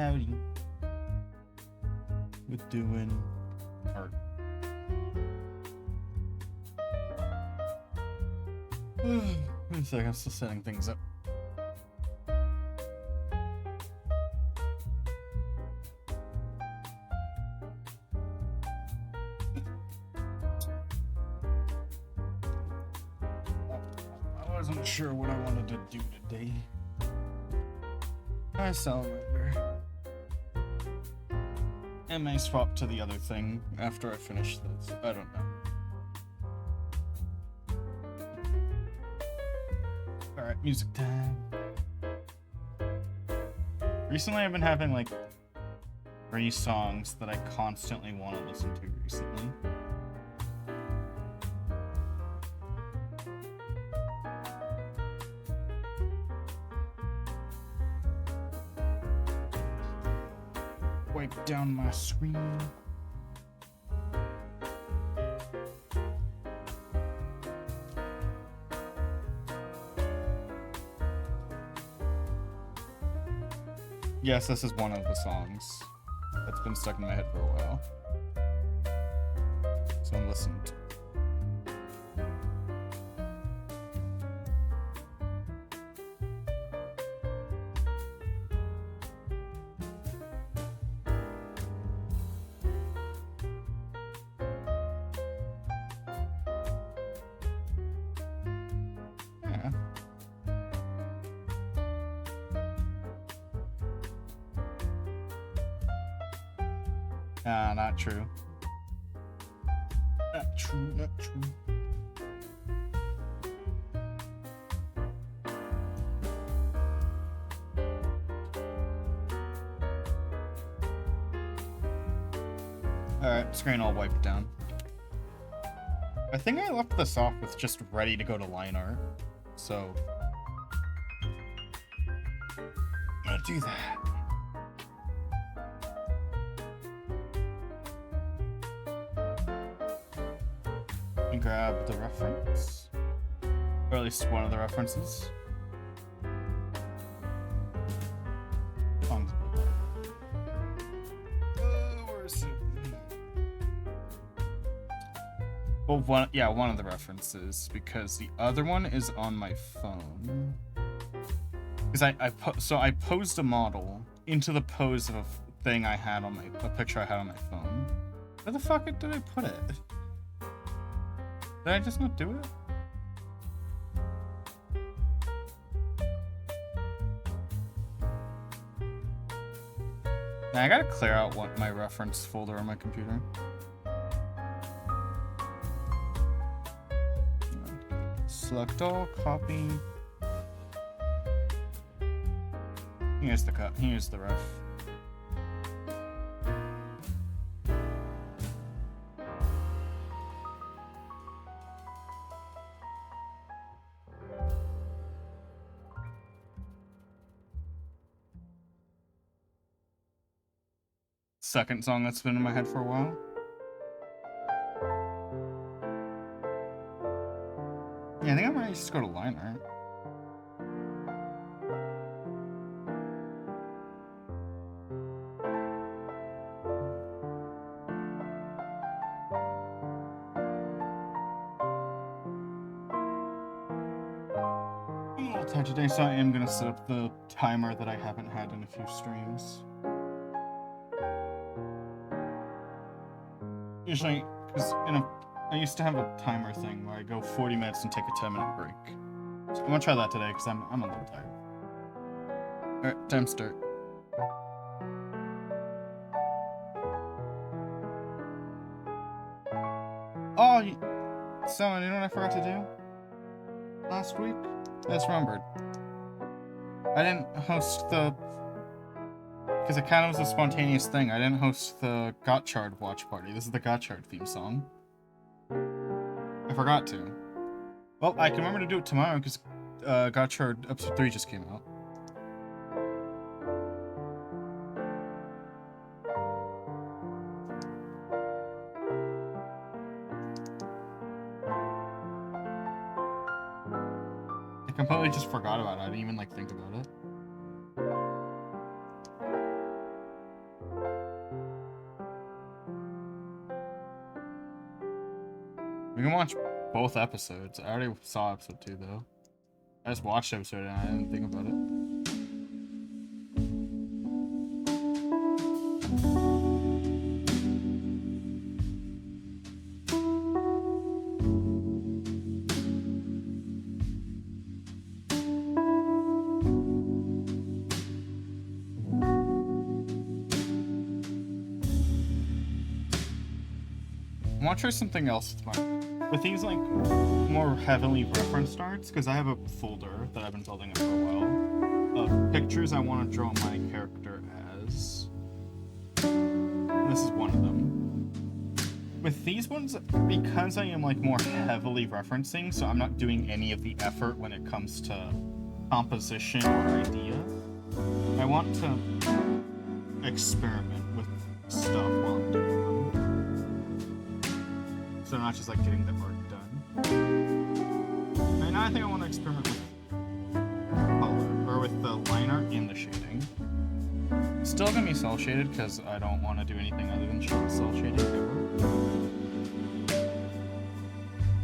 Howdy. We're doing art. Wait a second, I'm still setting things up. I wasn't sure what I wanted to do today. I salamander. I may swap to the other thing after I finish this. I don't know. Alright, music time. Recently I've been having like 3 songs that I constantly want to listen to recently. Wipe down my screen. Yes, this is one of the songs that's been stuck in my head for a while. So I'm listening to. Yeah. Ah, not true. Not true, not true. Alright, screen all wiped down. I think I left this off with just ready to go to line art, so I'm gonna do that. And grab the reference, or at least one of the references. Where is it? Well, one of the references, because the other one is on my phone. Because I posed a model into the pose of a thing I had on a picture I had on my phone. Where the fuck did I put it? Did I just not do it? Now I gotta clear out my reference folder on my computer. Select all, copy. Here's the cut. Here's the ref. Second song that's been in my head for a while. Yeah, I think I might just go to line art. I'm a little tired today, so I am gonna set up the timer that I haven't had in a few streams. Usually, because I used to have a timer thing where I go 40 minutes and take a 10-minute break. So I'm gonna try that today because I'm a little tired. Alright, time start. Oh, so you know what I forgot to do last week? I just remembered. I didn't host the... Because it kind of was a spontaneous thing. I didn't host the Gotchard watch party. This is the Gotchard theme song. I forgot to. Well, I can remember to do it tomorrow because Gotchard episode 3 just came out. I completely just forgot about it. I didn't even like think about it. both episodes. I already saw episode 2 though. I just watched episode and I didn't think about it. I want to try something else with these like more heavily referenced arts, because I have a folder that I've been building up for a while of pictures I want to draw my character as. And this is one of them. With these ones, because I am like more heavily referencing, so I'm not doing any of the effort when it comes to composition or idea, I want to experiment with stuff while I'm doing them. So I'm not just like getting the art done. And now I think I want to experiment with color, or with the line art and the shading. It's still gonna be cell shaded because I don't want to do anything other than cell shading ever.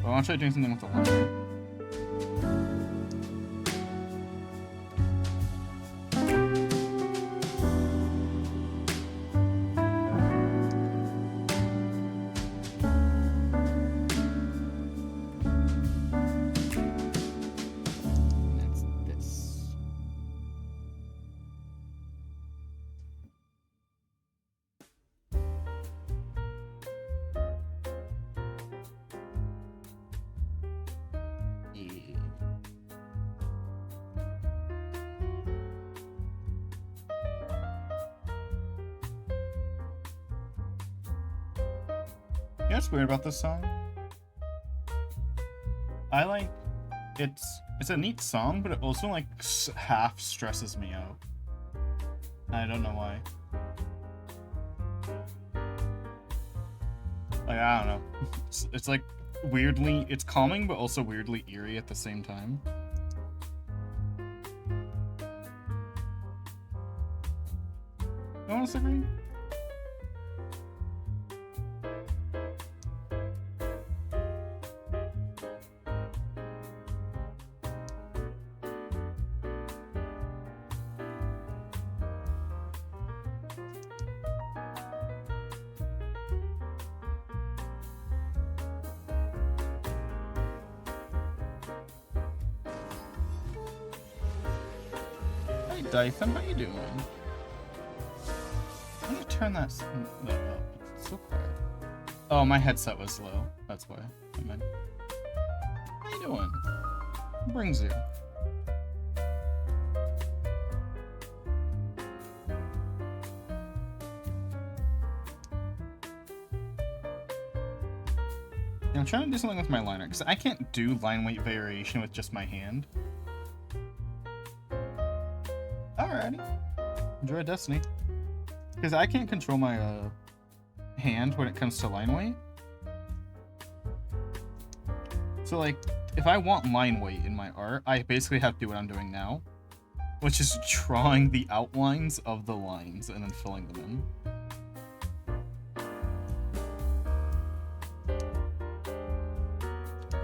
But I want to try doing something with the line art. You know what's weird about this song? I like it's a neat song, but it also like half stresses me out. I don't know why. Like I don't know. It's like weirdly, it's calming but also weirdly eerie at the same time. No one disagree? Dyson, how you doing? I'm gonna turn that up. It's so quiet. Oh, my headset was low. That's why. How you doing? What brings you? I'm trying to do something with my liner, because I can't do line weight variation with just my hand. Alrighty. Enjoy Destiny. Because I can't control my hand when it comes to line weight. So like, if I want line weight in my art, I basically have to do what I'm doing now. Which is drawing the outlines of the lines and then filling them in.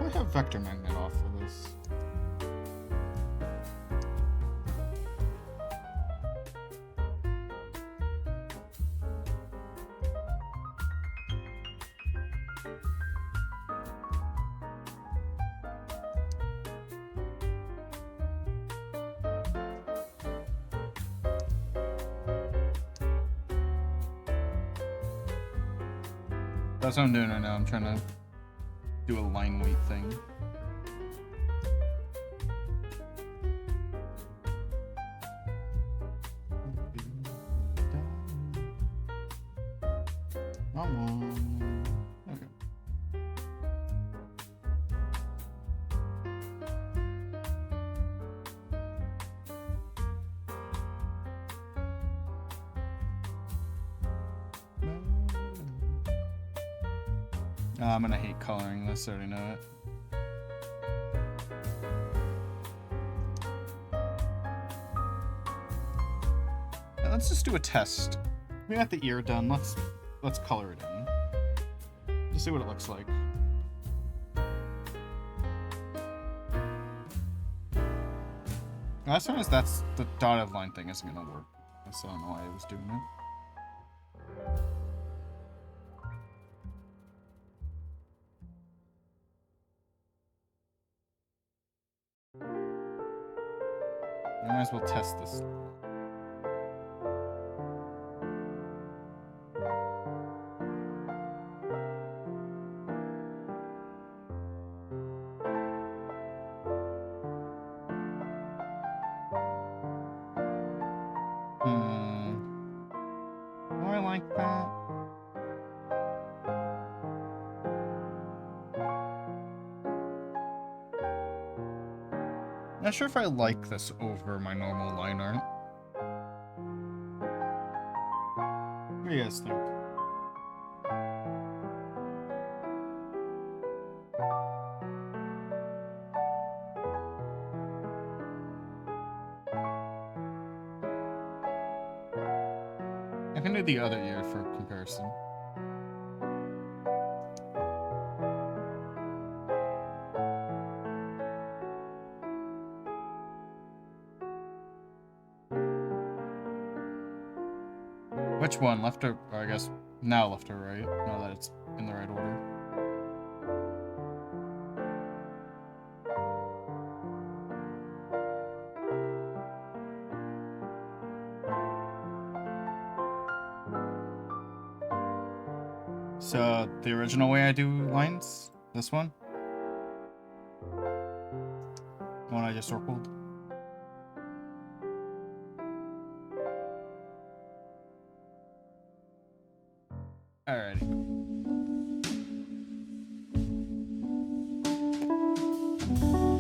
I have Vector Magnet off for this. That's what I'm doing right now. I'm trying to do a line weight thing. Come on. Okay. I'm gonna hate coloring this, I already know it. Yeah, let's just do a test. We got the ear done, let's color it in. Just see what it looks like. As soon as that's the dotted line thing isn't gonna work. I still don't know why I was doing it. I might as well test this. Do I like that? Not sure if I like this over my normal line art. What do you guys think? I can do the other ear for comparison. Which one? Left or I guess now left or right, now that it's in the right order. So, the original way I do lines? This one? The one I just circled? Alrighty.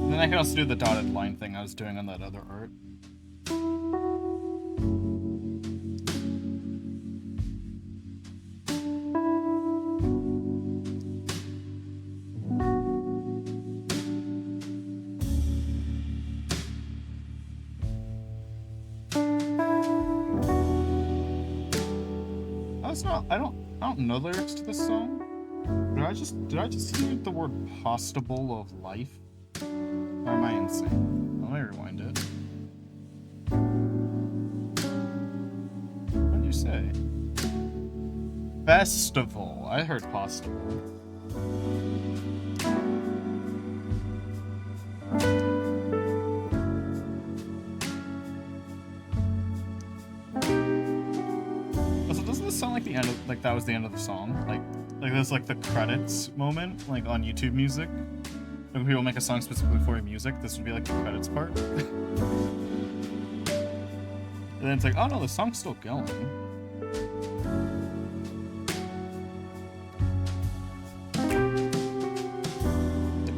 And then I can also do the dotted line thing I was doing on that other art. I don't know the lyrics to this song. Did I just hear the word postable of life? Or am I insane? Let me rewind it. What did you say? Festival. I heard postable. Like the end of, like that was the end of the song, like there's like the credits moment, like on YouTube Music. When people make a song specifically for music, this would be like the credits part. And then it's like, oh no, the song's still going.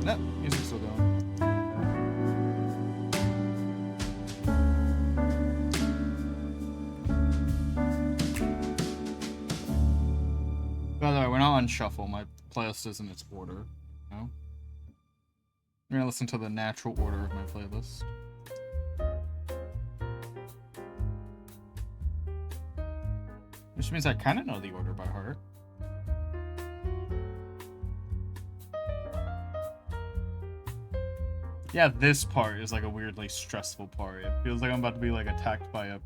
That music's still going. By the way, we're not on shuffle. My playlist is in its order. You know? We're gonna listen to the natural order of my playlist. Which means I kind of know the order by heart. Yeah, this part is like a weirdly stressful part. It feels like I'm about to be like attacked by a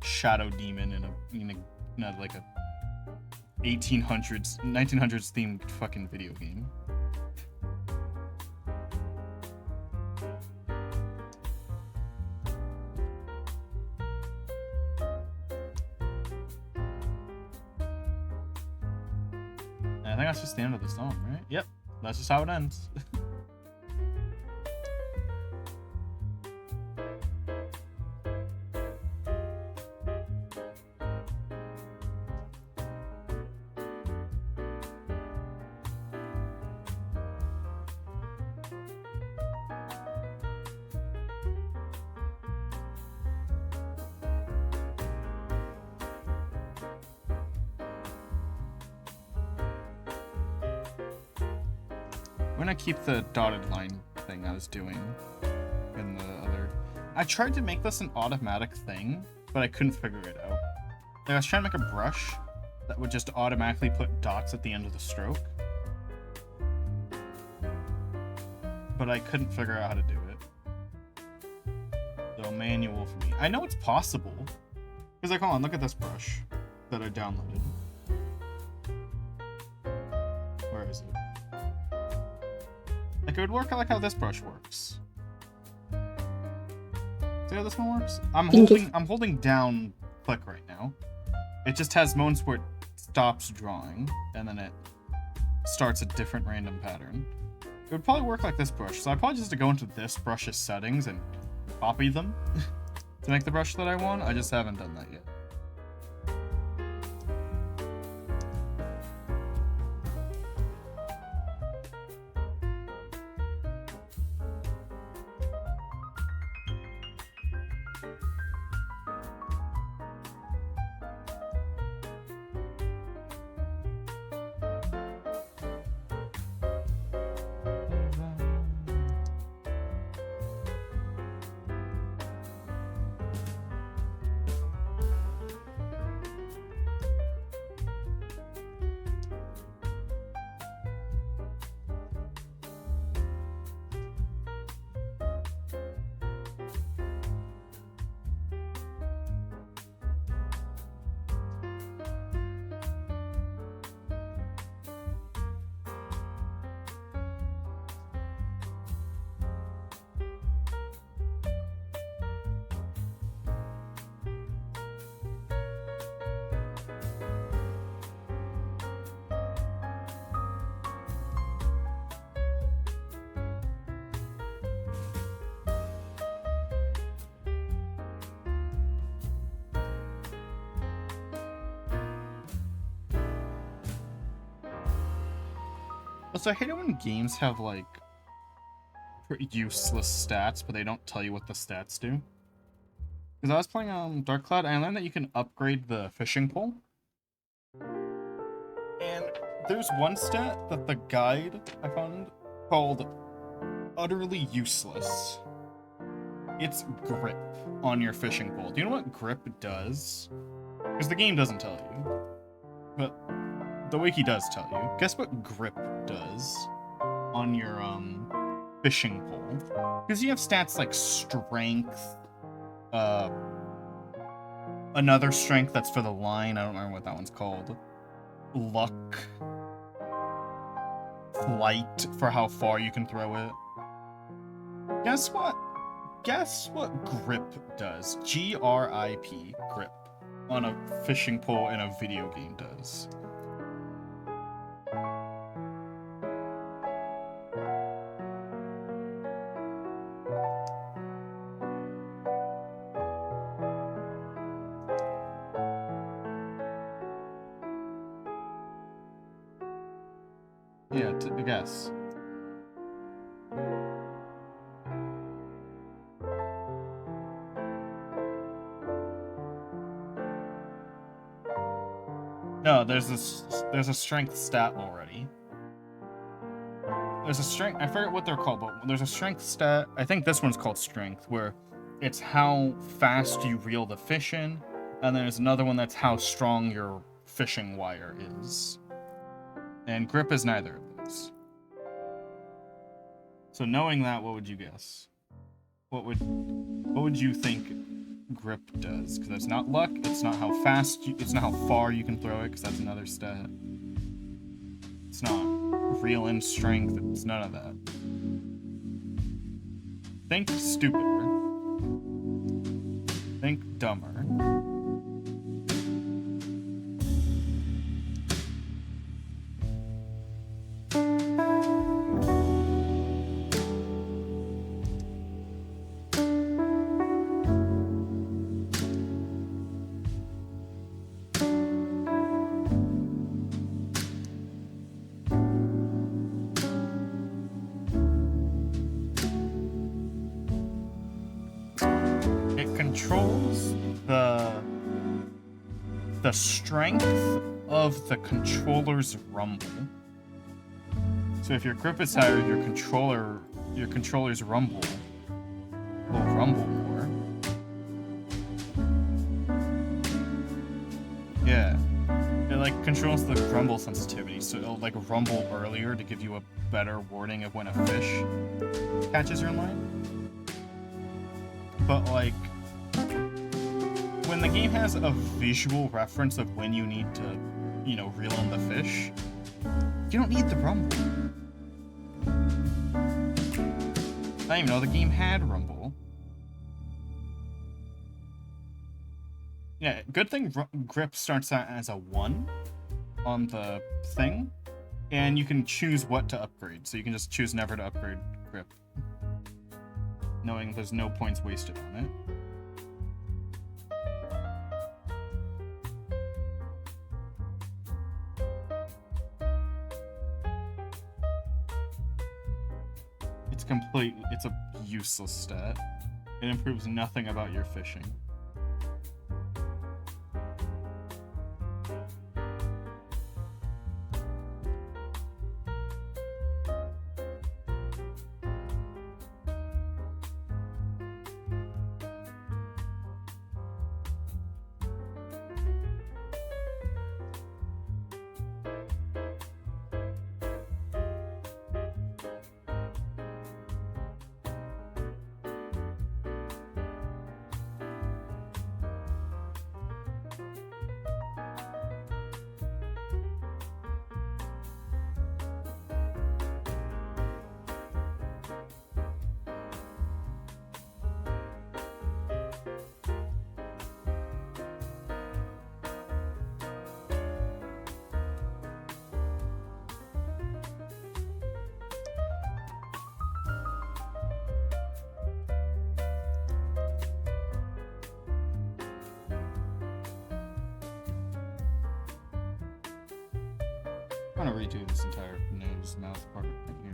shadow demon in a like a 1900s themed fucking video game. And I think that's just the end of the song, right? Yep, that's just how it ends. I'm gonna keep the dotted line thing I was doing in the other. I tried to make this an automatic thing, but I couldn't figure it out. Like, I was trying to make a brush that would just automatically put dots at the end of the stroke, but I couldn't figure out how to do it. So go manual for me. I know it's possible. Because, like, hold on, look at this brush that I downloaded. Where is it? Like, it would work like how this brush works. See how this one works? I'm holding down click right now. It just has moments where it stops drawing, and then it starts a different random pattern. It would probably work like this brush, so I probably just have to go into this brush's settings and copy them to make the brush that I want. I just haven't done that yet. Also, I hate it when games have, like, pretty useless stats, but they don't tell you what the stats do. Because I was playing Dark Cloud, and I learned that you can upgrade the fishing pole. And there's one stat that the guide I found called Utterly Useless. It's grip on your fishing pole. Do you know what grip does? Because the game doesn't tell you. But the wiki does tell you. Guess what grip does on your fishing pole? Because you have stats like strength, another strength that's for the line, I don't remember what that one's called. Luck. Flight for how far you can throw it. Guess what? Guess what grip does? G-R-I-P, grip, on a fishing pole in a video game does. Yeah, guess. No, there's a strength stat already. There's a strength, I forget what they're called, but there's a strength stat, I think this one's called strength, where it's how fast you reel the fish in, and there's another one that's how strong your fishing wire is. And grip is neither of those. So knowing that, what would you guess? What would you think grip does? Because it's not luck, it's not how fast it's not how far you can throw it, because that's another stat. It's not reel in strength, it's none of that. Think stupider. Think dumber. Controls the strength of the controller's rumble. So if your grip is higher, your controller's rumble will rumble more. Yeah. It like controls the rumble sensitivity, so it'll like rumble earlier to give you a better warning of when a fish catches your line. but like when the game has a visual reference of when you need to, you know, reel in the fish, you don't need the rumble. I didn't even know the game had rumble. Yeah, good thing grip starts out as a 1 on the thing, and you can choose what to upgrade. So you can just choose never to upgrade grip, knowing there's no points wasted on it. It's a useless stat. It improves nothing about your fishing. I'm gonna redo this entire nose mouth part right here.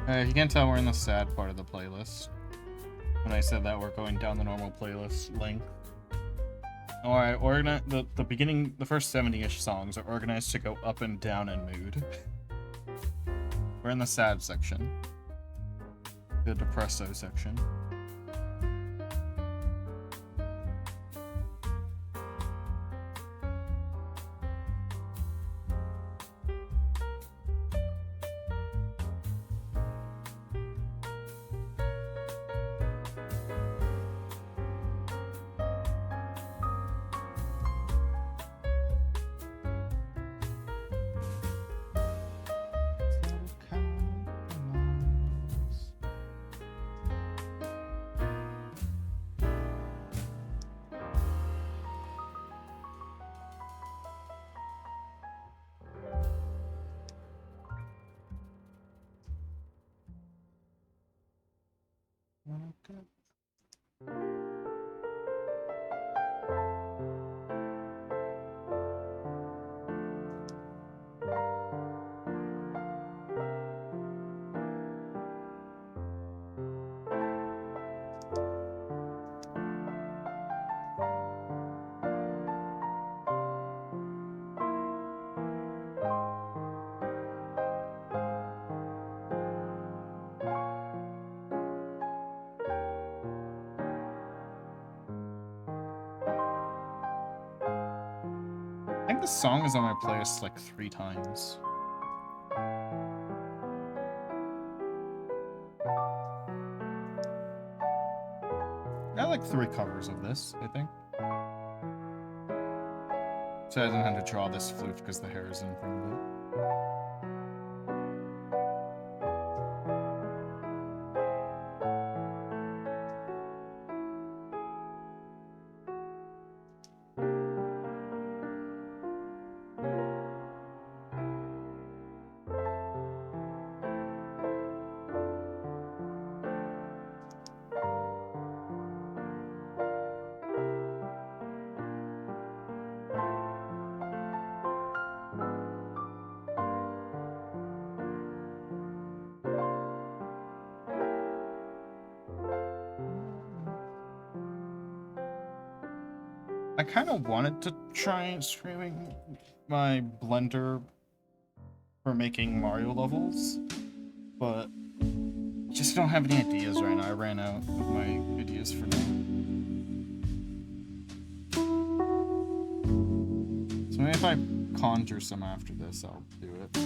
If you can't tell, we're in the sad part of the playlist. When I said that, we're going down the normal playlist length. Alright, the beginning, the first 70-ish songs are organized to go up and down in mood. We're in the sad section. The depresso section. I think the song is on my playlist like 3 times. I like 3 covers of this, I think. So I didn't have to draw this flute because the hair is in front of it. I kind of wanted to try streaming my Blender for making Mario levels, but just don't have any ideas right now. I ran out of my ideas for now. So maybe if I conjure some after this, I'll do it.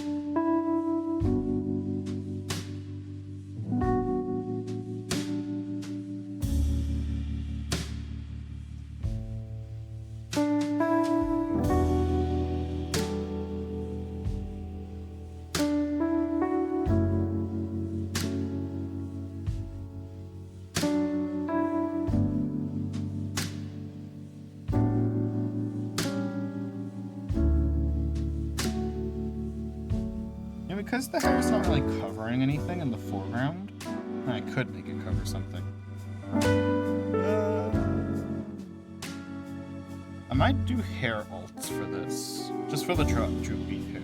Because the hair's not really covering anything in the foreground, I could make it cover something. I might do hair alts for this, just for the droopy hair.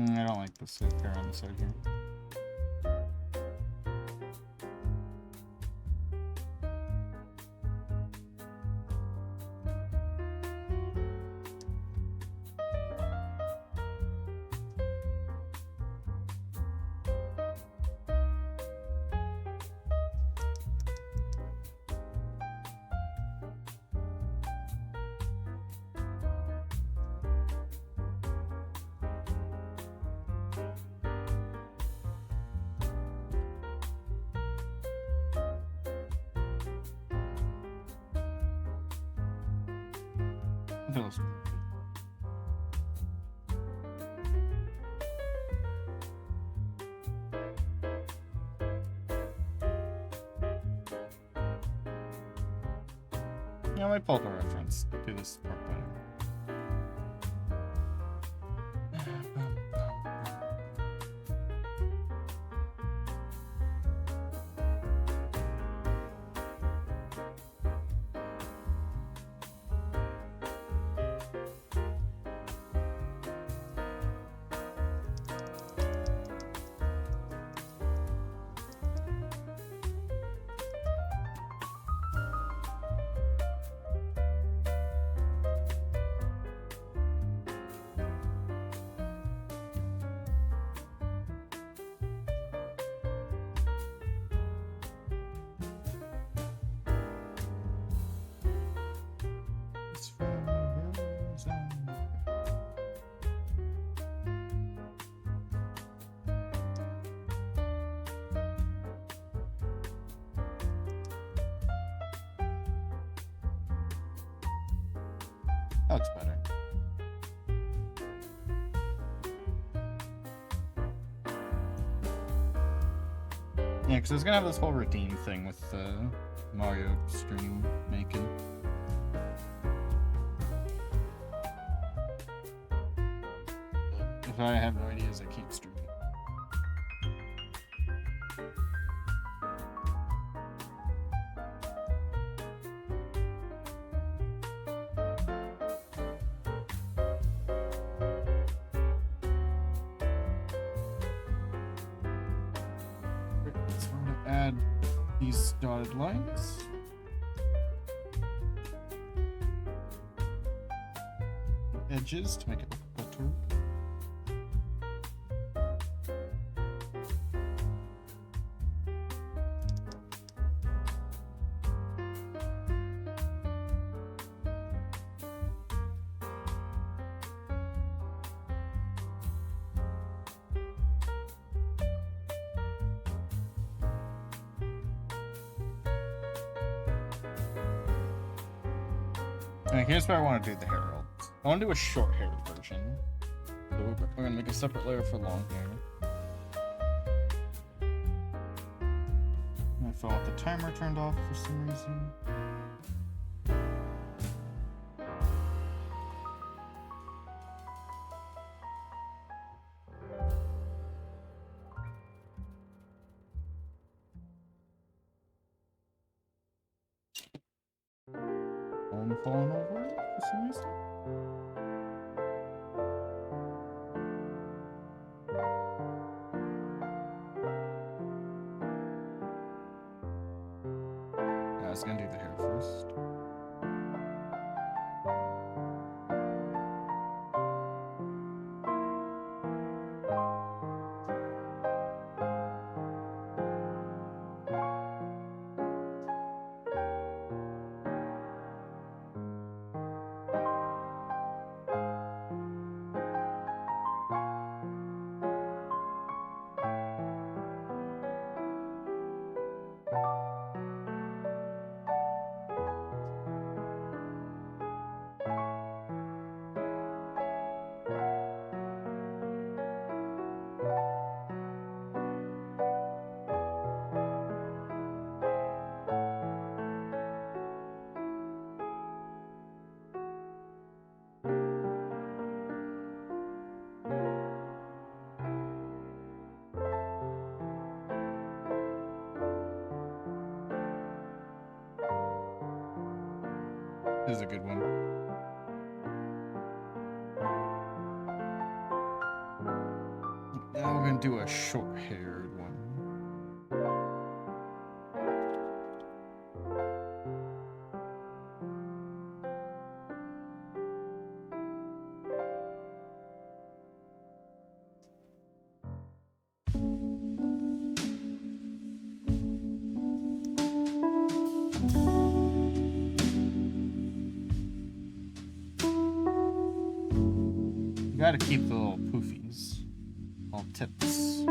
I don't like this hair on the side here. Those. Yeah, I might pull up a reference to this part better. That looks better. Yeah, because I was gonna have this whole redeem thing with Mario stream making. If I have no ideas, I keep streaming. So I'm gonna add these dotted lines. Edges to make it look better. Okay, here's where I want to do the hair. I want to do a short hair version. So we're going to make a separate layer for long hair. info with the timer turned off for some reason. Phone falling over for some reason. I was gonna do the hair first. This is a good one. Now we're gonna do a short-haired one. You gotta keep the little poofies, little tips.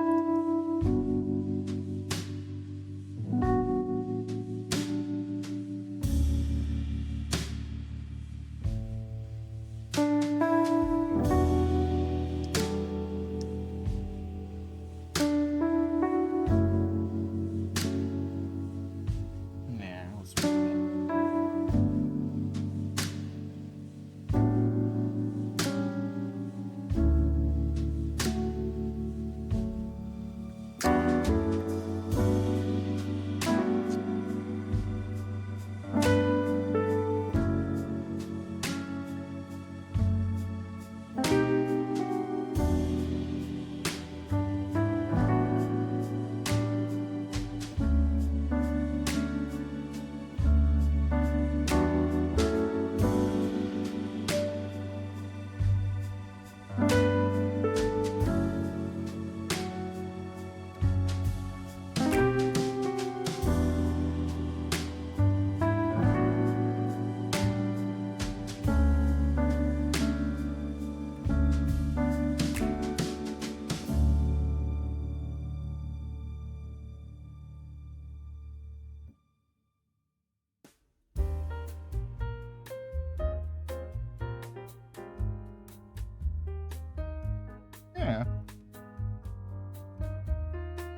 Yeah.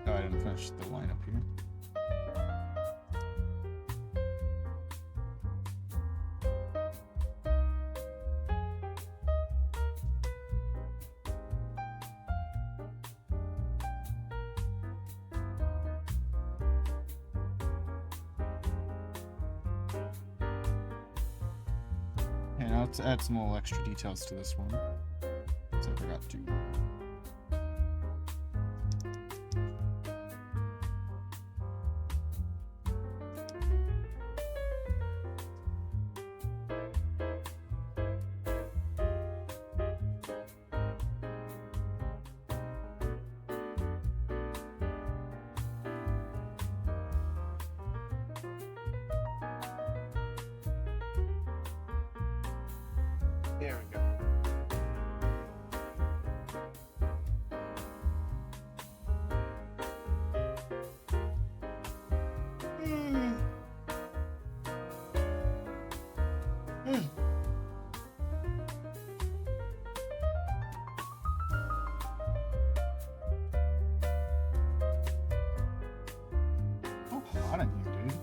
Oh, I didn't finish the line up here. And now let's add some little extra details to this one. So I forgot to. There we go. Oh, hot in here, dude.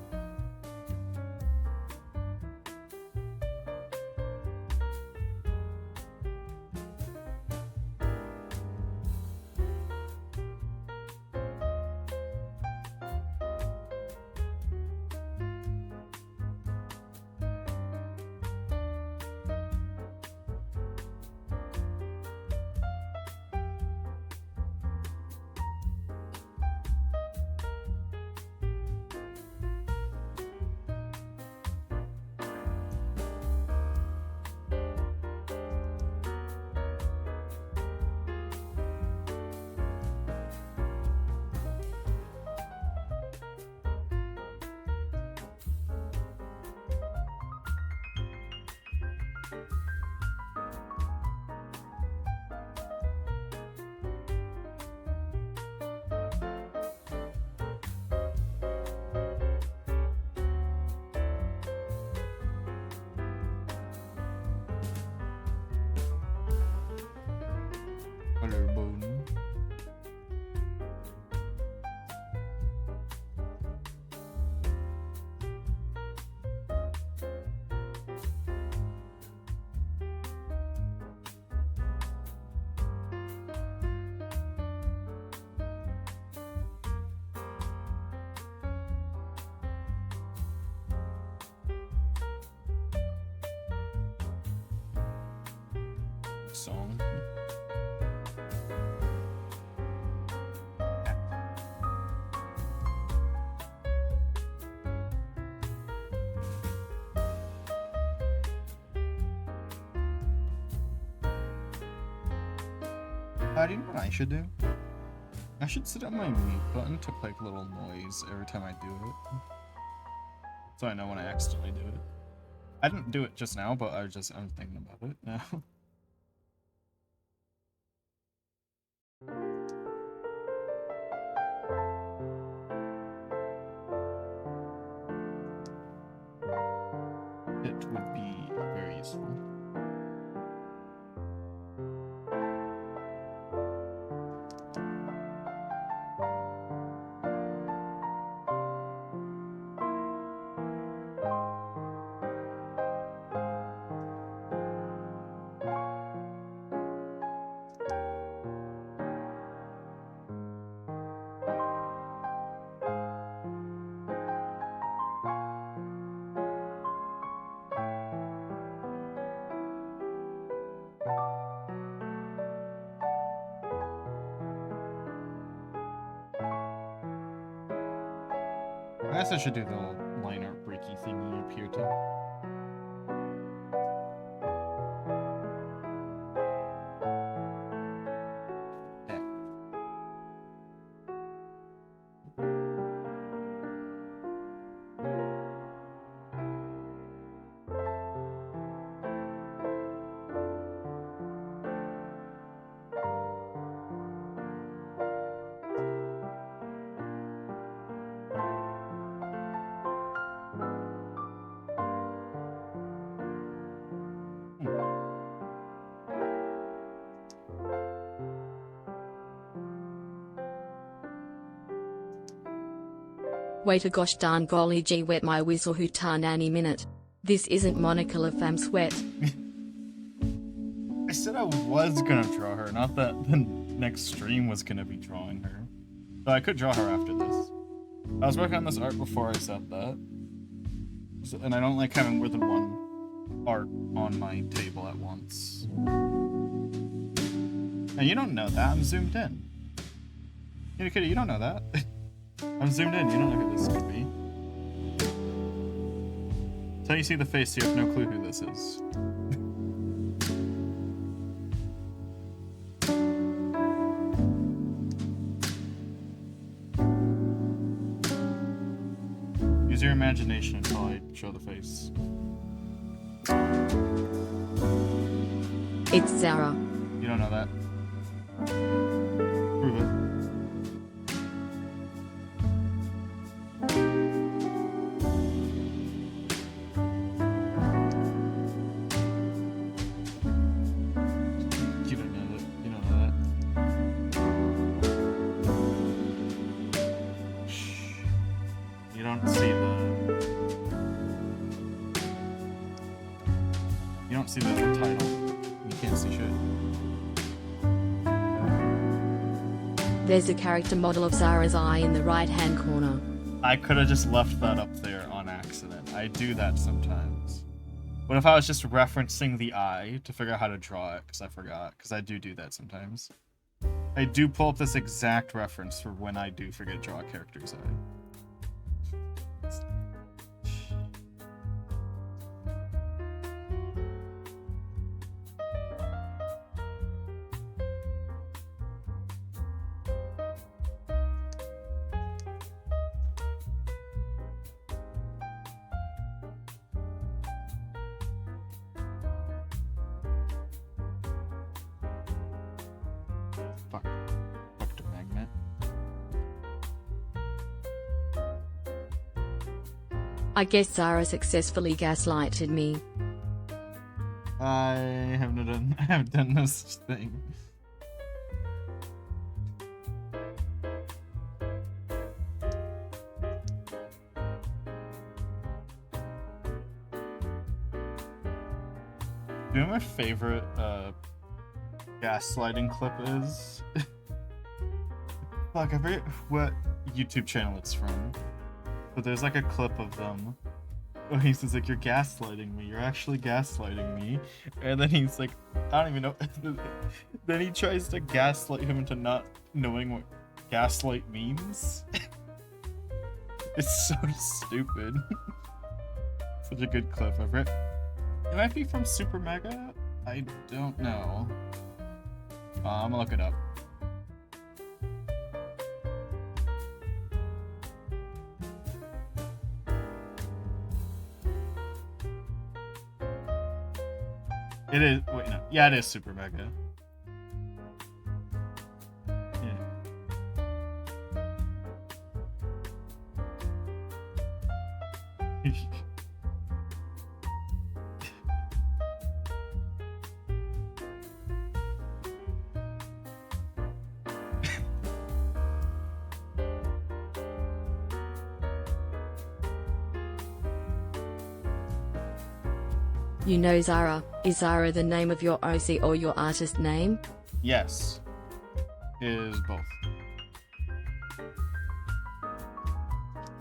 Collarbone. Song. Do you know what I should do? I should set up my mute button to play a little noise every time I do it. So I know when I accidentally do it. I didn't do it just now, but I'm thinking about it now. It would be very useful. I guess I should do the little line art breaky thingy up here too. Wait a gosh darn golly gee wet my whistle hootan any minute. This isn't Monica La Femme Sweat. I said I was gonna draw her, not that the next stream was gonna be drawing her. So I could draw her after this. I was working on this art before I said that. So, and I don't like having more than one art on my table at once. And you don't know that, I'm zoomed in. Kitty Kitty, you don't know that. I'm zoomed in, you don't know who this could be. Until you see the face, you have no clue who this is. Use your imagination until I show the face. It's Zara. You don't know that. Prove it. don't see the title. You can't see shit. There's a character model of Zara's eye in the right-hand corner. I could have just left that up there on accident. I do that sometimes. What if I was just referencing the eye to figure out how to draw it? Because I forgot. Because I do that sometimes. I do pull up this exact reference for when I do forget to draw a character's eye. Fuck. Fuck the magnet. I guess Zara successfully gaslighted me. I haven't done no such thing. You know what my favorite gaslighting clip is? Fuck, I forget what YouTube channel it's from. But there's like a clip of them. Oh, he says like, you're gaslighting me, you're actually gaslighting me. And then he's like, I don't even know. Then he tries to gaslight him into not knowing what gaslight means. It's so stupid. Such a good clip of it. It might be from Super Mega? I don't know. I'm gonna look it up. It is. Wait, no. Yeah, it is Super Mega. Yeah. You know Zara. Is Zara the name of your OC or your artist name? Yes. Is both.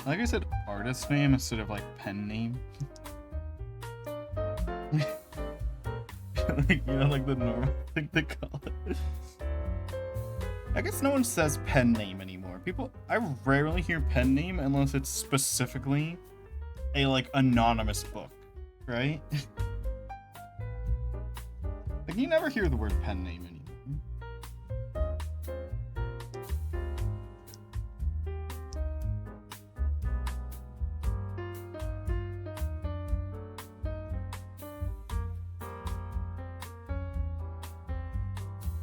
Like I said, artist name instead of like pen name. Like, you know, like the normal thing they call it. I guess no one says pen name anymore. I rarely hear pen name unless it's specifically a like anonymous book, right? Like you never hear the word pen name anymore.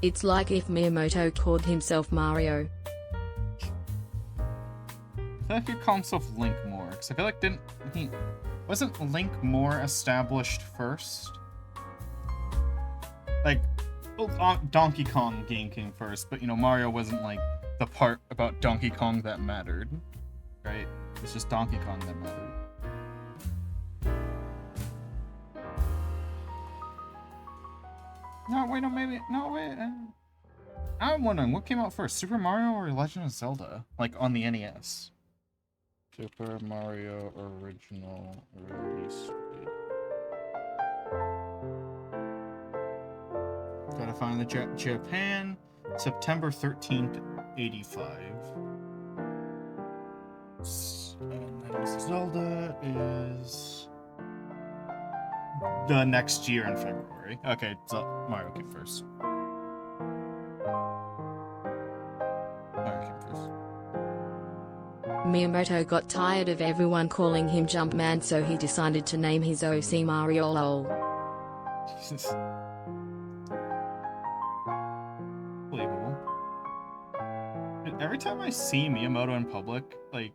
It's like if Miyamoto called himself Mario. I feel like he'd call himself Link more, because I feel like wasn't Link more established first? Like, well, Donkey Kong game came first, but you know, Mario wasn't like the part about Donkey Kong that mattered, right? It's just Donkey Kong that mattered. No, wait, no, maybe, no, wait. I'm wondering, what came out first, Super Mario or Legend of Zelda? Like, on the NES. Super Mario original release date. Gotta find the Japan, September 13th, 85. And then Zelda is the next year in February. Okay, so Mario came first. Miyamoto got tired of everyone calling him Jumpman, so he decided to name his OC Mario LOL. Jesus. Believable. Every time I see Miyamoto in public, like,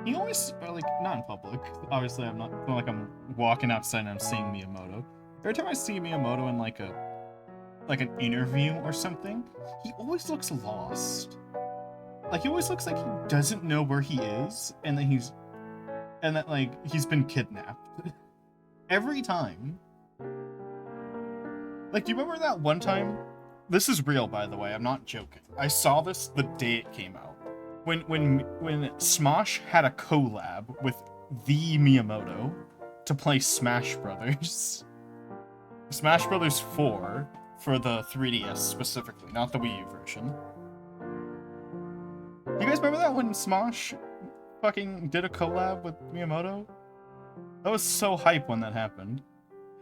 he always, like, not in public. Obviously, it's not like I'm walking outside and I'm seeing Miyamoto. Every time I see Miyamoto in, like, an interview or something, he always looks lost. Like, he always looks like he doesn't know where he is, and that, like, he's been kidnapped. Every time. Like, do you remember that one time? This is real, by the way, I'm not joking. I saw this the day it came out. When Smosh had a collab with the Miyamoto to play Smash Brothers. Smash Brothers 4 for the 3DS specifically, not the Wii U version. You guys remember that when Smosh fucking did a collab with Miyamoto? That was so hype when that happened.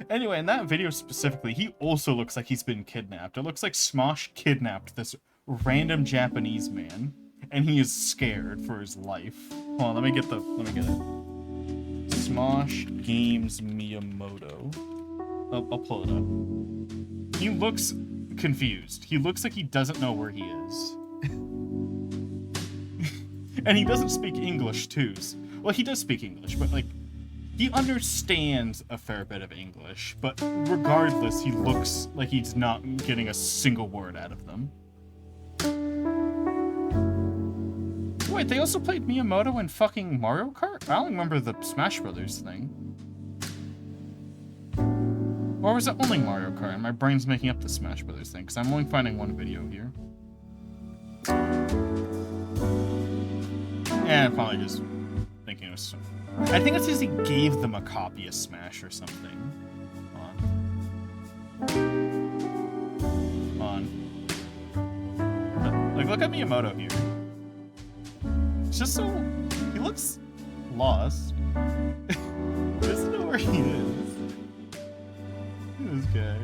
Anyway, in that video specifically, he also looks like he's been kidnapped. It looks like Smosh kidnapped this random Japanese man, and he is scared for his life. Hold on, let me get it. Smosh Games Miyamoto. I'll pull it up. He looks confused. He looks like he doesn't know where he is. And he doesn't speak English, too. Well, he does speak English, but, like, he understands a fair bit of English, but regardless, he looks like he's not getting a single word out of them. Wait, they also played Miyamoto in fucking Mario Kart? I don't remember the Smash Brothers thing. Or was it only Mario Kart? And my brain's making up the Smash Brothers thing, because I'm only finding one video here. Yeah, I'm probably just thinking it was... I think it's because he gave them a copy of Smash or something. Come on. Like, look at Miyamoto here. It's just so... He looks lost. He doesn't know where he is. Look at this guy.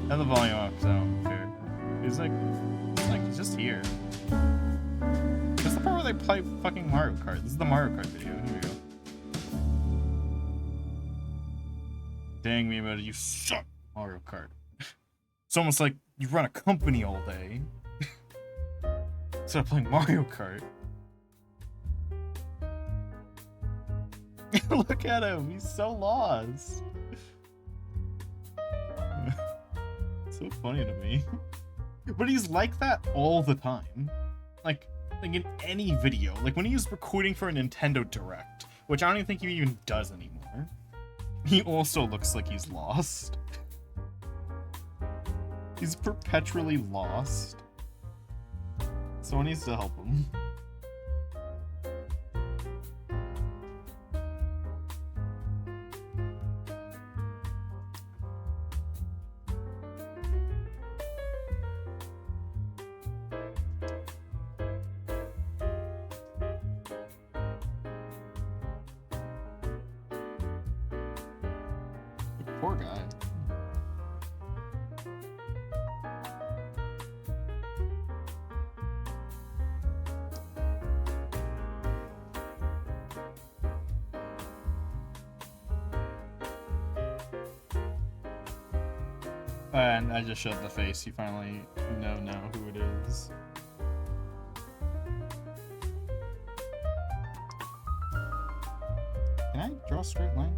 Have the volume up, so I don't care. He's just here. That's the part where they play fucking Mario Kart. This is the Mario Kart video. Here we go. Dang, Miyamoto, you suck, Mario Kart. It's almost like you run a company all day instead of playing Mario Kart. Look at him, he's so lost. So funny to me. But he's like that all the time. Like in any video. Like when he's recording for a Nintendo Direct, which I don't even think he even does anymore. He also looks like he's lost. He's perpetually lost. Someone needs to help him. Poor guy. And I just showed the face. You finally know now who it is. Can I draw a straight line?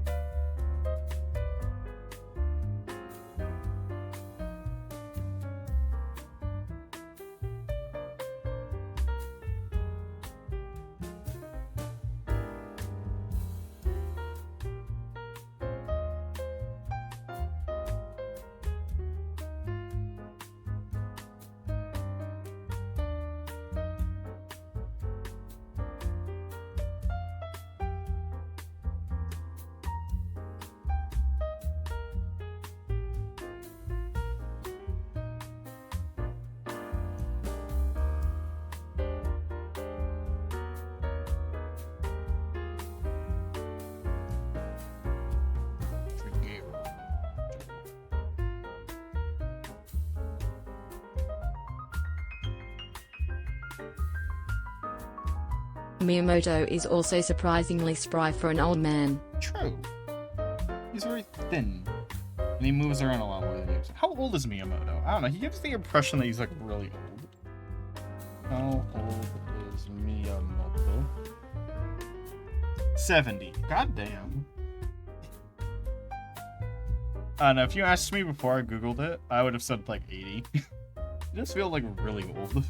Miyamoto is also surprisingly spry for an old man. True. He's very thin. And he moves around a lot more than he used. How old is Miyamoto? I don't know. He gives the impression that he's like really old. How old is Miyamoto? 70. God damn. I don't know, if you asked me before I googled it, I would have said like 80. It just feels like really old.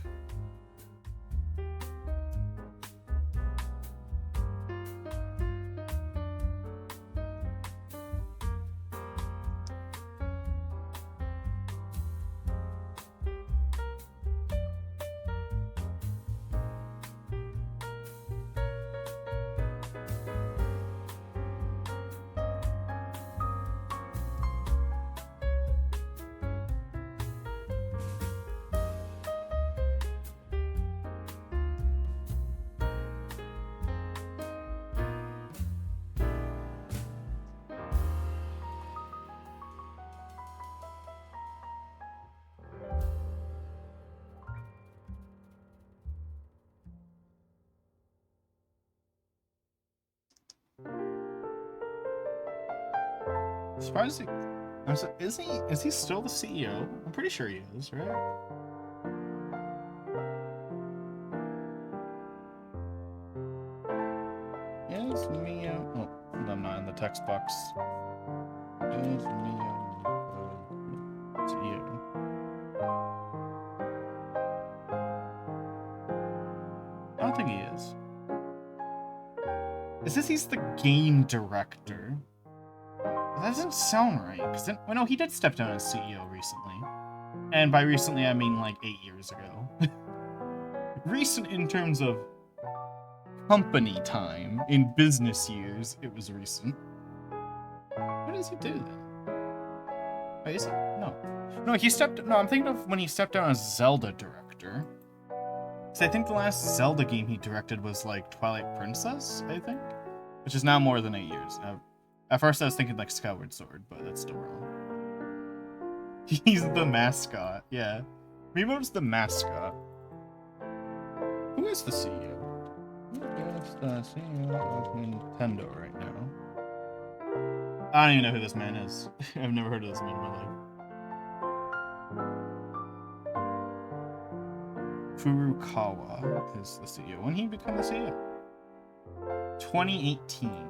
Surprised is he still the CEO? I'm pretty sure he is, right? Is Mio? Oh, I'm not in the text box. Is Mio CEO? I don't think he is. It says he's the game director. That doesn't sound right, because well, no, he did step down as CEO recently. And by recently, I mean like 8 years ago. Recent in terms of company time. In business years, it was recent. What does he do then? Wait, is he? No. No, I'm thinking of when he stepped down as Zelda director. Because I think the last Zelda game he directed was like Twilight Princess, I think? Which is now more than 8 years. At first I was thinking like Skyward Sword, but that's still wrong. He's the mascot, yeah. Miimo's the mascot. Who is the CEO? Who is the CEO of Nintendo right now? I don't even know who this man is. I've never heard of this man in my life. Furukawa is the CEO. When did he become the CEO? 2018.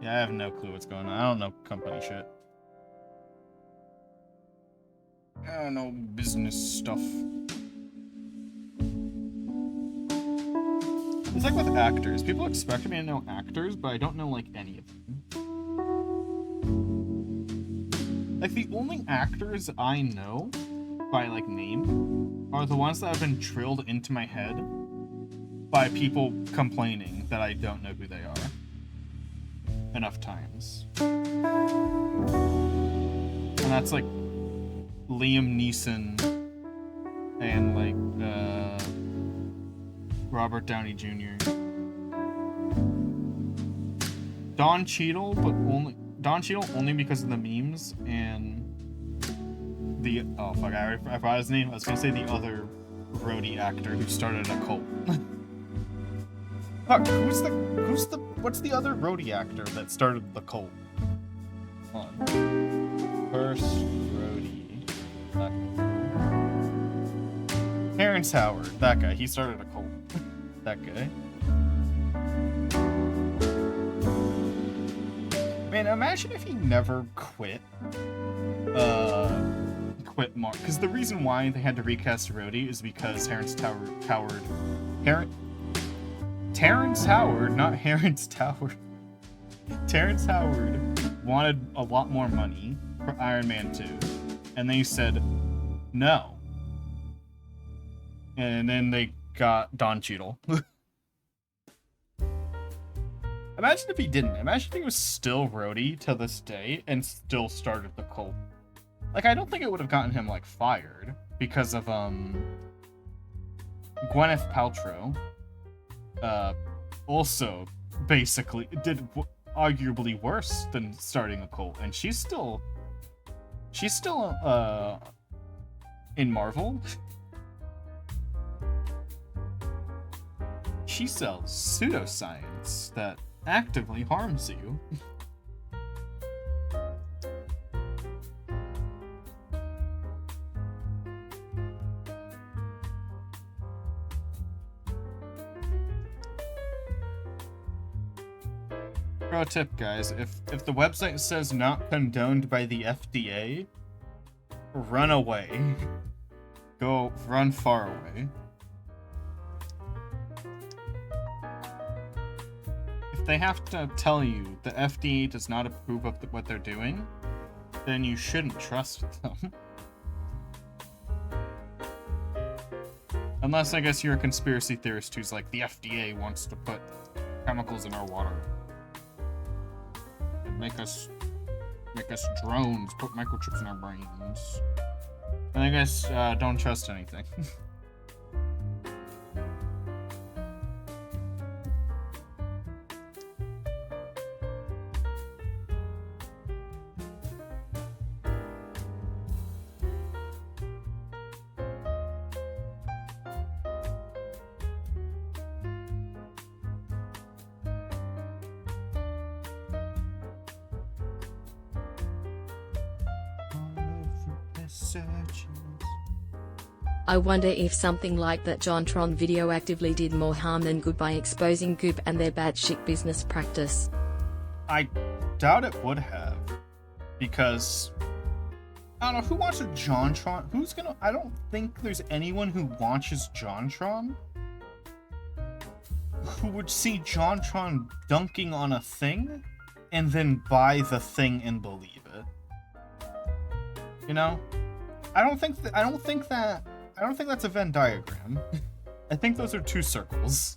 Yeah, I have no clue what's going on. I don't know company shit. I don't know business stuff. It's like with actors. People expect me to know actors, but I don't know, like, any of them. Like, the only actors I know by, like, name are the ones that have been drilled into my head by people complaining that I don't know who they are enough times. And that's, like, Liam Neeson and, like, Robert Downey Jr. Don Cheadle, but only because of the memes and the I forgot his name. I was gonna say the other roadie actor who started a cult. Fuck, what's the other roadie actor that started the cult? Hold on. First roadie actor. Terrence Howard, that guy. He started a cult. That guy. Man, imagine if he never quit. Quit Mark. Because the reason why they had to recast Rhodey is because Terrence Howard, not Terrence Howard. Terrence Howard wanted a lot more money for Iron Man 2. And they said no. And then they got Don Cheadle. Imagine if he didn't. Imagine if he was still Rhodey to this day and still started the cult. Like, I don't think it would have gotten him, like, fired because of, Gwyneth Paltrow, also basically did arguably worse than starting a cult, and she's still in Marvel. She sells pseudoscience that actively harms you. Pro tip, guys, if the website says not condoned by the FDA, run away. Run far away. If they have to tell you the FDA does not approve of what they're doing, then you shouldn't trust them. Unless, I guess, you're a conspiracy theorist who's like, the FDA wants to put chemicals in our water. And make us drones, put microchips in our brains. And I guess, don't trust anything. I wonder if something like that JonTron video actively did more harm than good by exposing Goop and their batshit business practice. I doubt it would have. Because, I don't know, who watches JonTron? I don't think there's anyone who watches JonTron who would see JonTron dunking on a thing and then buy the thing and believe it. You know? I don't think that's a Venn diagram. I think those are two circles.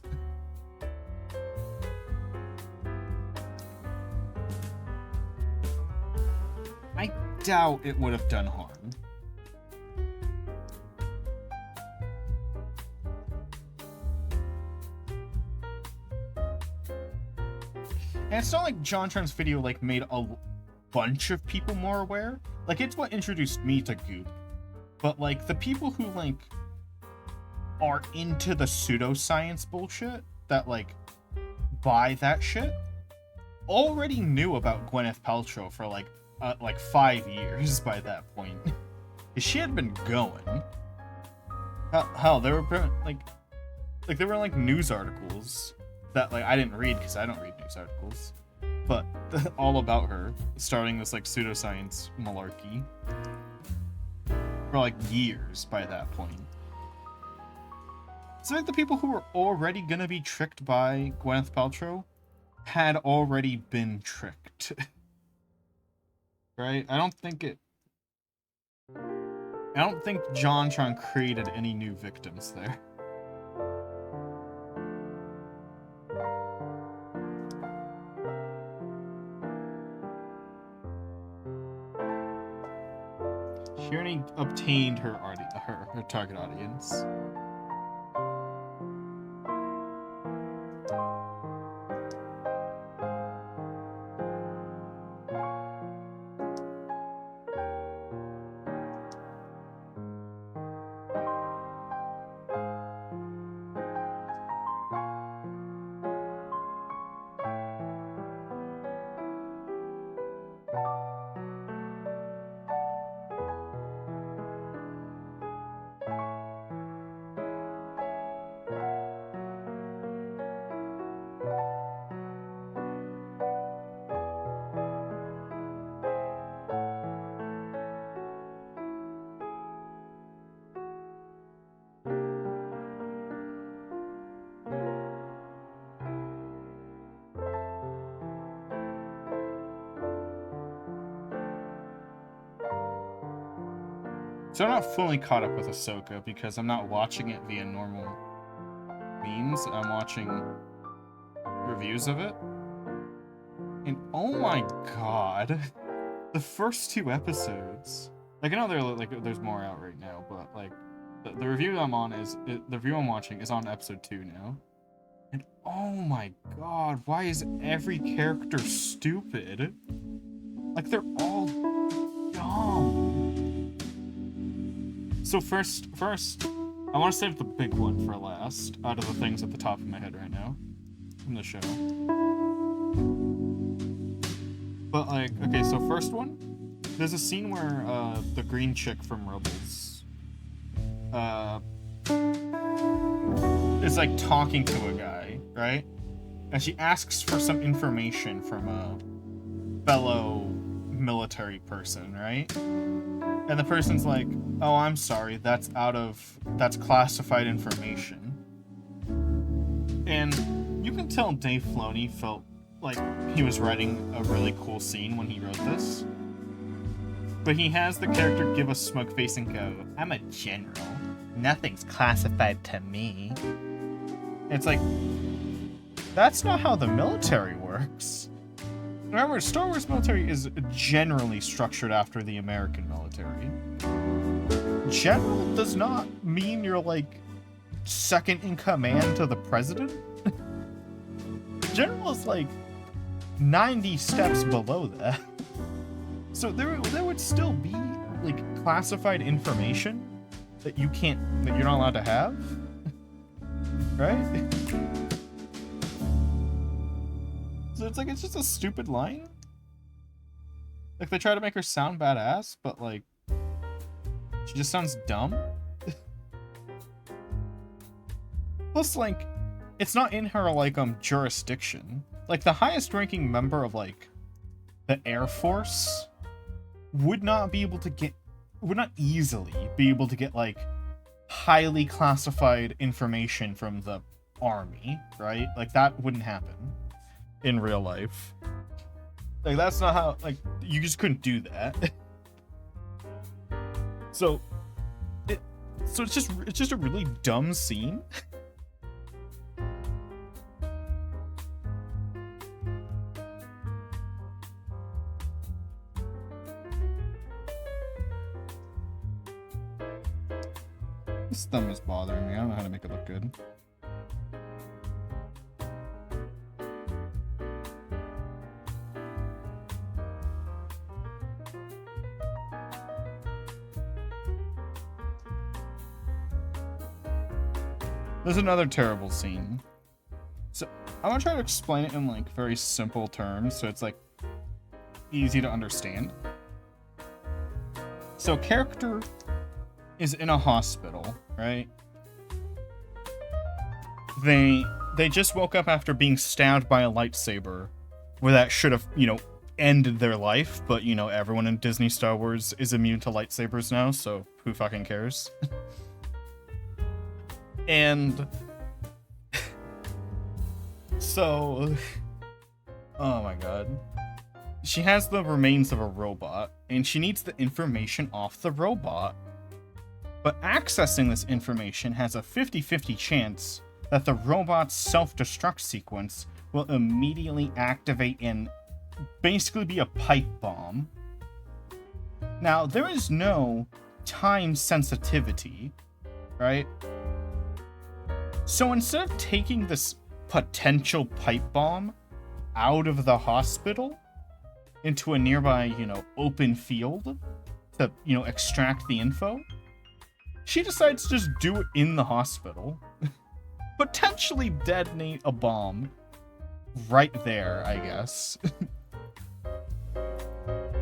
I doubt it would have done harm. And it's not like JonTron's video like made a bunch of people more aware. Like, it's what introduced me to Goop. But like the people who like are into the pseudoscience bullshit that like buy that shit already knew about Gwyneth Paltrow for like 5 years by that point. She had been going. Hell, there were there were like news articles that like I didn't read because I don't read news articles, but all about her starting this like pseudoscience malarkey for like years by that point. So like the people who were already gonna be tricked by Gwyneth Paltrow had already been tricked. Right? I don't think JonTron created any new victims there. She already obtained her target audience. So I'm not fully caught up with Ahsoka because I'm not watching it via normal means. I'm watching reviews of it. And oh my god, the first 2 episodes. Like, I know there's more out right now, but like the review I'm watching is on episode 2 now. And oh my god, why is every character stupid? Like, they're all dumb. So first, I want to save the big one for last, out of the things at the top of my head right now, from the show. But like, okay, so first one, there's a scene where the green chick from Rebels is like talking to a guy, right? and she asks for some information from a fellow military person, right? And the person's like, oh, I'm sorry, that's classified information. And you can tell Dave Filoni felt like he was writing a really cool scene when he wrote this. But he has the character give a smug face and go, I'm a general. Nothing's classified to me. It's like, that's not how the military works. Remember, Star Wars military is generally structured after the American military. General does not mean you're like second in command to the president. General is like 90 steps below that. So there would still be like classified information that you're not allowed to have, right? So it's like, it's just a stupid line. Like, they try to make her sound badass, but like, she just sounds dumb. Plus, like, it's not in her like jurisdiction. Like, the highest ranking member of like the Air Force would not easily be able to get like highly classified information from the army, right? Like, that wouldn't happen in real life. Like, that's not how, like, you just couldn't do that. So it's just a really dumb scene. This thumb is bothering me. I don't know how to make it look good. There's another terrible scene. So I'm gonna try to explain it in like very simple terms so it's like easy to understand. So character is in a hospital, right? They just woke up after being stabbed by a lightsaber, where that should have, ended their life, but everyone in Disney Star Wars is immune to lightsabers now, so who fucking cares? And so, oh my god. She has the remains of a robot, and she needs the information off the robot. But accessing this information has a 50-50 chance that the robot's self-destruct sequence will immediately activate and basically be a pipe bomb. Now, there is no time sensitivity, right? So instead of taking this potential pipe bomb out of the hospital into a nearby, open field to, extract the info, she decides to just do it in the hospital. Potentially detonate a bomb right there, I guess.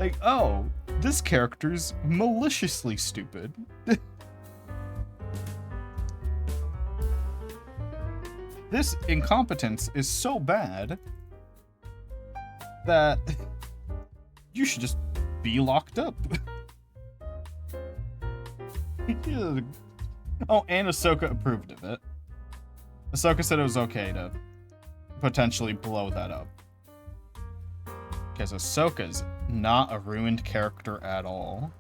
Like, oh, this character's maliciously stupid. This incompetence is so bad that you should just be locked up. Oh, and Ahsoka approved of it. Ahsoka said it was okay to potentially blow that up. Because Ahsoka's not a ruined character at all.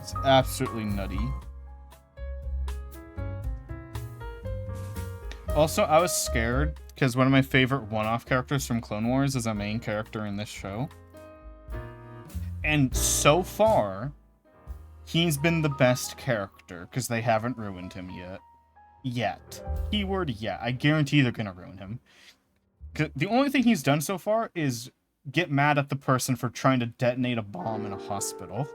It's absolutely nutty. Also, I was scared because one of my favorite one-off characters from Clone Wars is a main character in this show. And so far, he's been the best character because they haven't ruined him yet. Keyword yet. I guarantee they're going to ruin him. The only thing he's done so far is get mad at the person for trying to detonate a bomb in a hospital.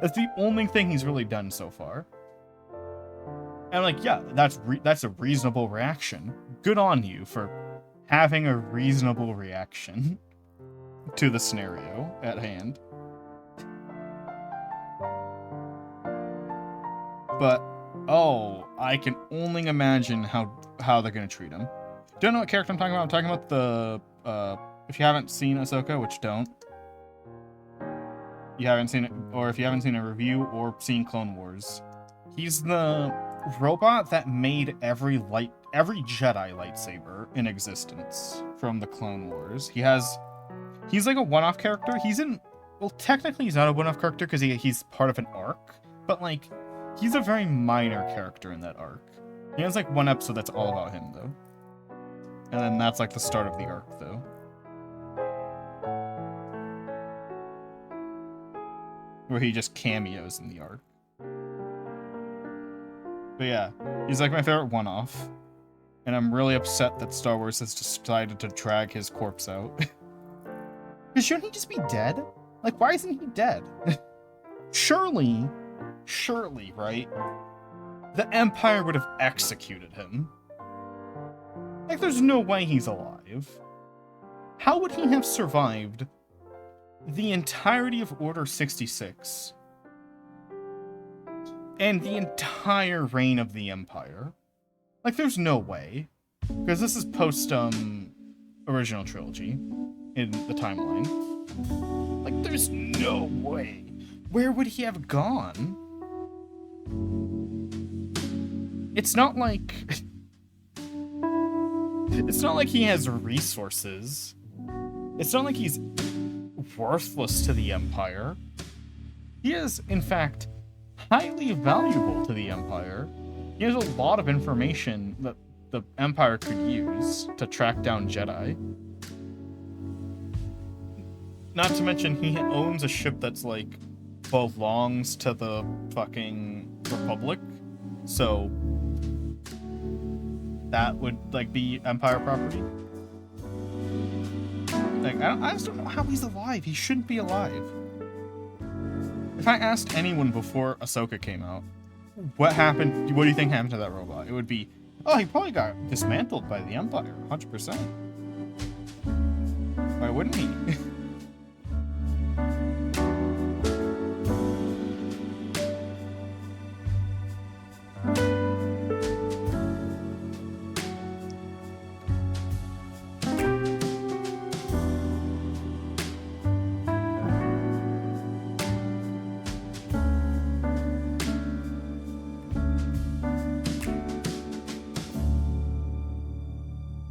That's the only thing he's really done so far. And like, yeah, that's a reasonable reaction. Good on you for having a reasonable reaction to the scenario at hand. But oh, I can only imagine how they're gonna treat him. Do you know what character I'm talking about? I'm talking about the if you haven't seen Ahsoka, which don't. You haven't seen it, or if you haven't seen a review or seen Clone Wars, he's the robot that made every Jedi lightsaber in existence from the Clone Wars. He's like a one-off character. Well, technically he's not a one-off character because he's part of an arc, but like he's a very minor character in that arc. He has like one episode that's all about him though, and then that's like the start of the arc though. Where he just cameos in the arc. But yeah, he's like my favorite one-off. And I'm really upset that Star Wars has decided to drag his corpse out. Because shouldn't he just be dead? Like, why isn't he dead? Surely, right? The Empire would have executed him. Like, there's no way he's alive. How would he have survived the entirety of Order 66 and the entire reign of the Empire? Like, there's no way, because this is post original trilogy in the timeline. Like, there's no way. Where would he have gone? It's not like he has resources. It's not like he's worthless to the Empire. He is, in fact, highly valuable to the Empire. He has a lot of information that the Empire could use to track down Jedi. Not to mention, he owns a ship that's, like, belongs to the fucking Republic. So, that would, like, be Empire property. Like, I just don't know how he's alive. He shouldn't be alive. If I asked anyone before Ahsoka came out, what happened, what do you think happened to that robot? It would be, oh, he probably got dismantled by the Empire, 100%. Why wouldn't he?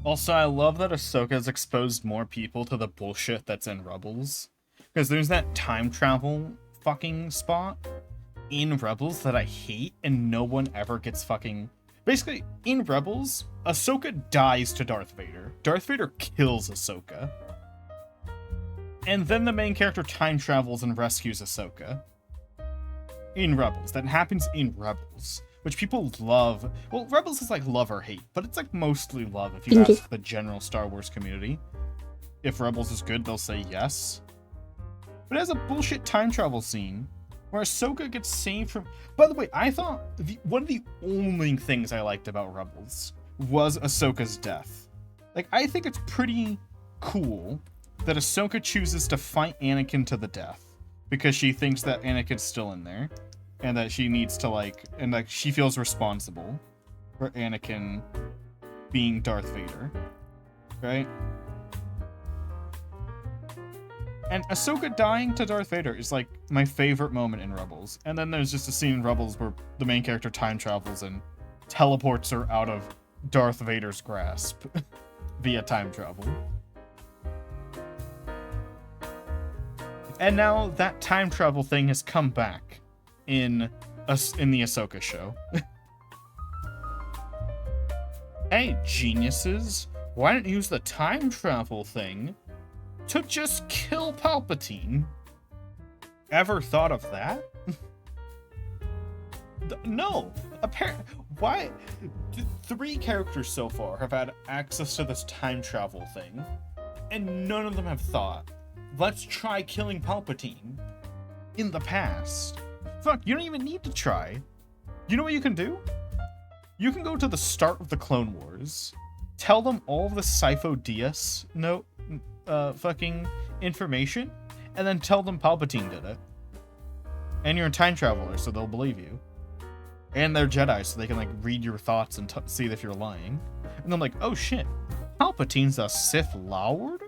Also, I love that Ahsoka has exposed more people to the bullshit that's in Rebels. Because there's that time travel fucking spot in Rebels that I hate, and no one ever gets fucking... Basically, in Rebels, Ahsoka dies to Darth Vader. Darth Vader kills Ahsoka. And then the main character time travels and rescues Ahsoka. In Rebels. That happens in Rebels. Which people love. Well, Rebels is like love or hate, but it's like mostly love if you ask the general Star Wars community. If Rebels is good, they'll say yes. But it has a bullshit time travel scene where Ahsoka gets saved from... By the way, I thought one of the only things I liked about Rebels was Ahsoka's death. Like, I think it's pretty cool that Ahsoka chooses to fight Anakin to the death because she thinks that Anakin's still in there. And that she needs to, like, and, like, she feels responsible for Anakin being Darth Vader. Right? And Ahsoka dying to Darth Vader is, like, my favorite moment in Rebels. And then there's just a scene in Rebels where the main character time travels and teleports her out of Darth Vader's grasp via time travel. And now that time travel thing has come back in the Ahsoka show. Hey, geniuses, why don't you use the time travel thing to just kill Palpatine? Ever thought of that? No. Why? 3 characters so far have had access to this time travel thing, and none of them have thought, let's try killing Palpatine in the past. Fuck, you don't even need to try. You know what you can do? You can go to the start of the Clone Wars, tell them all of the Sifo Dyas fucking information, and then tell them Palpatine did it. And you're a time traveler, so they'll believe you. And they're Jedi, so they can like read your thoughts and see if you're lying. And I'm like, oh shit, Palpatine's a Sith Lord?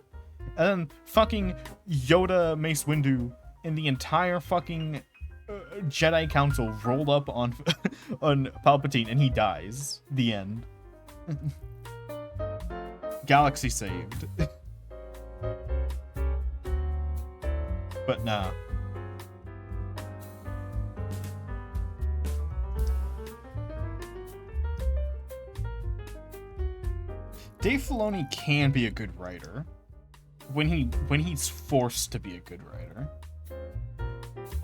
And then fucking Yoda, Mace Windu, and the entire fucking Jedi Council roll up on on Palpatine, and he dies. The end. Galaxy saved. But nah. Dave Filoni can be a good writer when he's forced to be a good writer.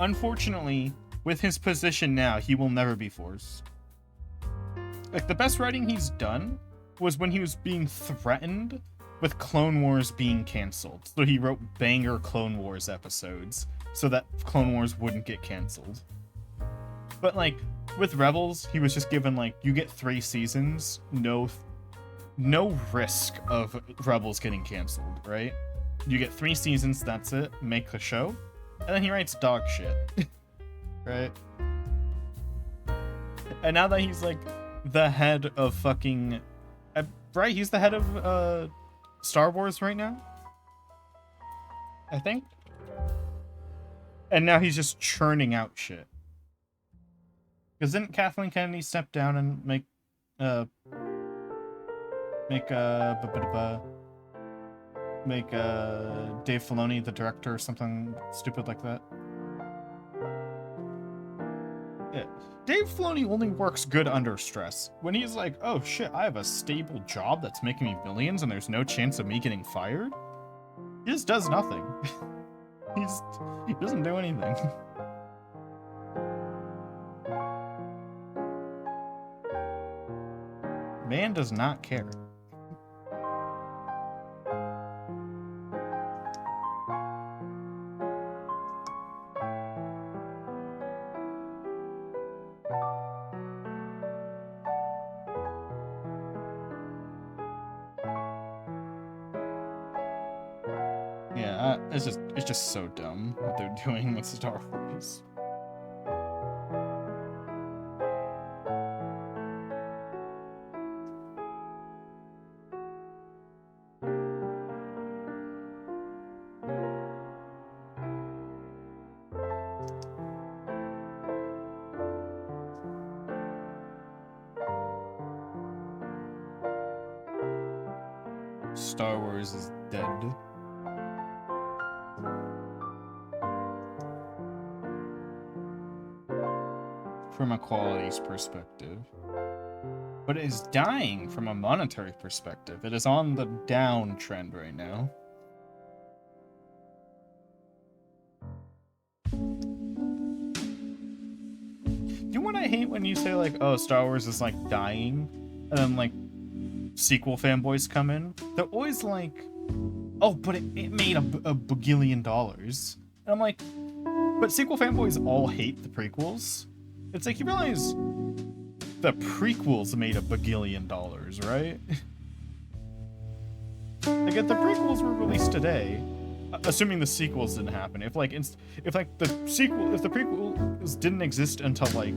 Unfortunately, with his position now, he will never be forced. Like, the best writing he's done was when he was being threatened with Clone Wars being canceled. So he wrote banger Clone Wars episodes so that Clone Wars wouldn't get canceled. But like with Rebels, he was just given like, you get 3 seasons, no risk of Rebels getting canceled, right? You get 3 seasons, that's it, make the show. And then he writes dog shit. Right? And now that he's like the head of fucking right, he's the head of Star Wars right now, I think. And now he's just churning out shit. Because didn't Kathleen Kennedy step down and make Dave Filoni the director or something stupid like that? Yeah. Dave Filoni only works good under stress. When he's like, oh shit, I have a stable job that's making me millions and there's no chance of me getting fired, he just does nothing. He doesn't do anything. Man does not care. Yeah, it's just so dumb what they're doing with Star Wars. Star Wars is dead. From a qualities perspective. But it is dying from a monetary perspective. It is on the downtrend right now. You know what I hate when you say like, oh, Star Wars is like dying, and then like sequel fanboys come in? They're always like, oh, but it made a bagillion dollars. And I'm like, but sequel fanboys all hate the prequels. It's like, you realize the prequels made a bagillion dollars, right? Like, if the prequels were released today, assuming the sequels didn't happen, if the prequels didn't exist until like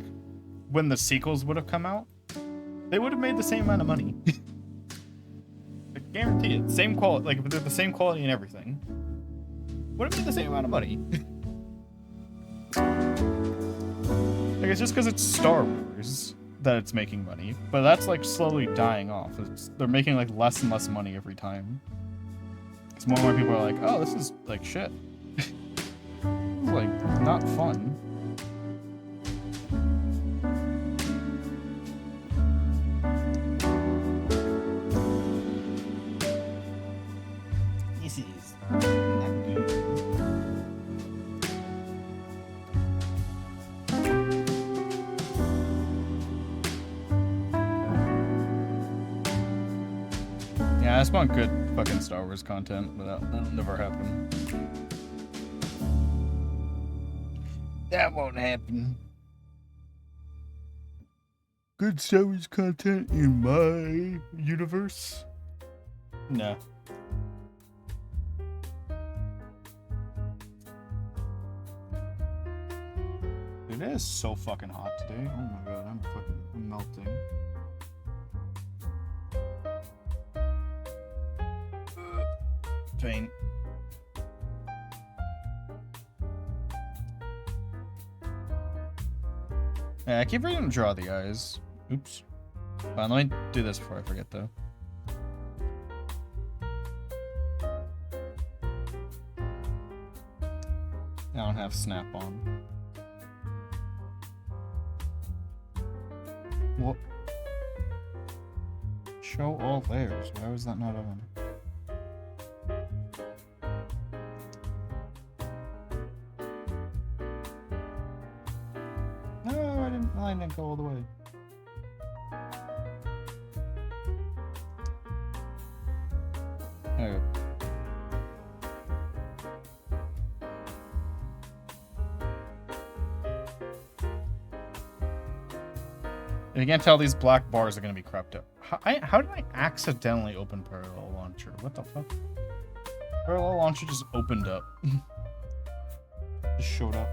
when the sequels would have come out, they would have made the same amount of money. I guarantee it. Same quality, like if they're the same quality and everything, would have made the same amount of money. Like, it's just because it's Star Wars that it's making money, but that's like slowly dying off. They're making like less and less money every time. Because more and more people are like, oh, this is like shit. This is like not fun. This is not good. Yeah, I just want good fucking Star Wars content, but that'll never happen. That won't happen. Good Star Wars content in my universe? No. It is so fucking hot today. Oh my god, I'm melting. Pain. Yeah, I keep forgetting to draw the eyes. Oops. Fine, let me do this before I forget, though. I don't have snap-on. What? Show all layers. Why was that not on? No, I didn't go all the way. There we go. You can't tell these black bars are going to be cropped up. How did I accidentally open Parallel Launcher? What the fuck? Parallel Launcher just opened up. Just showed up.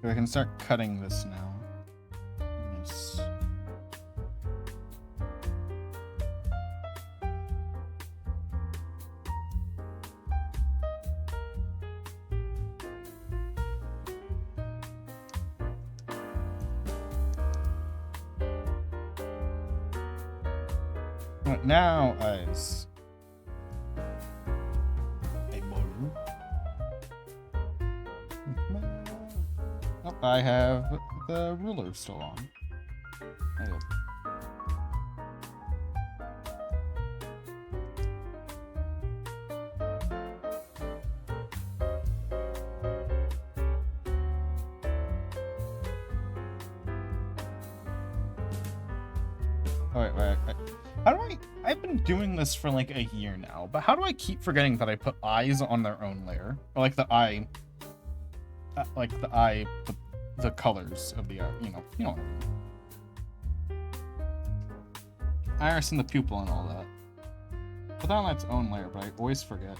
I can start cutting this now. Nice. Right, now eyes. I have the ruler still on. There you go. Wait. How do I've been doing this for like a year now, but how do I keep forgetting that I put eyes on their own layer? Or like the eye, the colors of the eye, you know what I mean. Iris and the pupil and all that. Put that on its own layer, but I always forget.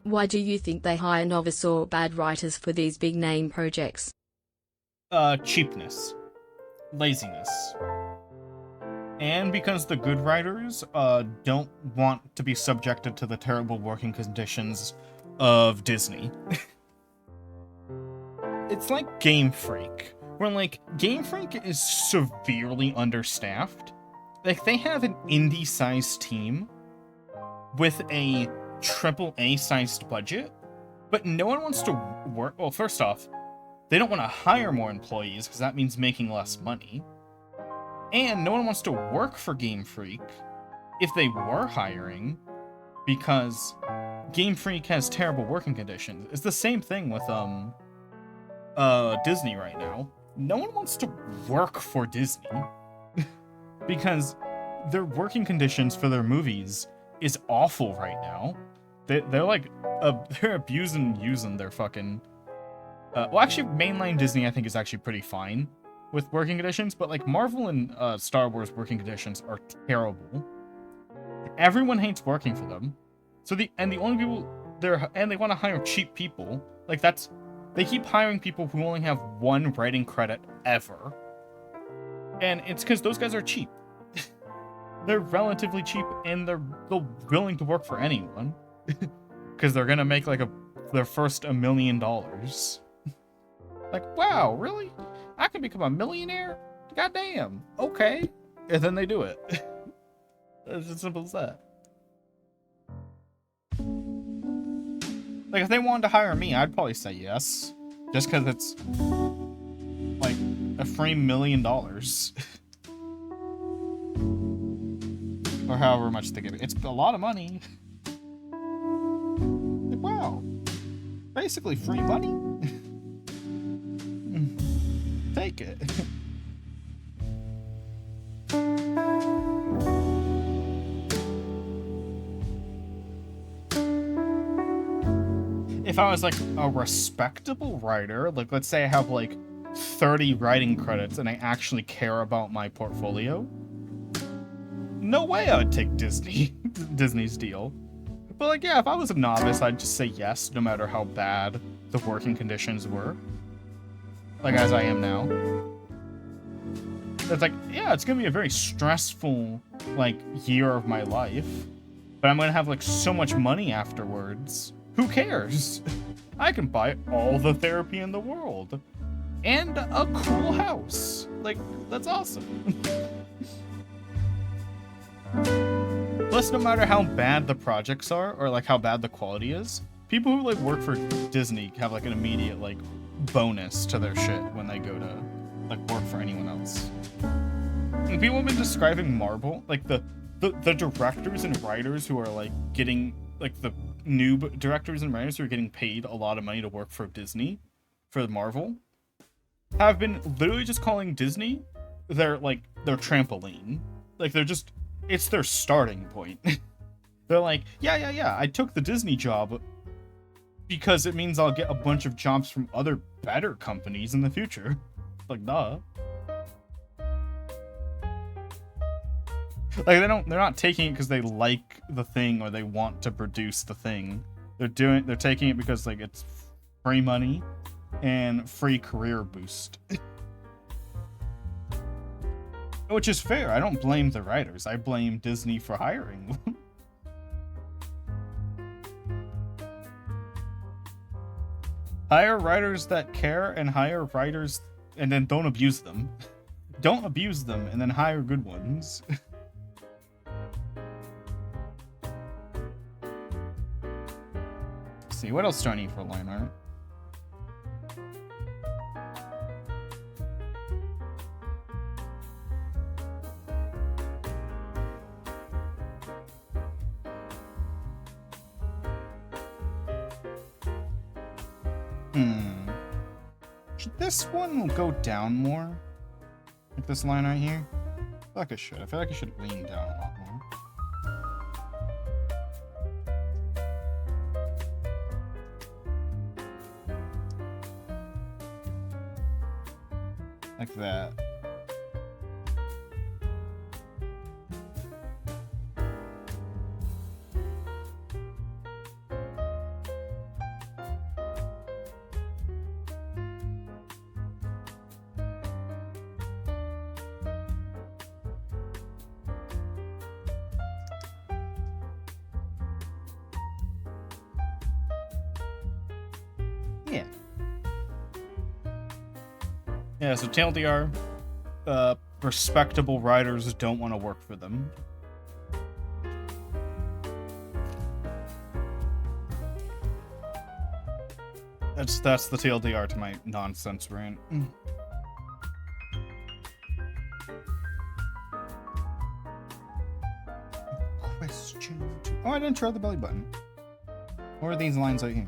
Why do you think they hire novice or bad writers for these big name projects? Cheapness. Laziness. And because the good writers, don't want to be subjected to the terrible working conditions of Disney. It's like Game Freak, where, like, Game Freak is severely understaffed. Like, they have an indie-sized team with a AAA-sized budget, but no one wants to work. Well, first off, they don't want to hire more employees because that means making less money. And no one wants to work for Game Freak if they were hiring, because Game Freak has terrible working conditions. It's the same thing with Disney right now. No one wants to work for Disney because their working conditions for their movies is awful right now. They're like they're abusing and using their fucking well, actually mainline Disney I think is actually pretty fine with working conditions, but like Marvel and Star Wars working conditions are terrible. Everyone hates working for them. So the only people they want to hire cheap people. Like they keep hiring people who only have one writing credit ever. And it's because those guys are cheap. They're relatively cheap and they're willing to work for anyone. Because they're gonna make like their first $1 million. Like, wow, really? I can become a millionaire? Goddamn. Okay. and then they do it. It's as simple as that. Like, if they wanted to hire me, I'd probably say yes. Just because it's, like, a free $1 million. Or however much they give it. It's a lot of money. Like, wow. Basically free money. Take it. If I was like a respectable writer, like let's say I have like 30 writing credits and I actually care about my portfolio, no way I would take Disney's deal. But like, yeah, if I was a novice, I'd just say yes, no matter how bad the working conditions were. Like as I am now. It's like, yeah, it's gonna be a very stressful like year of my life, but I'm gonna have like so much money afterwards. Who cares? I can buy all the therapy in the world. And a cool house. Like, that's awesome. Plus, no matter how bad the projects are, or like how bad the quality is, people who like work for Disney have like an immediate like bonus to their shit when they go to like work for anyone else. And people have been describing Marvel, like the directors and writers who are like getting like the noob directors and writers who are getting paid a lot of money to work for Disney, for Marvel, have been literally just calling Disney their trampoline. Like it's their starting point. They're like, yeah, I took the Disney job because it means I'll get a bunch of jobs from other better companies in the future. Like, duh. Like they're not taking it because they like the thing or they want to produce the thing. They're taking it because like it's free money and free career boost. Which is fair. I don't blame the writers. I blame Disney for hiring them. Hire writers that care and hire writers and then don't abuse them. Don't abuse them and then hire good ones. See, what else do I need for line art? Should this one go down more? Like this line right here? I feel like I should. I feel like I should lean down a lot more. Like that. Yeah. Yeah, so TLDR, respectable writers don't want to work for them. That's the TLDR to my nonsense rant. Question 2. Oh, I didn't try the belly button. What are these lines right here?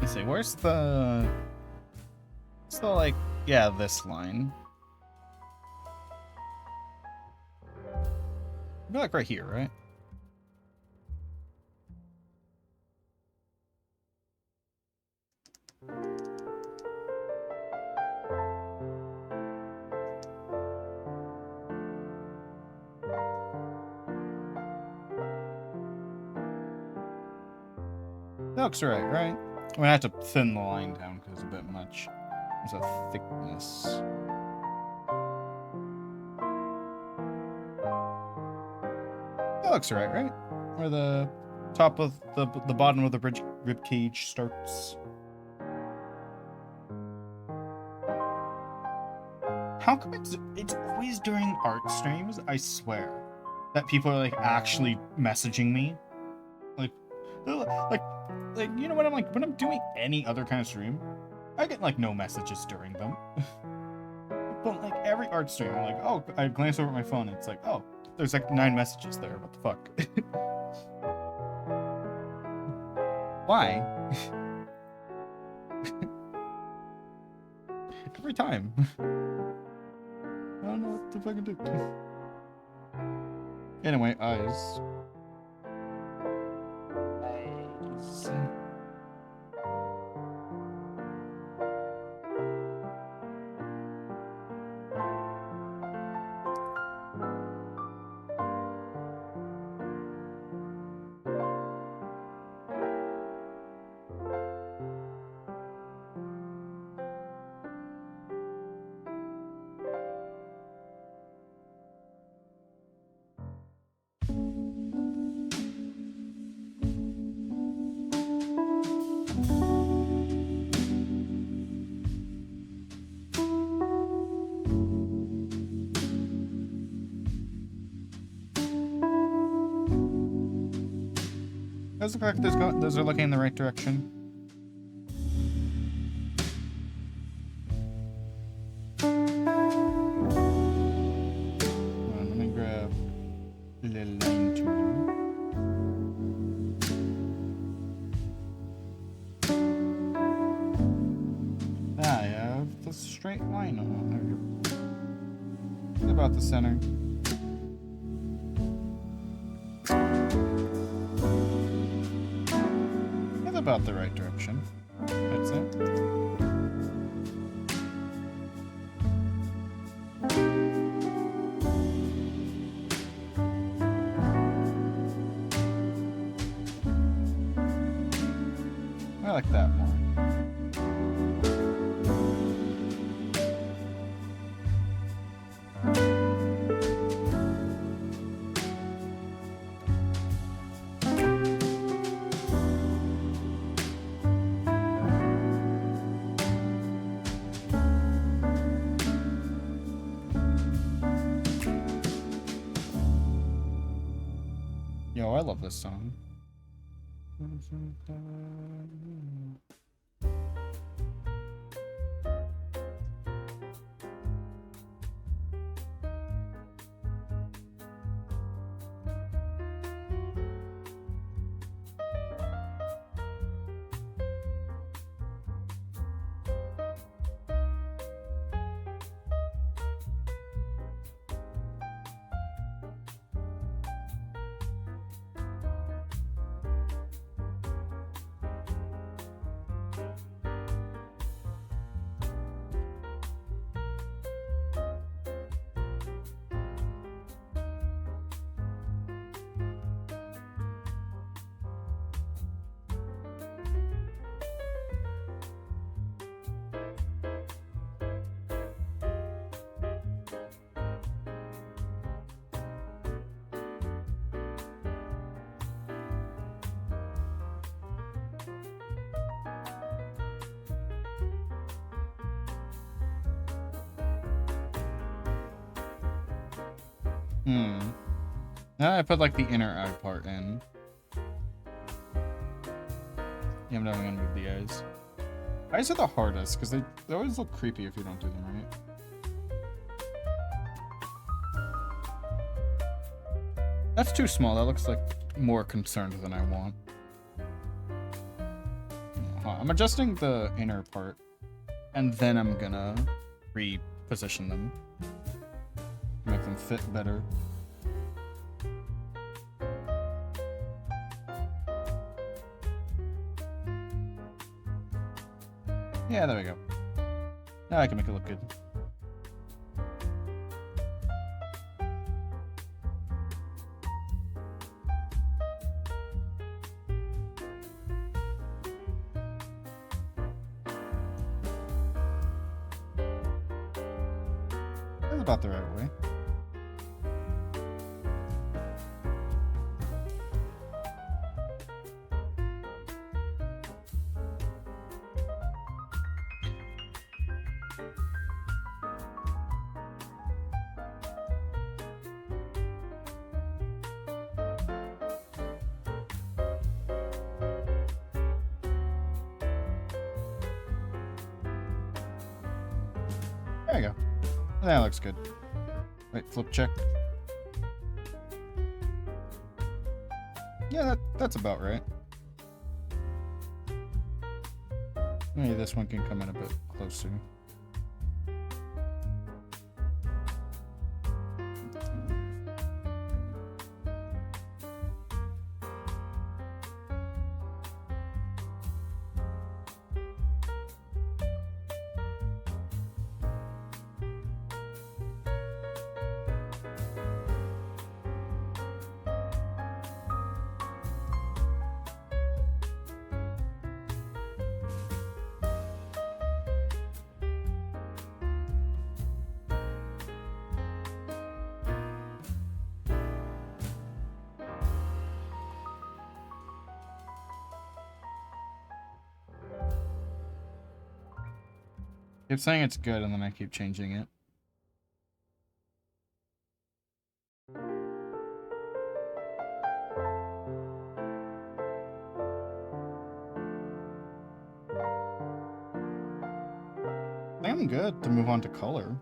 Let's see, where's the... It's the, like, yeah, this line. It'd be like right here, right? That looks right? I'm gonna have to thin the line down because it's a bit much. There's a thickness. That looks right? Where the top of the bottom of the rib cage starts. How come it's always during art streams, I swear, that people are like actually messaging me? Like you know what, when I'm doing any other kind of stream, I get like no messages during them. But like every art stream, I'm like, oh, I glance over at my phone, and it's like, oh, there's like 9 messages there. What the fuck? Why? Every time. I don't know what to fucking do. Anyway, eyes. Eyes. Those look like those are looking in the right direction. Let me grab a little line tool. I have the straight line on. There we go. It's about the center. About the right direction, I'd say. I like that more. Yo, I love this song. Now I put like the inner eye part in. Yeah, I'm definitely gonna move the eyes. Eyes are the hardest because they always look creepy if you don't do them right. That's too small. That looks like more concerned than I want. Yeah. I'm adjusting the inner part, and then I'm gonna reposition them to make them fit better. Yeah, there we go. Now I can make it look good. That's about the right way. There you go. That looks good. Wait, flip check. Yeah, that's about right. Maybe this one can come in a bit closer. Keep saying it's good, and then I keep changing it. I think I'm good to move on to color.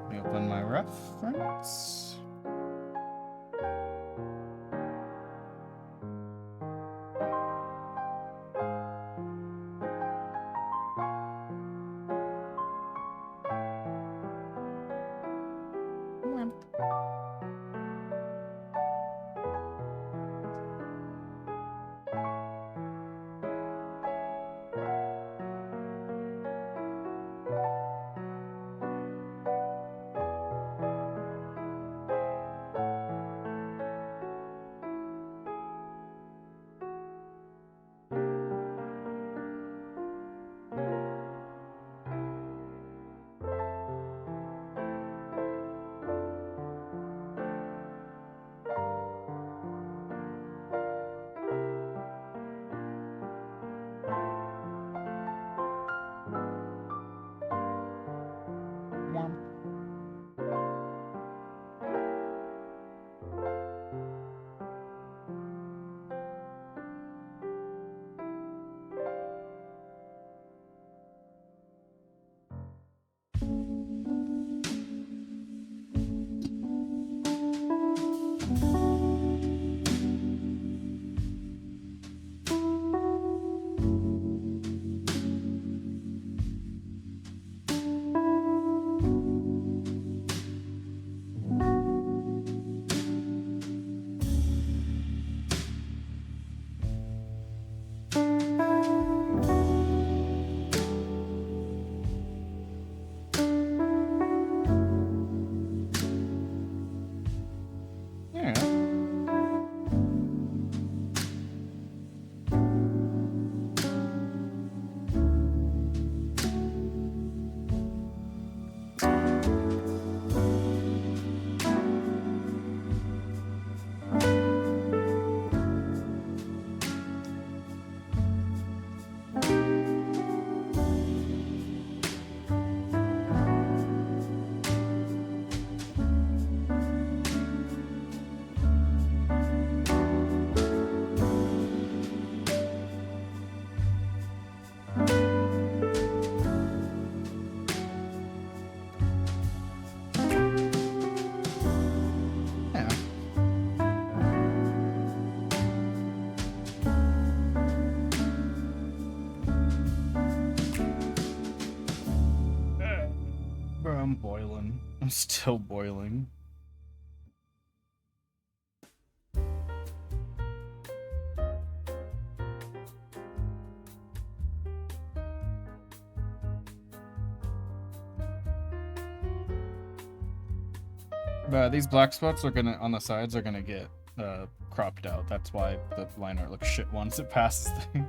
Let me open my reference. Bro, I'm boiling. I'm still boiling. But these black spots are gonna, on the sides, are gonna get cropped out. That's why the line art looks shit once it passes things.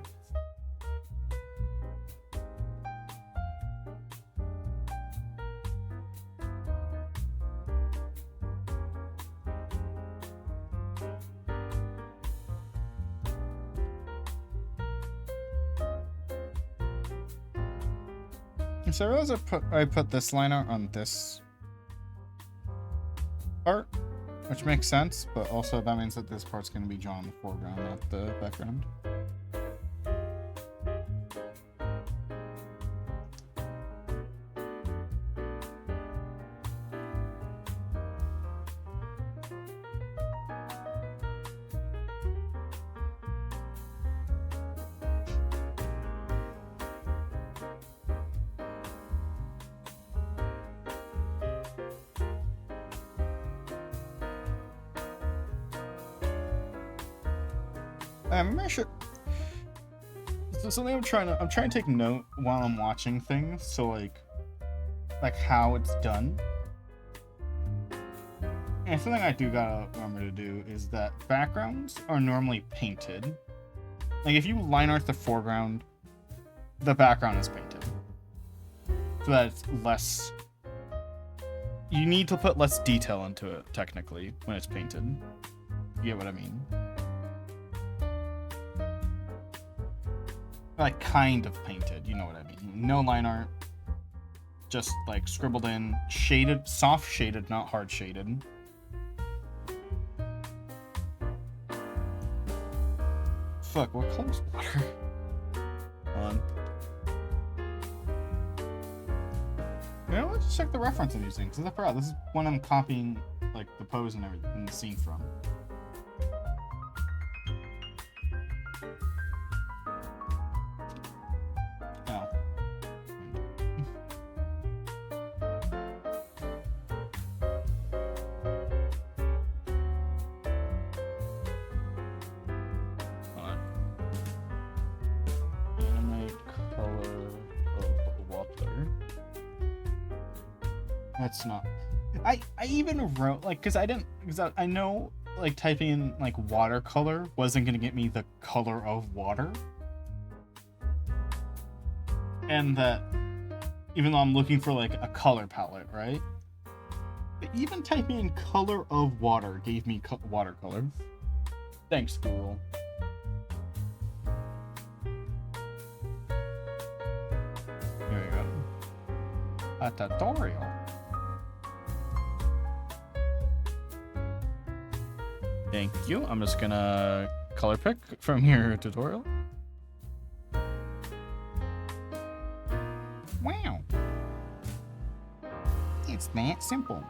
So I realize I put this line art on this part, which makes sense, but also that means that this part's going to be drawn in the foreground, not the background. I should. So something I'm trying to take note while I'm watching things. So like how it's done. And something I do gotta remember to do is that backgrounds are normally painted. Like if you line art the foreground, the background is painted, so that it's less. You need to put less detail into it technically when it's painted. You get what I mean? Like kind of painted, you know what I mean. No line art, just like scribbled in, shaded, soft shaded, not hard shaded. Fuck, what color's water? Hold on. You know, let's check the reference I'm using, because I forgot, this is when I'm copying like the pose and everything in the scene from. That's not. I even wrote like because I know like typing in like watercolor wasn't gonna get me the color of water, and that even though I'm looking for like a color palette, right? But even typing in color of water gave me watercolor. Thanks, Google. Here we go. A tutorial. Thank you. I'm just gonna color pick from your tutorial. Wow. It's that simple.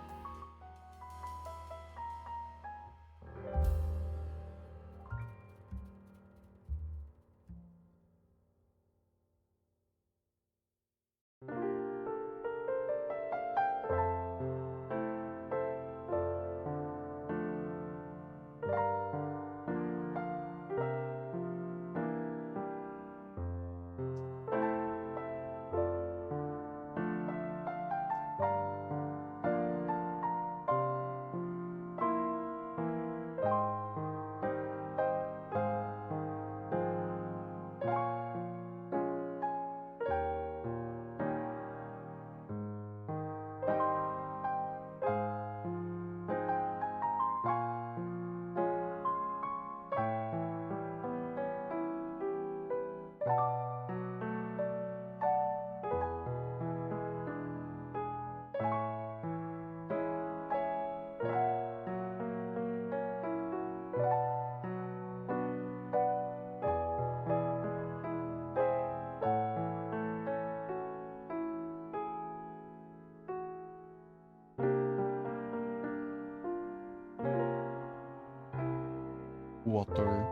Water.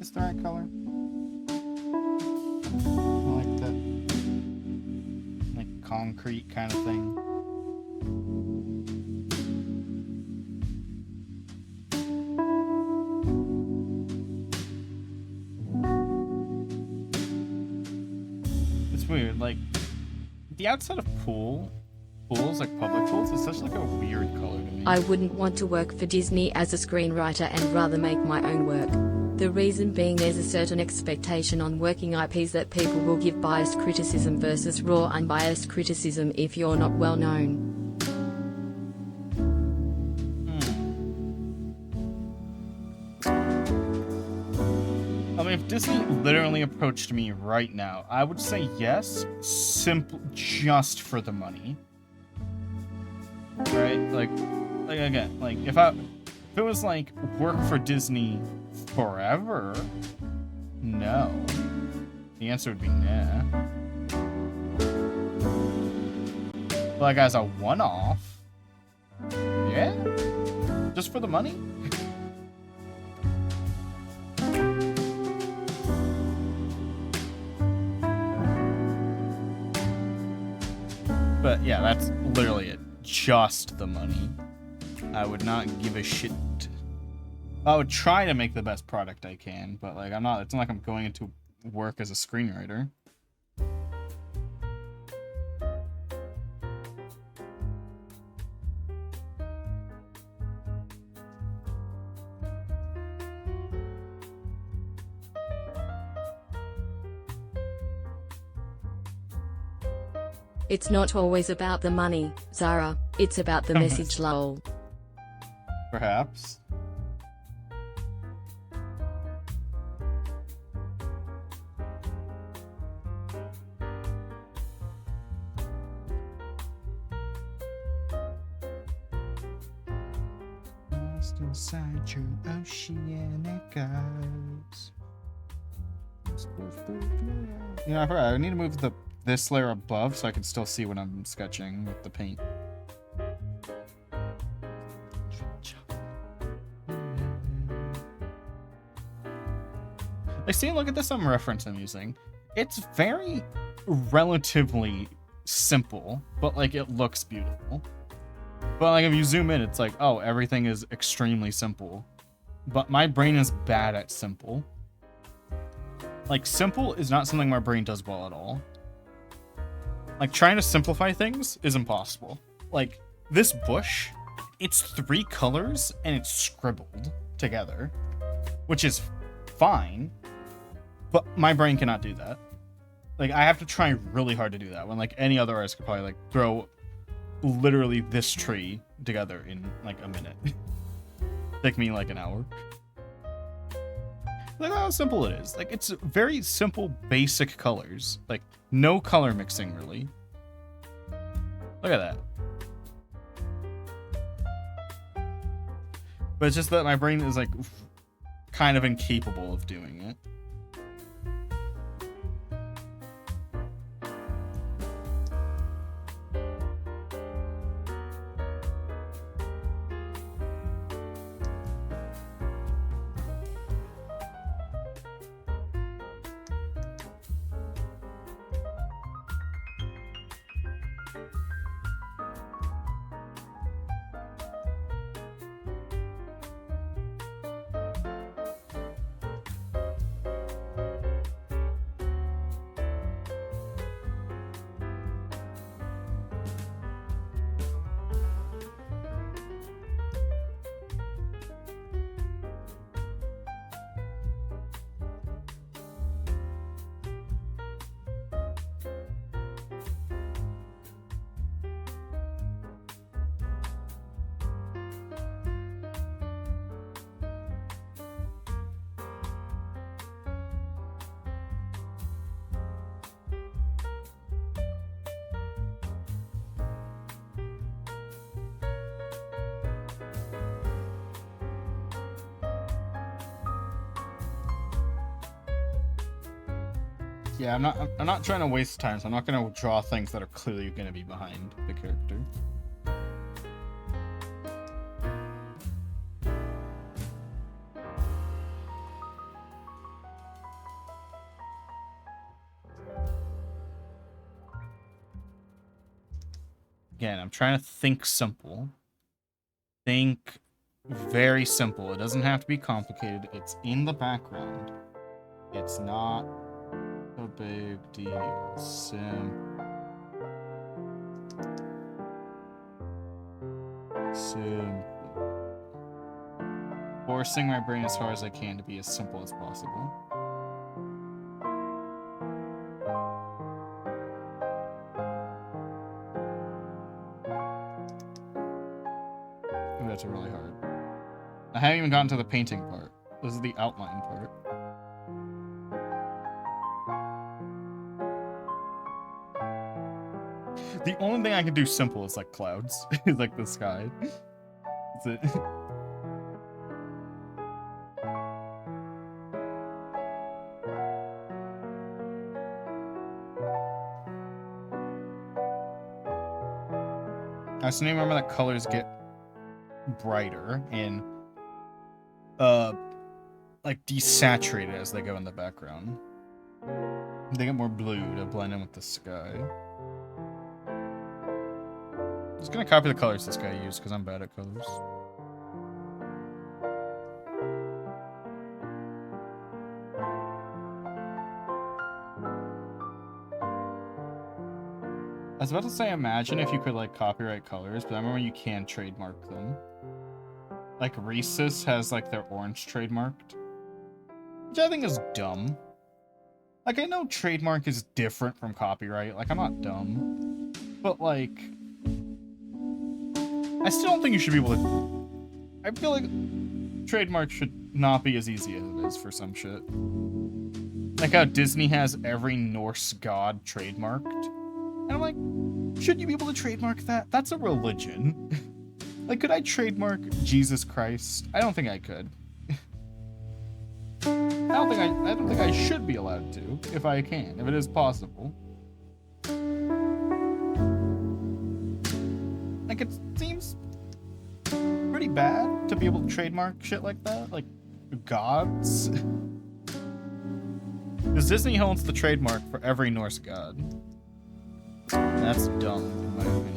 this the right color? I like that, like concrete kind of thing. It's weird, like the outside of pools, like public pools, is such like a weird color to me. I wouldn't want to work for Disney as a screenwriter and rather make my own work. The reason being there's a certain expectation on working IPs that people will give biased criticism versus raw unbiased criticism if you're not well known. I mean, if Disney literally approached me right now, I would say yes, just for the money. Right? Like again, like if it was like work for Disney forever, no. The answer would be nah. But like as a one-off, yeah, just for the money. But yeah, that's literally it. Just the money. I would not give a shit. I would try to make the best product I can, but like I'm not. It's not like I'm going into work as a screenwriter. It's not always about the money, Zara. It's about the message, lol. Perhaps. Lost inside your oceanic eyes. You know, I need to move this layer above so I can still see what I'm sketching with the paint. Like, see, look at this reference I'm using. It's very relatively simple, but like it looks beautiful. But like if you zoom in, it's like, oh, everything is extremely simple. But my brain is bad at simple. Like, simple is not something my brain does well at all. Like, trying to simplify things is impossible. Like, this bush, it's 3 colors and it's scribbled together, which is fine, but my brain cannot do that. Like, I have to try really hard to do that when, like, any other artist could probably, like, throw literally this tree together in, like, a minute. Take me, like, an hour. Look how simple it is. Like, it's very simple, basic colors. Like, no color mixing, really. Look at that. But it's just that my brain is, like, kind of incapable of doing it. Yeah, I'm not trying to waste time, so I'm not going to draw things that are clearly going to be behind the character. Again, I'm trying to think simple. Think very simple. It doesn't have to be complicated. It's in the background. It's not a big deal. Simple. Forcing my brain as far as I can to be as simple as possible. Ooh, that's really hard. I haven't even gotten to the painting part. This is the outline part. The only thing I can do simple is like clouds. Like the sky. That's it. I still remember that colors get brighter and like desaturated as they go in the background. They get more blue to blend in with the sky. I'm just gonna copy the colors this guy used because I'm bad at colors. I was about to say, imagine if you could like copyright colors, but I remember you can trademark them. Like Reese's has like their orange trademarked, which I think is dumb. Like I know trademark is different from copyright. Like I'm not dumb, but like I still don't think you should be able to. I feel like trademark should not be as easy as it is for some shit. Like how Disney has every Norse god trademarked. And I'm like, shouldn't you be able to trademark that? That's a religion. Like, could I trademark Jesus Christ? I don't think I could. I don't think I should be allowed to, if I can, if it is possible. Like, it seems pretty bad to be able to trademark shit like that, like gods. Because Disney holds the trademark for every Norse god. That's dumb, in my opinion.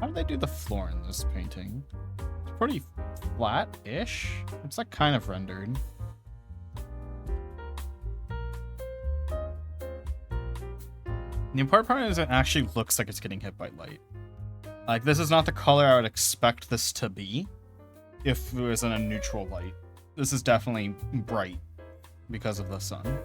How did they do the floor in this painting? It's pretty flat-ish. It's like kind of rendered. The important part is it actually looks like it's getting hit by light. Like, this is not the color I would expect this to be if it was in a neutral light. This is definitely bright because of the sun.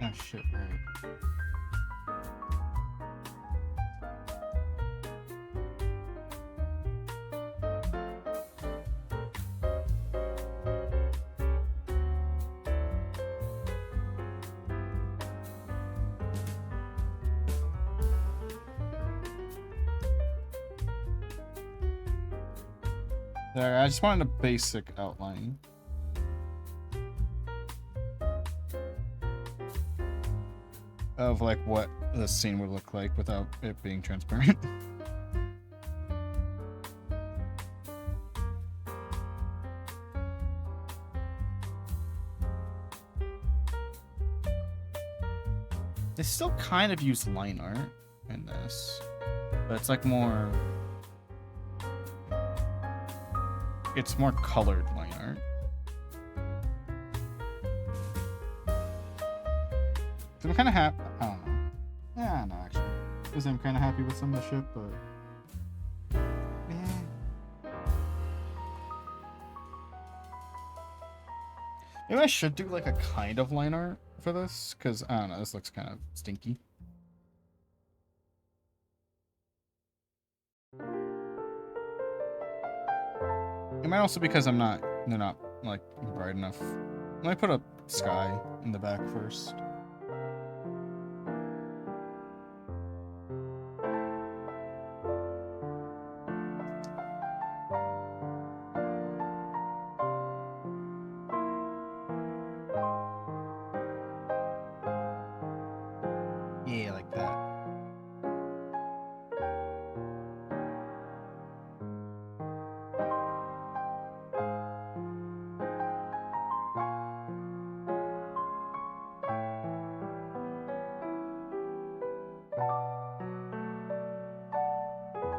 Oh shit, right. There, I just wanted a basic outline. Of like what the scene would look like without it being transparent. They still kind of use line art in this, but it's like more. It's more colored line art. I'm kind of happy. I don't know. Yeah, no, actually, because I'm kind of happy with some of the shit, but maybe I should do like a kind of line art for this, because I don't know. This looks kind of stinky. It might also because they're not like bright enough. Let me put a sky in the back first. Yeah, like that.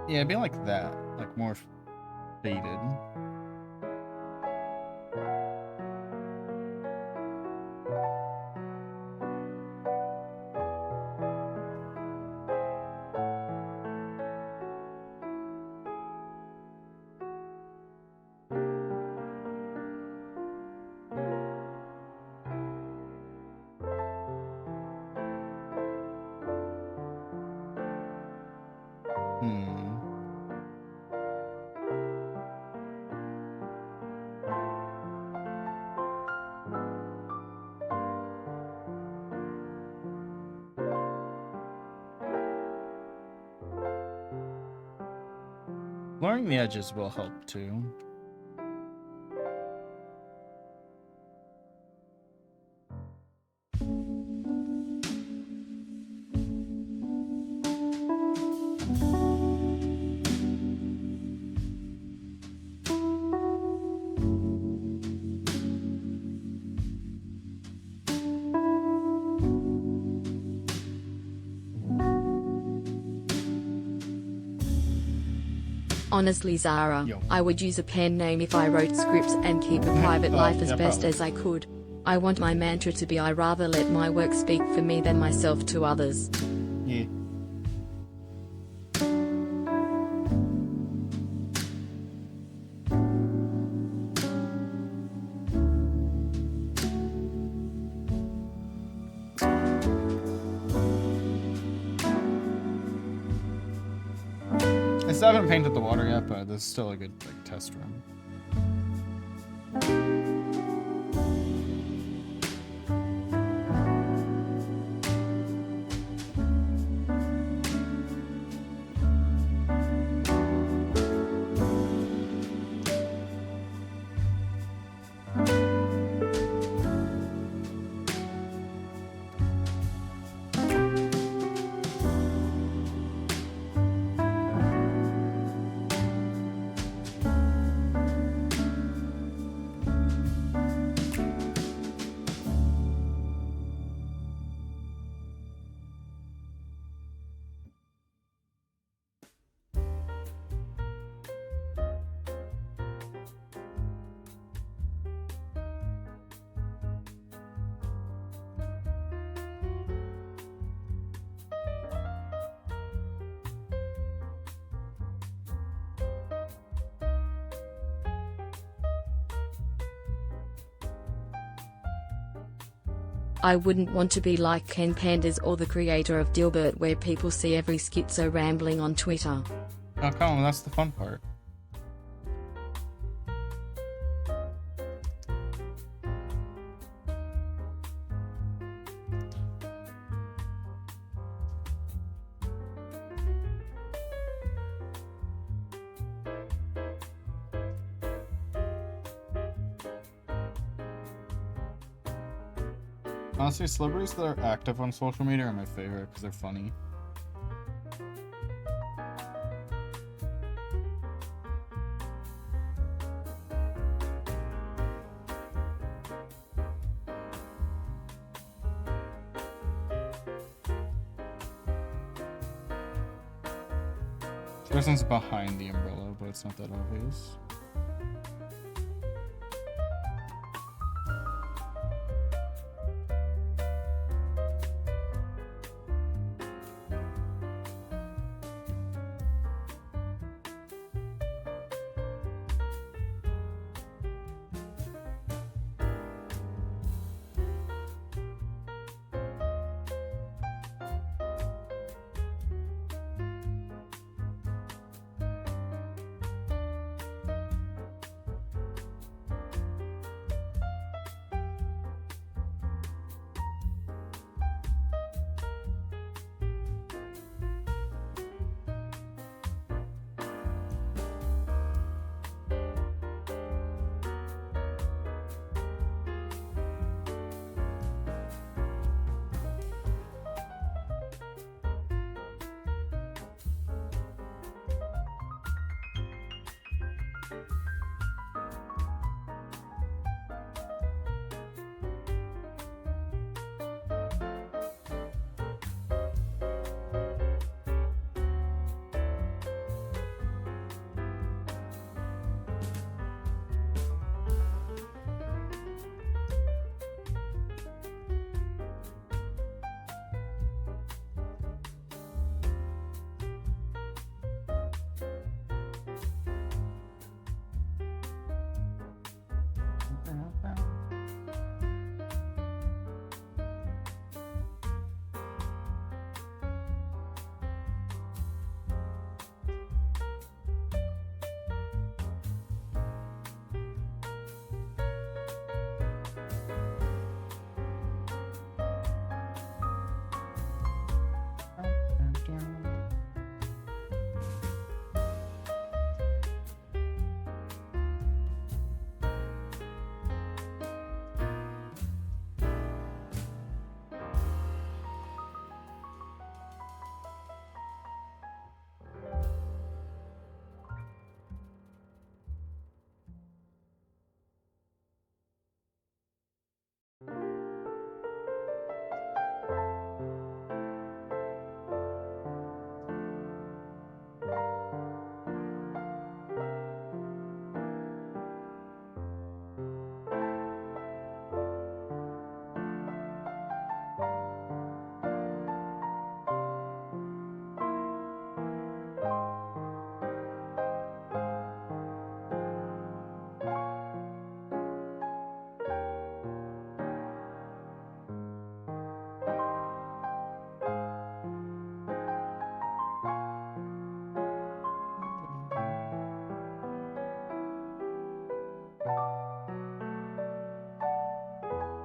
Yeah, be like that, like more faded. Blurring the edges will help too. Honestly, Zara, Yo. I would use a pen name if I wrote scripts and keep a private life as yeah, best probably. as I could. I want my mantra to be I rather let my work speak for me than myself to others. Yeah. I still haven't painted the water yet, but this is still a good like test run. I wouldn't want to be like Ken Panders or the creator of Dilbert, where people see every schizo rambling on Twitter. Oh, come on, that's the fun part. Honestly, celebrities that are active on social media are my favorite because they're funny. This person's behind the umbrella, but it's not that obvious.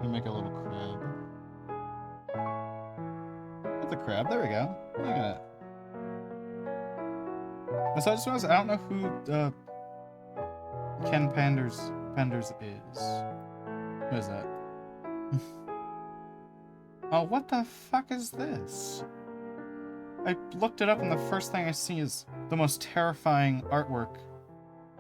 Make a little crab. That's a crab. There we go. Look at it. So I just realized I don't know who Ken Panders is. Who is that? Oh, what the fuck is this? I looked it up and the first thing I see is the most terrifying artwork.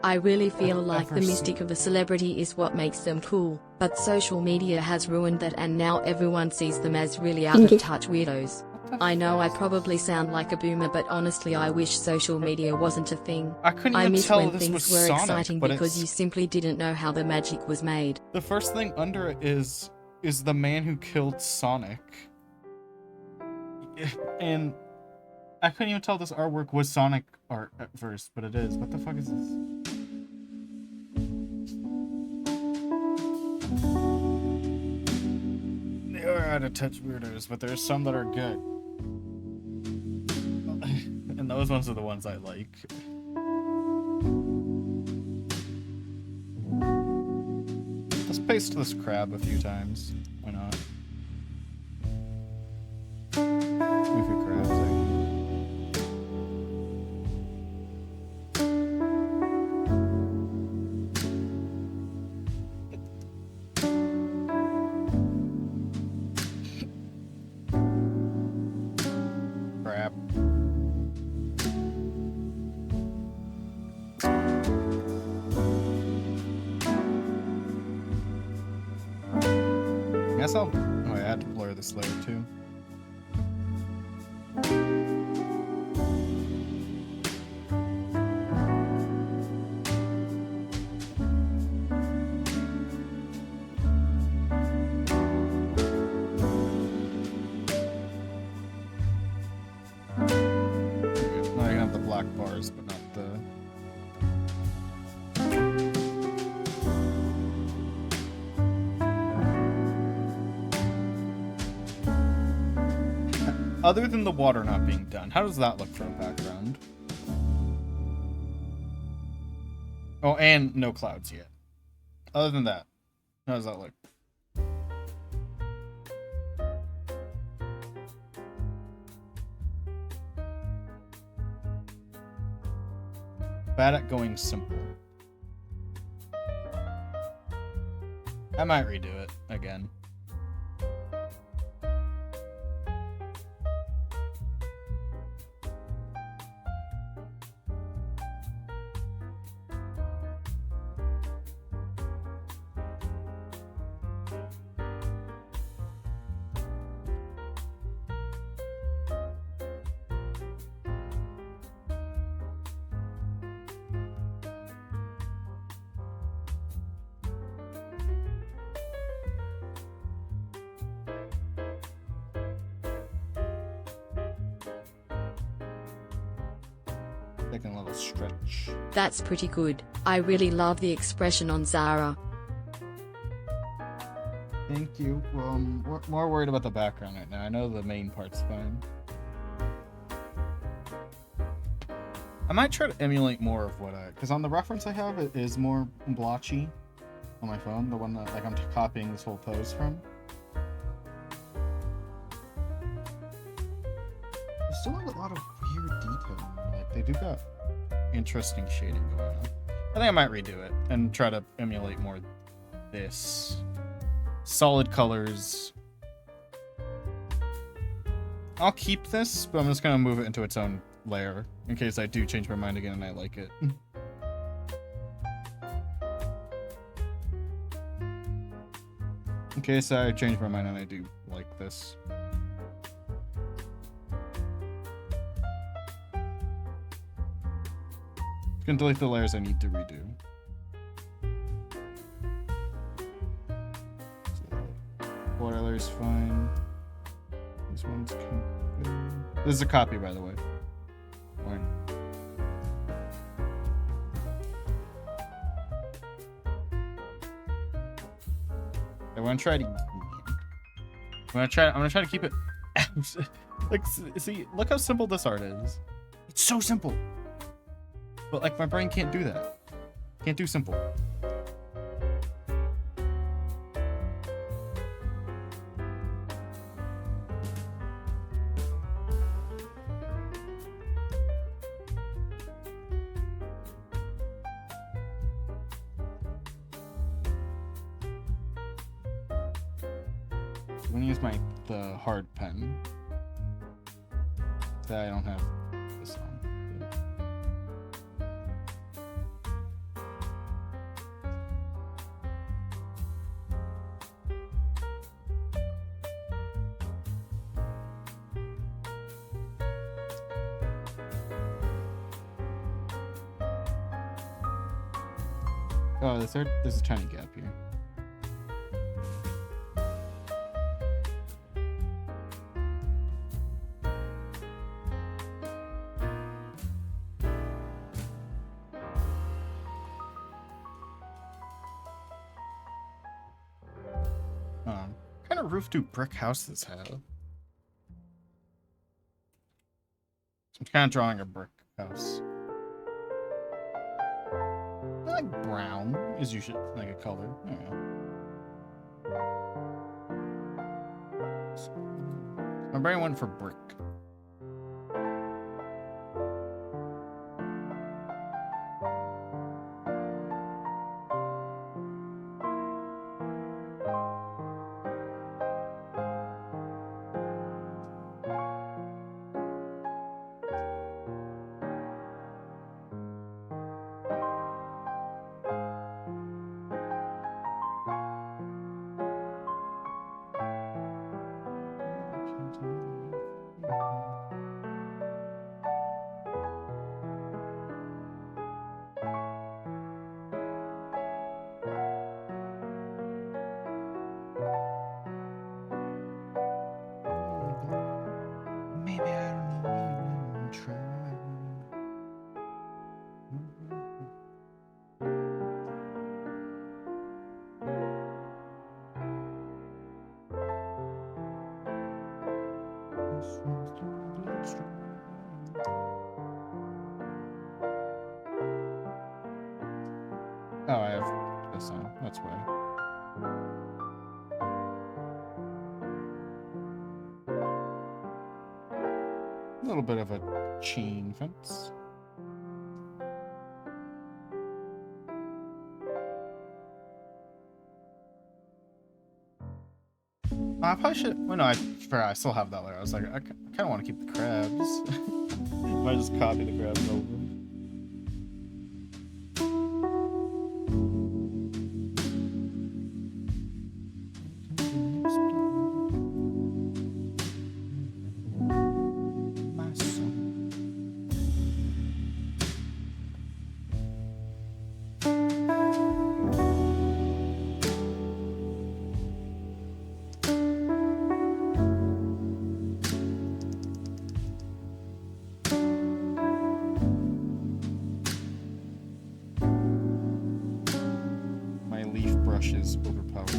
I really feel like ever the mystic of a celebrity is what makes them cool, but social media has ruined that, and now everyone sees them as really out of touch weirdos. I know I probably sound like a boomer, but honestly I wish social media wasn't a thing. I couldn't even miss tell when this things was were Sonic, exciting but because it's... you simply didn't know how the magic was made. The first thing under it is the man who killed Sonic. And I couldn't even tell this artwork was Sonic art at first, but it is. What the fuck is this? try to touch weirdos, but there's some that are good. And those ones are the ones I like. Let's paste this crab a few times. Why not? A few crabs, crap. I guess I'll... Oh, I had to blur this layer too. Now I have the black bars, but not the... Other than the water not being done, how does that look for a background? Oh, and no clouds yet. Other than that, how does that look? Bad at going simple. I might redo it again. Taking a little stretch. That's pretty good. I really love the expression on Zara. Thank you. We're more worried about the background right now. I know the main part's fine. I might try to emulate more of what because on the reference I have, it is more blotchy on my phone, the one that like I'm copying this whole pose from. There's still like a lot of weird detail. Like they do got interesting shading going on. I think I might redo it and try to emulate more this. Solid colors. I'll keep this, but I'm just gonna move it into its own layer in case I do change my mind again and I like it. In case I change my mind and I do like this. You can delete the layers I need to redo. Spoiler's fine. These ones can go. This is a copy, by the way. Fine. I want to try to. I'm gonna try to keep it. Like, see, look how simple this art is. It's so simple. But like, my brain can't do that. Can't do simple. I'm gonna use the hard pen. That I don't have this on. Oh, there's a tiny gap here. kind of roof do brick houses have? I'm kind of drawing a brick house. I like brown is usually like a color. I don't know. My brain went for brick. Maybe I don't even try. Oh, I have this on. That's why. A little bit of a chain fence. I probably should. Well, no, I still have that layer. I was like, I kind of want to keep the crabs. Might just copy the crabs over. Is overpowered.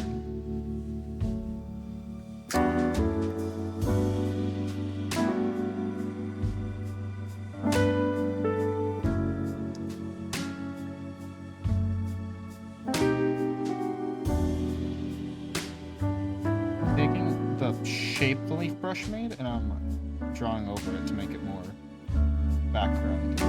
Taking the shape the leaf brush made and I'm drawing over it to make it more background.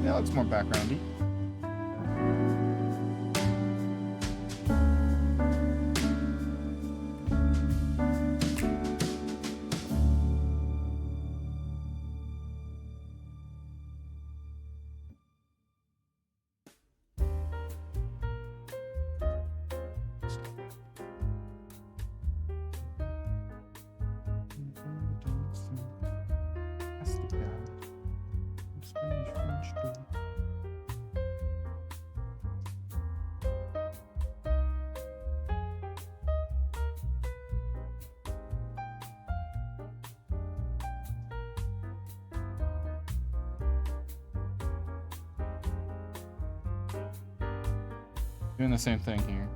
Yeah, it's more backgroundy. Doing the same thing here.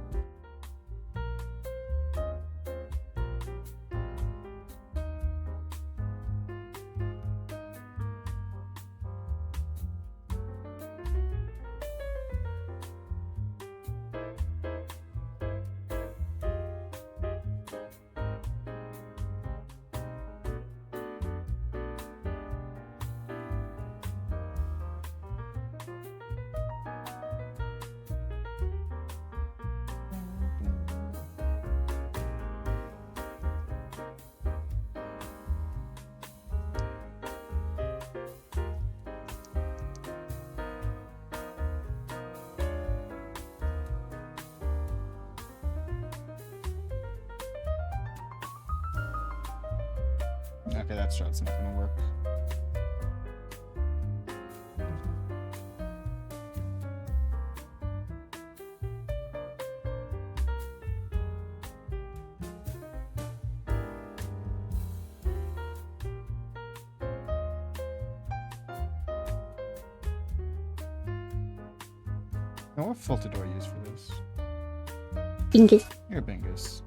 Okay, that shot's not gonna work. Now, what filter do I use for this? Bingus. Here, Bingus.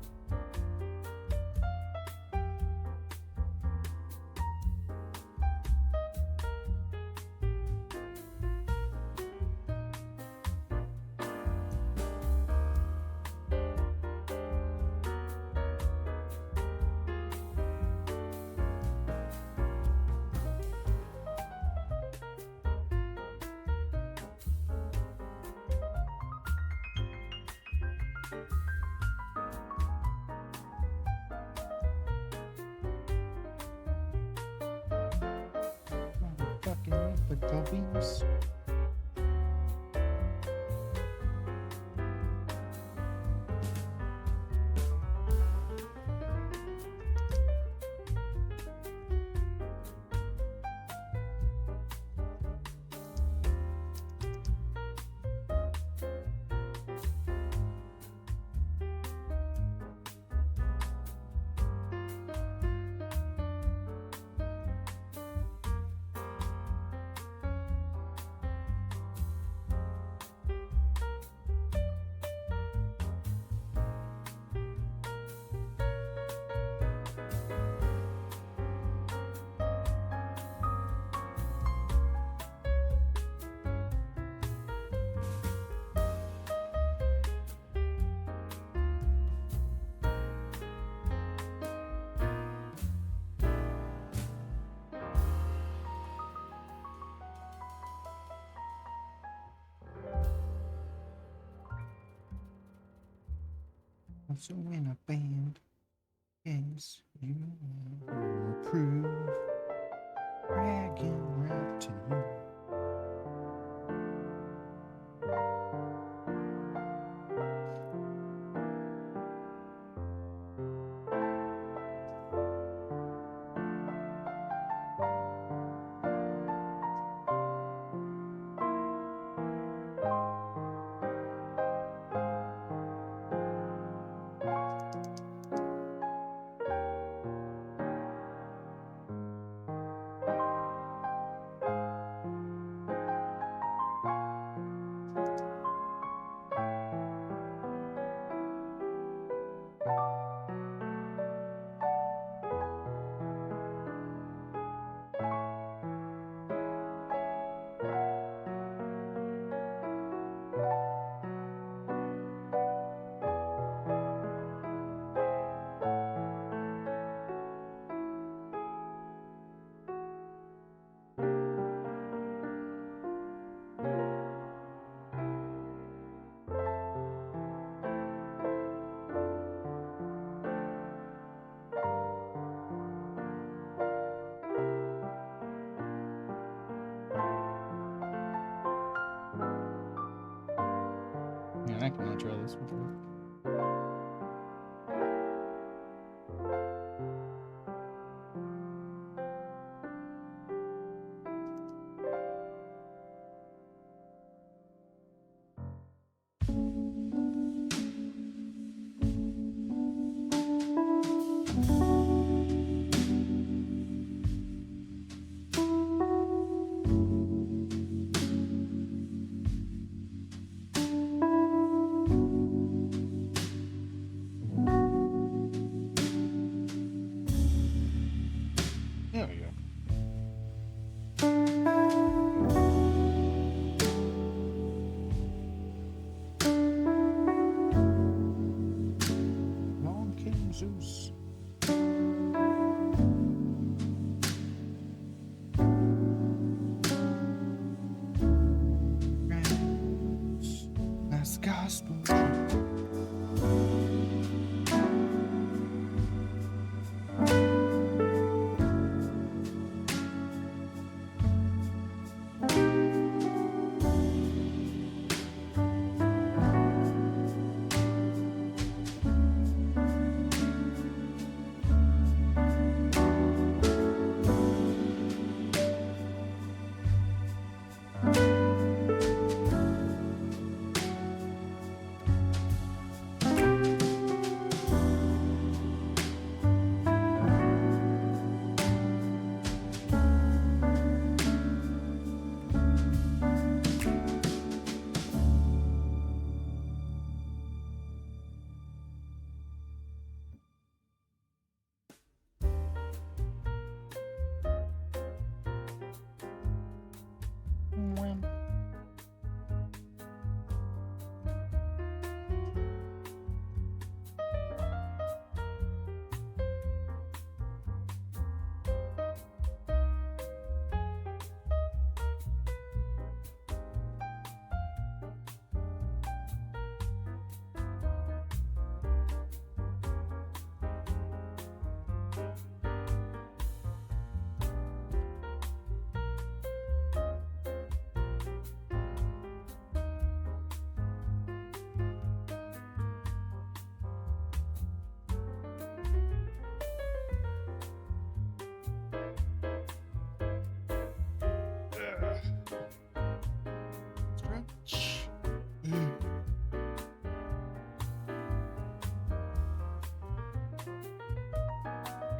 Fucking the beams. Also in a band, yes, you will approve, bragging right to you. Yeah, I can intro this before.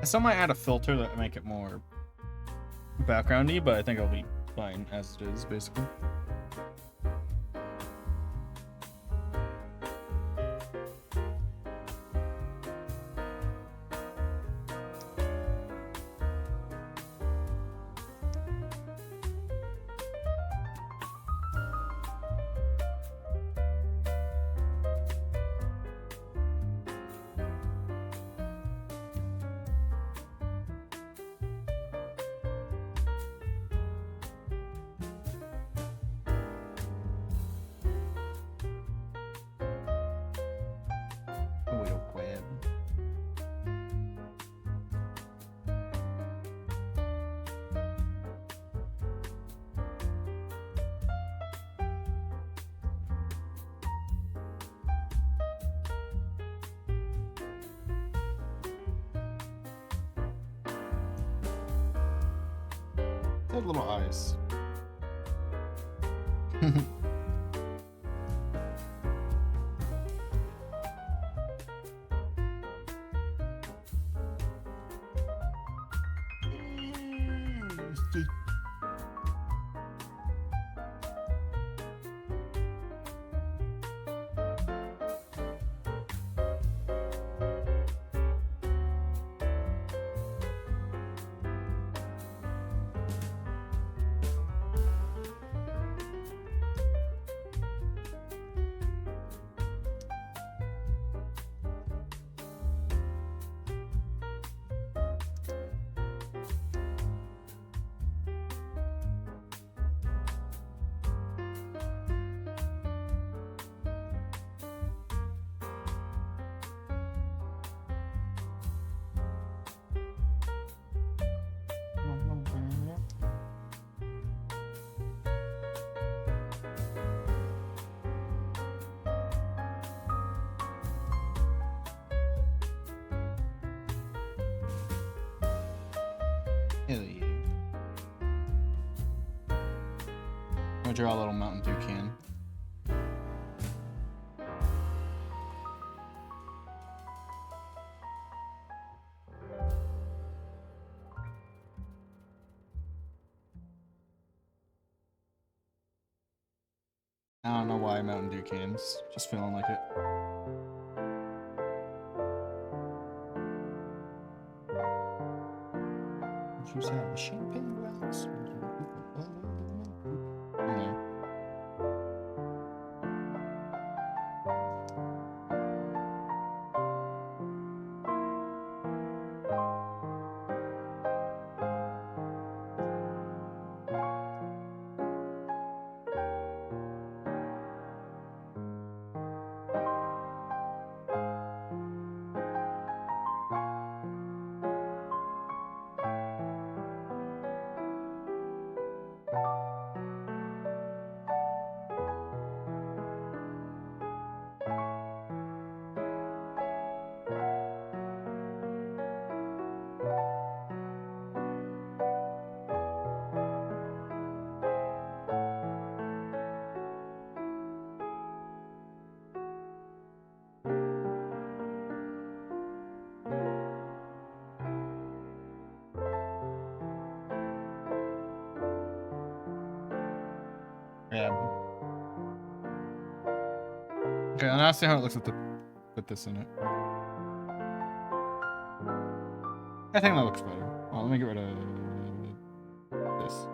I still might add a filter that make it more backgroundy, but I think I'll be fine as it is, basically. They have little eyes. I'll draw a little Mountain Dew can. I don't know why Mountain Dew cans. Just feeling like it. Juice out of champagne glass. Yeah. Okay, and I'll see how it looks with this in it. I think that looks better. Oh, let me get rid of this.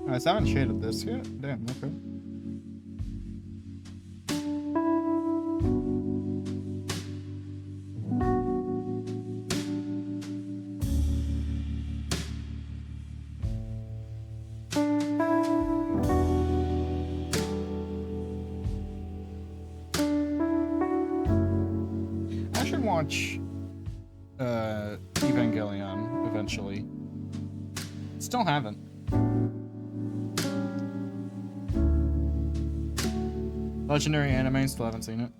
I haven't shaded this yet. Damn, okay. I should watch Evangelion eventually. Still haven't. Legendary anime, still haven't seen it.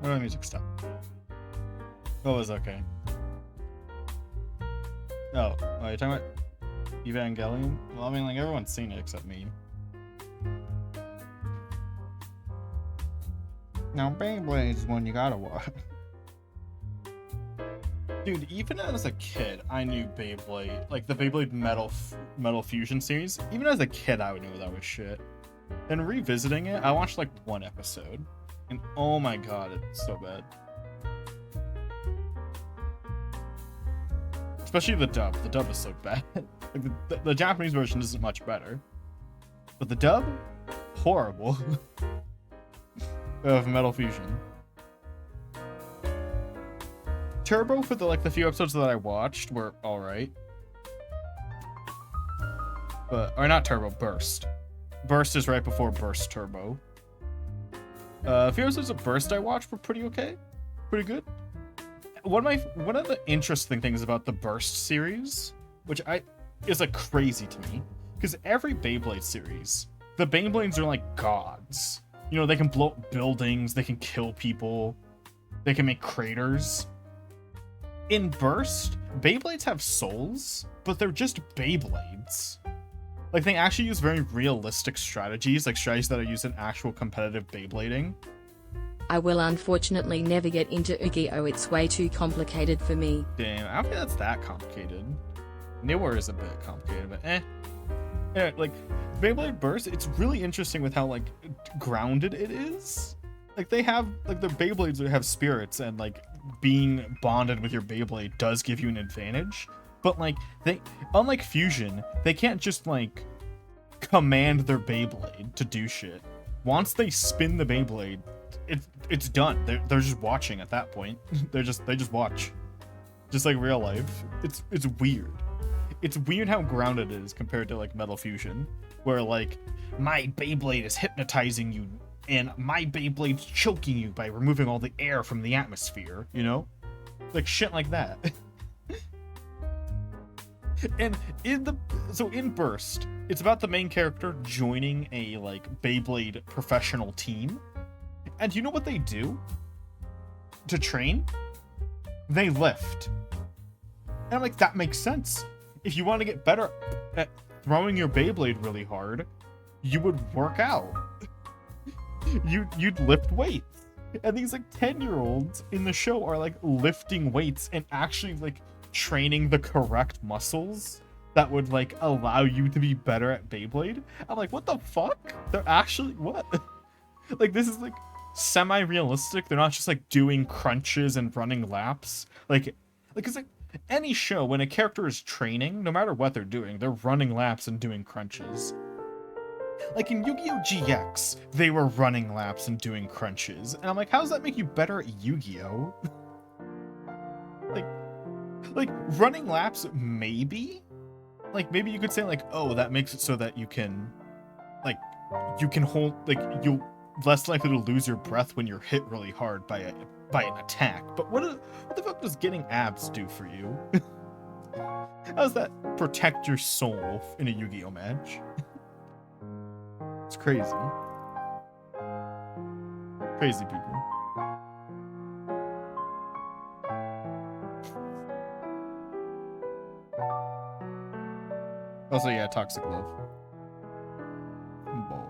Where did the music stop? Oh, it was okay. Oh, you're talking about Evangelion? Well, I mean, like, everyone's seen it except me. Now, Beyblade is one you gotta watch. Dude, even as a kid, I knew Beyblade. Like, the Beyblade Metal Fusion series. Even as a kid, I knew that was shit. And revisiting it, I watched, like, one episode. And oh my god, it's so bad. Especially the dub. The dub is so bad. Like the Japanese version isn't much better. But the dub? Horrible. Of Metal Fusion. Turbo, for the few episodes that I watched, were alright. Or not Turbo, Burst. Burst is right before Burst Turbo. A few episodes of Burst I watched were pretty okay. Pretty good. One of the interesting things about the Burst series, which is like crazy to me, because every Beyblade series, the Beyblades are like gods. You know, they can blow up buildings, they can kill people, they can make craters. In Burst, Beyblades have souls, but they're just Beyblades. Like, they actually use very realistic strategies, like strategies that are used in actual competitive Beyblading. I will unfortunately never get into Yu-Gi-Oh! It's way too complicated for me. Damn, I don't think that's that complicated. Newer is a bit complicated, but eh. Yeah, like, Beyblade Burst, it's really interesting with how, like, grounded it is. Like, they have, like, the Beyblades that have spirits, and, like, being bonded with your Beyblade does give you an advantage. But, like, unlike Fusion, they can't just, like, command their Beyblade to do shit. Once they spin the Beyblade, it's done. They're just watching at that point. they just watch. Just like real life. It's weird. It's weird how grounded it is compared to, like, Metal Fusion, where, like, my Beyblade is hypnotizing you, and my Beyblade's choking you by removing all the air from the atmosphere, you know? Like, shit like that. And in Burst, it's about the main character joining a, like, Beyblade professional team. And you know what they do to train? They lift. And I'm like, that makes sense. If you want to get better at throwing your Beyblade really hard, you would work out. You'd lift weights. And these, like, 10-year-olds in the show are, like, lifting weights and actually, like, training the correct muscles that would, like, allow you to be better at Beyblade. I'm like, what the fuck? They're actually, what? Like, this is, like, semi-realistic. They're not just, like, doing crunches and running laps. Like, it's like, any show, when a character is training, no matter what they're doing, they're running laps and doing crunches. Like, in Yu-Gi-Oh! GX, they were running laps and doing crunches. And I'm like, how does that make you better at Yu-Gi-Oh? Like, running laps, maybe? Like, maybe you could say, like, oh, that makes it so that you can, like, you can hold, like, you're less likely to lose your breath when you're hit really hard by an attack. But what the fuck does getting abs do for you? How does that protect your soul in a Yu-Gi-Oh! Match? crazy. Crazy people. Also, yeah, toxic love. Boy.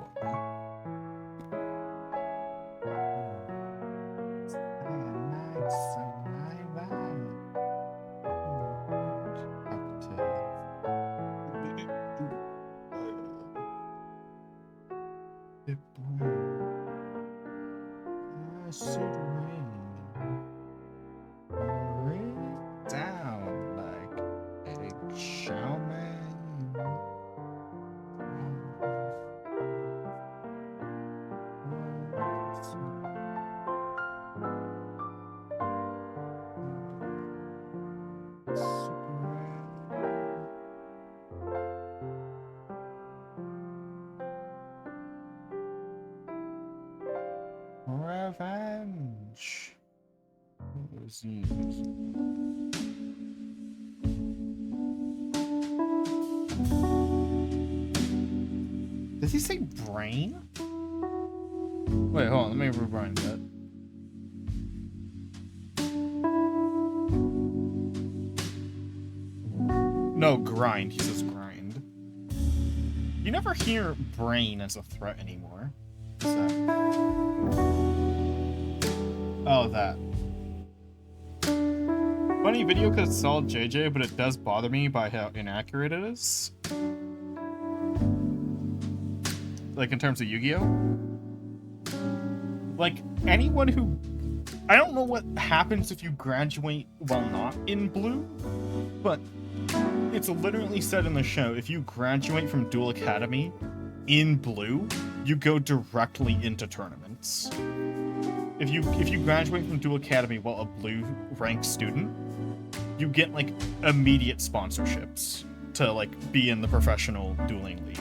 Down like egg chow mein. Revenge. Does he say brain? Wait, hold on, let me rewind that. No, grind. He says grind. You never hear brain as a threat anymore. What's that? Oh, that. Funny video because it's all JJ, but it does bother me by how inaccurate it is. Like in terms of Yu-Gi-Oh! Like anyone who... I don't know what happens if you graduate while not in blue, but it's literally said in the show, if you graduate from Duel Academy in blue, you go directly into tournaments. If you graduate from Duel Academy while a blue ranked student, you get like immediate sponsorships to like be in the professional dueling league.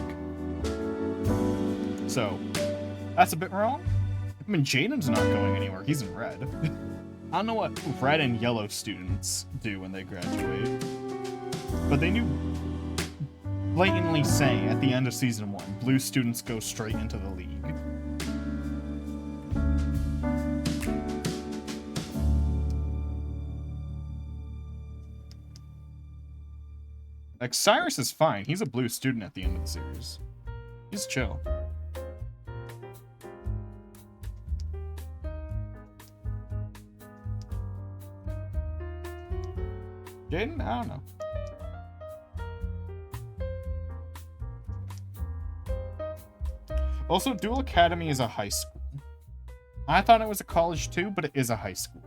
So that's a bit wrong. I mean, Jaden's not going anywhere. He's in red. I don't know what red and yellow students do when they graduate, but they do blatantly say at the end of season 1, blue students go straight into the league. Like, Cyrus is fine. He's a blue student at the end of the series. He's chill. Jaden? I don't know. Also, Duel Academy is a high school. I thought it was a college too, but it is a high school.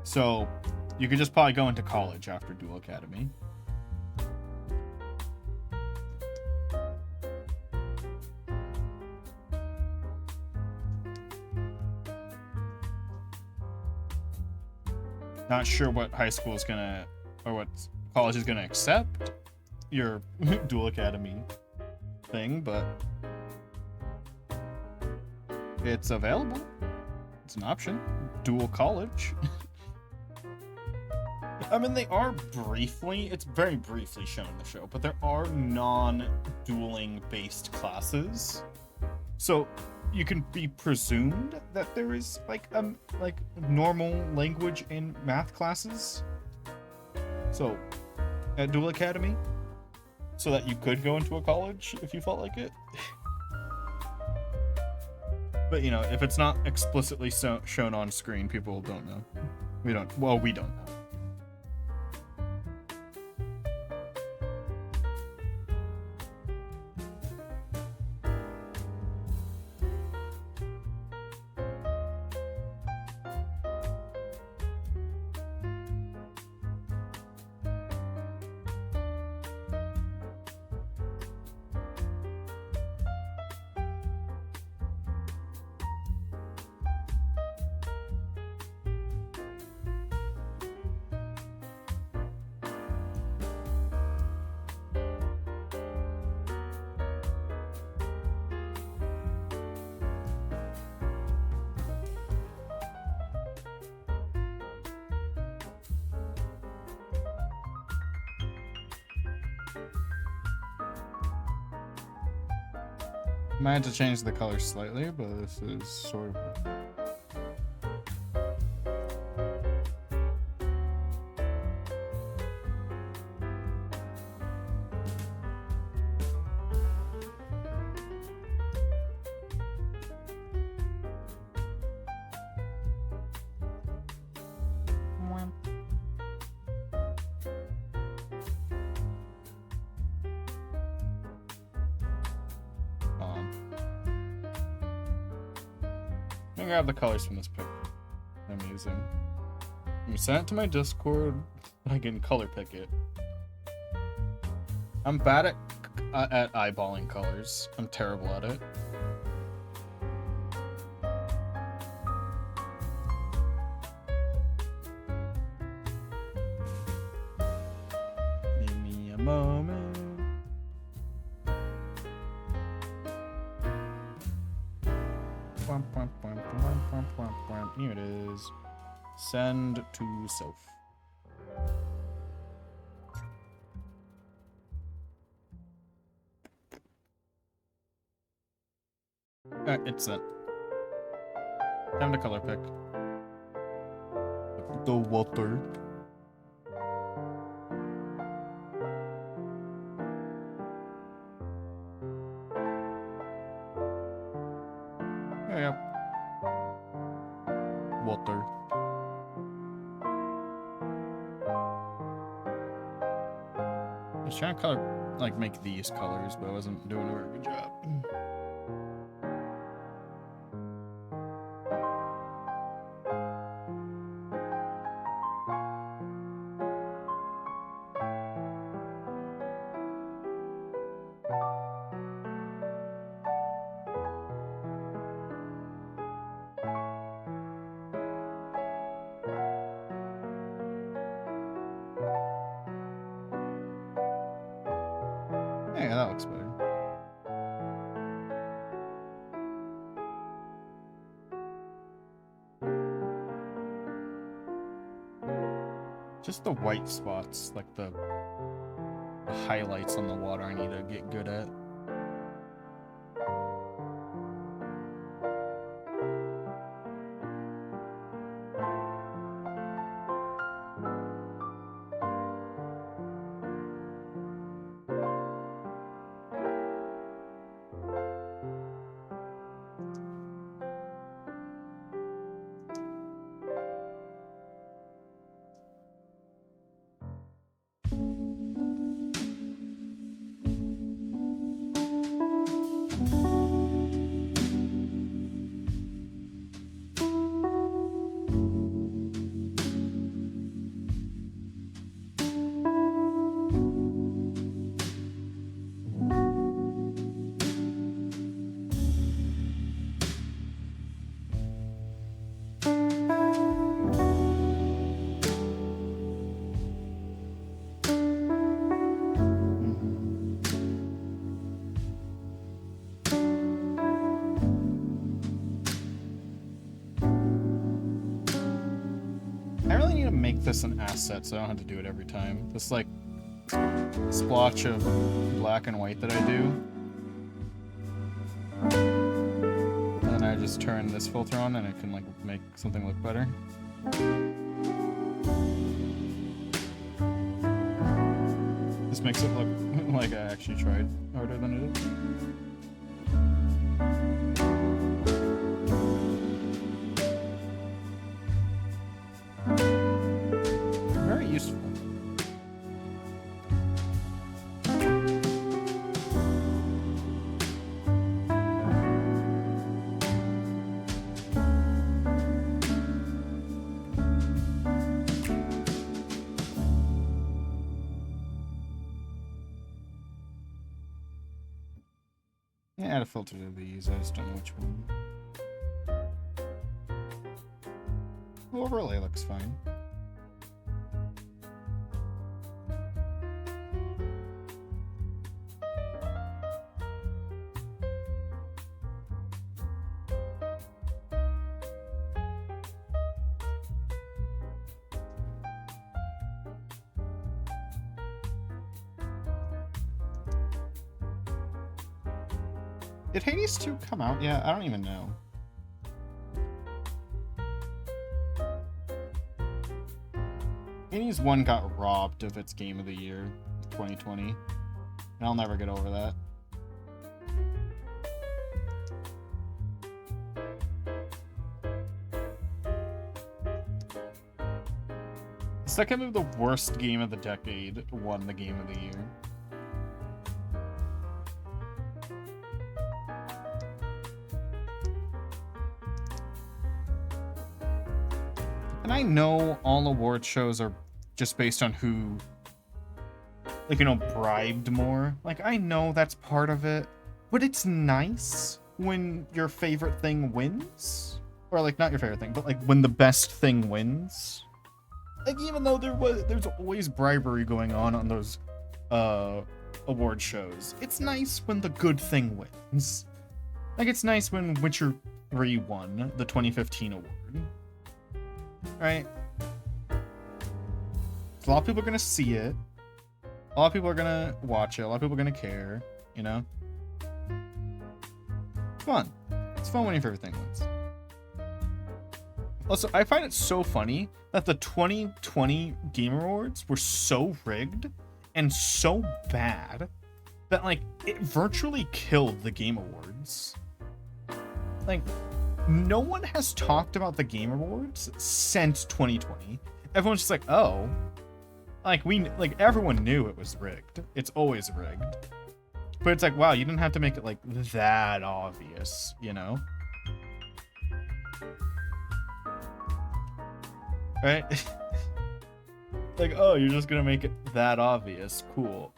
So, you could just probably go into college after Duel Academy. Not sure what high school is gonna, or what college is gonna accept your Duel Academy thing, but it's available. It's an option. Dual college. I mean, they are briefly, it's very briefly shown in the show, but there are non-dueling based classes. So you can be presumed that there is like normal language and math classes. So at Duel Academy, so that you could go into a college if you felt like it. But you know, if it's not explicitly shown on screen, people don't know. We don't know. Might have to change the color slightly, but this is sort of... Grab the colors from this pic I'm using. I'm send it to my Discord. I can color pick it. I'm bad at eyeballing colors. I'm terrible at it. Give me a moment. Here it is. Send to self. Alright, it's sent. Time to color pick. The water. Yep. Water. I was trying to color, like, make these colors, but I wasn't doing a very good job. Yeah, that looks better. Just the white spots, like the highlights on the water I need to get good at. Make this an asset so I don't have to do it every time. This like splotch of black and white that I do. And then I just turn this filter on and it can like make something look better. This makes it look like I actually tried harder than it is. Useful. Yeah, add a filter to these, I just don't know which one. Overlay looks fine. Did Hades 2 come out yet? I don't even know. Hades 1 got robbed of its Game of the Year in 2020. And I'll never get over that. Second, the worst game of the decade won the Game of the Year. And I know all award shows are just based on who, like, you know, bribed more. Like, I know that's part of it, but it's nice when your favorite thing wins. Or, like, not your favorite thing, but, like, when the best thing wins. Like, even though there's always bribery going on those award shows, it's nice when the good thing wins. Like, it's nice when Witcher 3 won the 2015 award. Right? A lot of people are gonna see it. A lot of people are gonna watch it. A lot of people are gonna care, you know? It's fun. It's fun when your favorite thing wins. Also, I find it so funny that the 2020 Game Awards were so rigged and so bad that, like, it virtually killed the Game Awards. Like, no one has talked about the Game Awards since 2020. Everyone's just like, oh. Like, everyone knew it was rigged. It's always rigged. But it's like, wow, you didn't have to make it, like, that obvious, you know? Right? Like, oh, you're just gonna make it that obvious. Cool.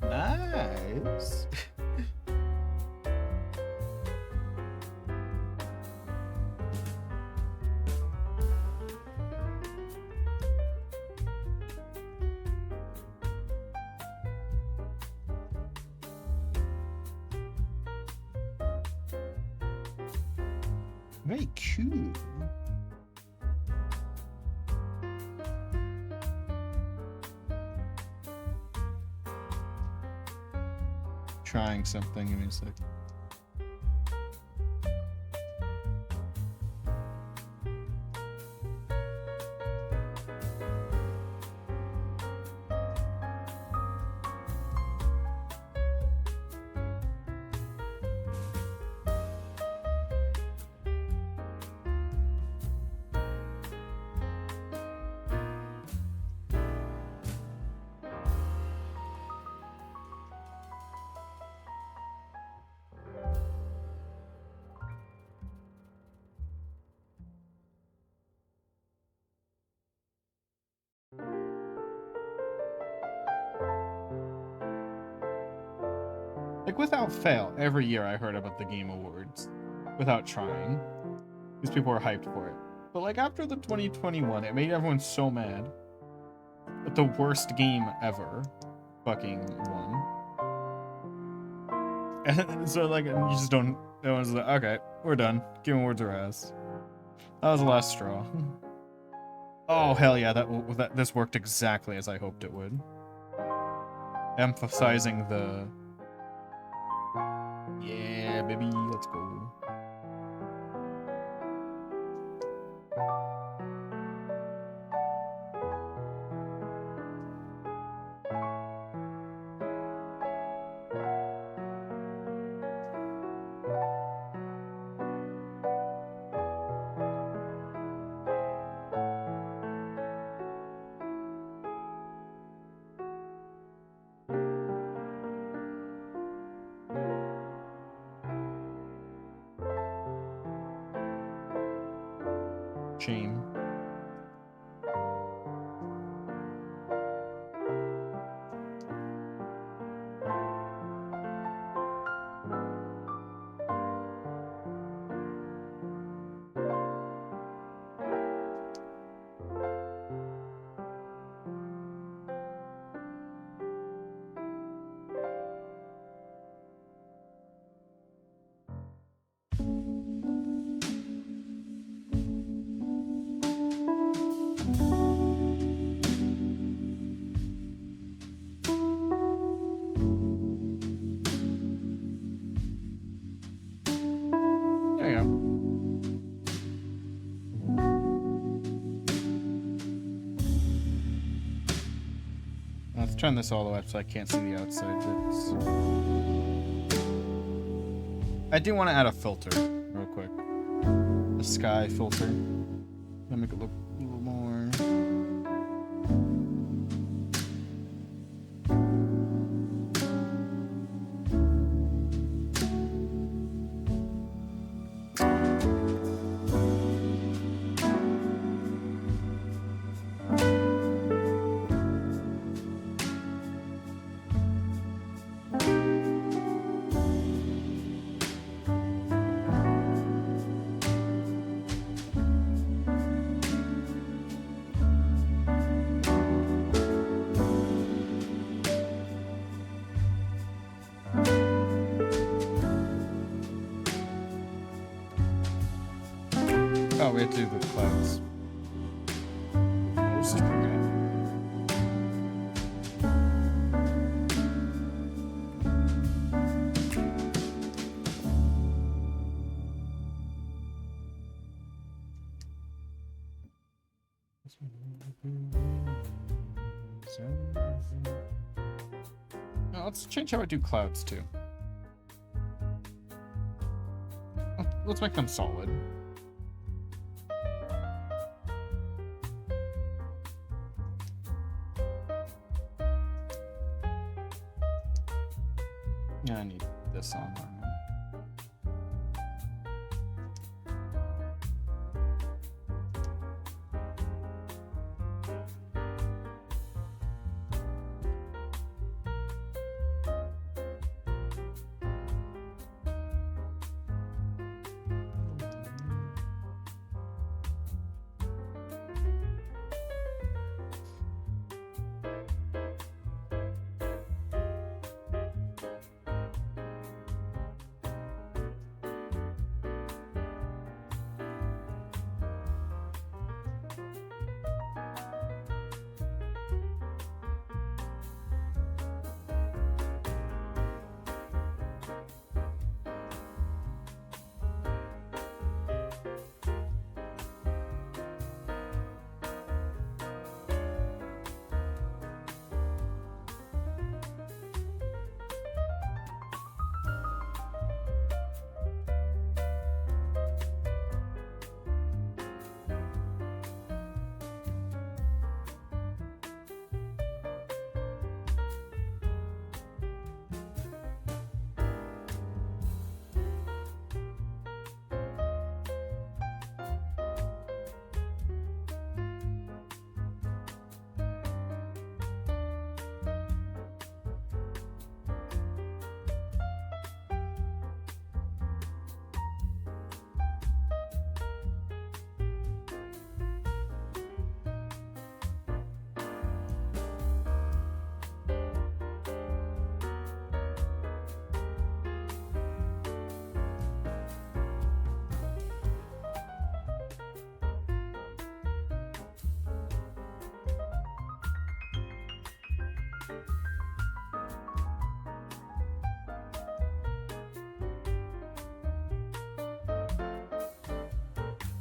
Nice. Very cool. Trying something, give me a sec. Like, without fail, every year I heard about the Game Awards without trying. Because people were hyped for it. But, like, after the 2021, it made everyone so mad that the worst game ever fucking won. And so, like, you just don't... Everyone's like, okay, we're done. Game Awards are ass. That was the last straw. Oh, hell yeah, this worked exactly as I hoped it would. Emphasizing the... Yeah, baby, let's go. Shame. turn this all the way up so I can't see the outside bits. I do want to add a filter real quick. A sky filter. Make it look a little more. Oh, we have to do the clouds. Most. Okay. Now let's change how I do clouds too. Let's make them solid. Yeah, I need this on there.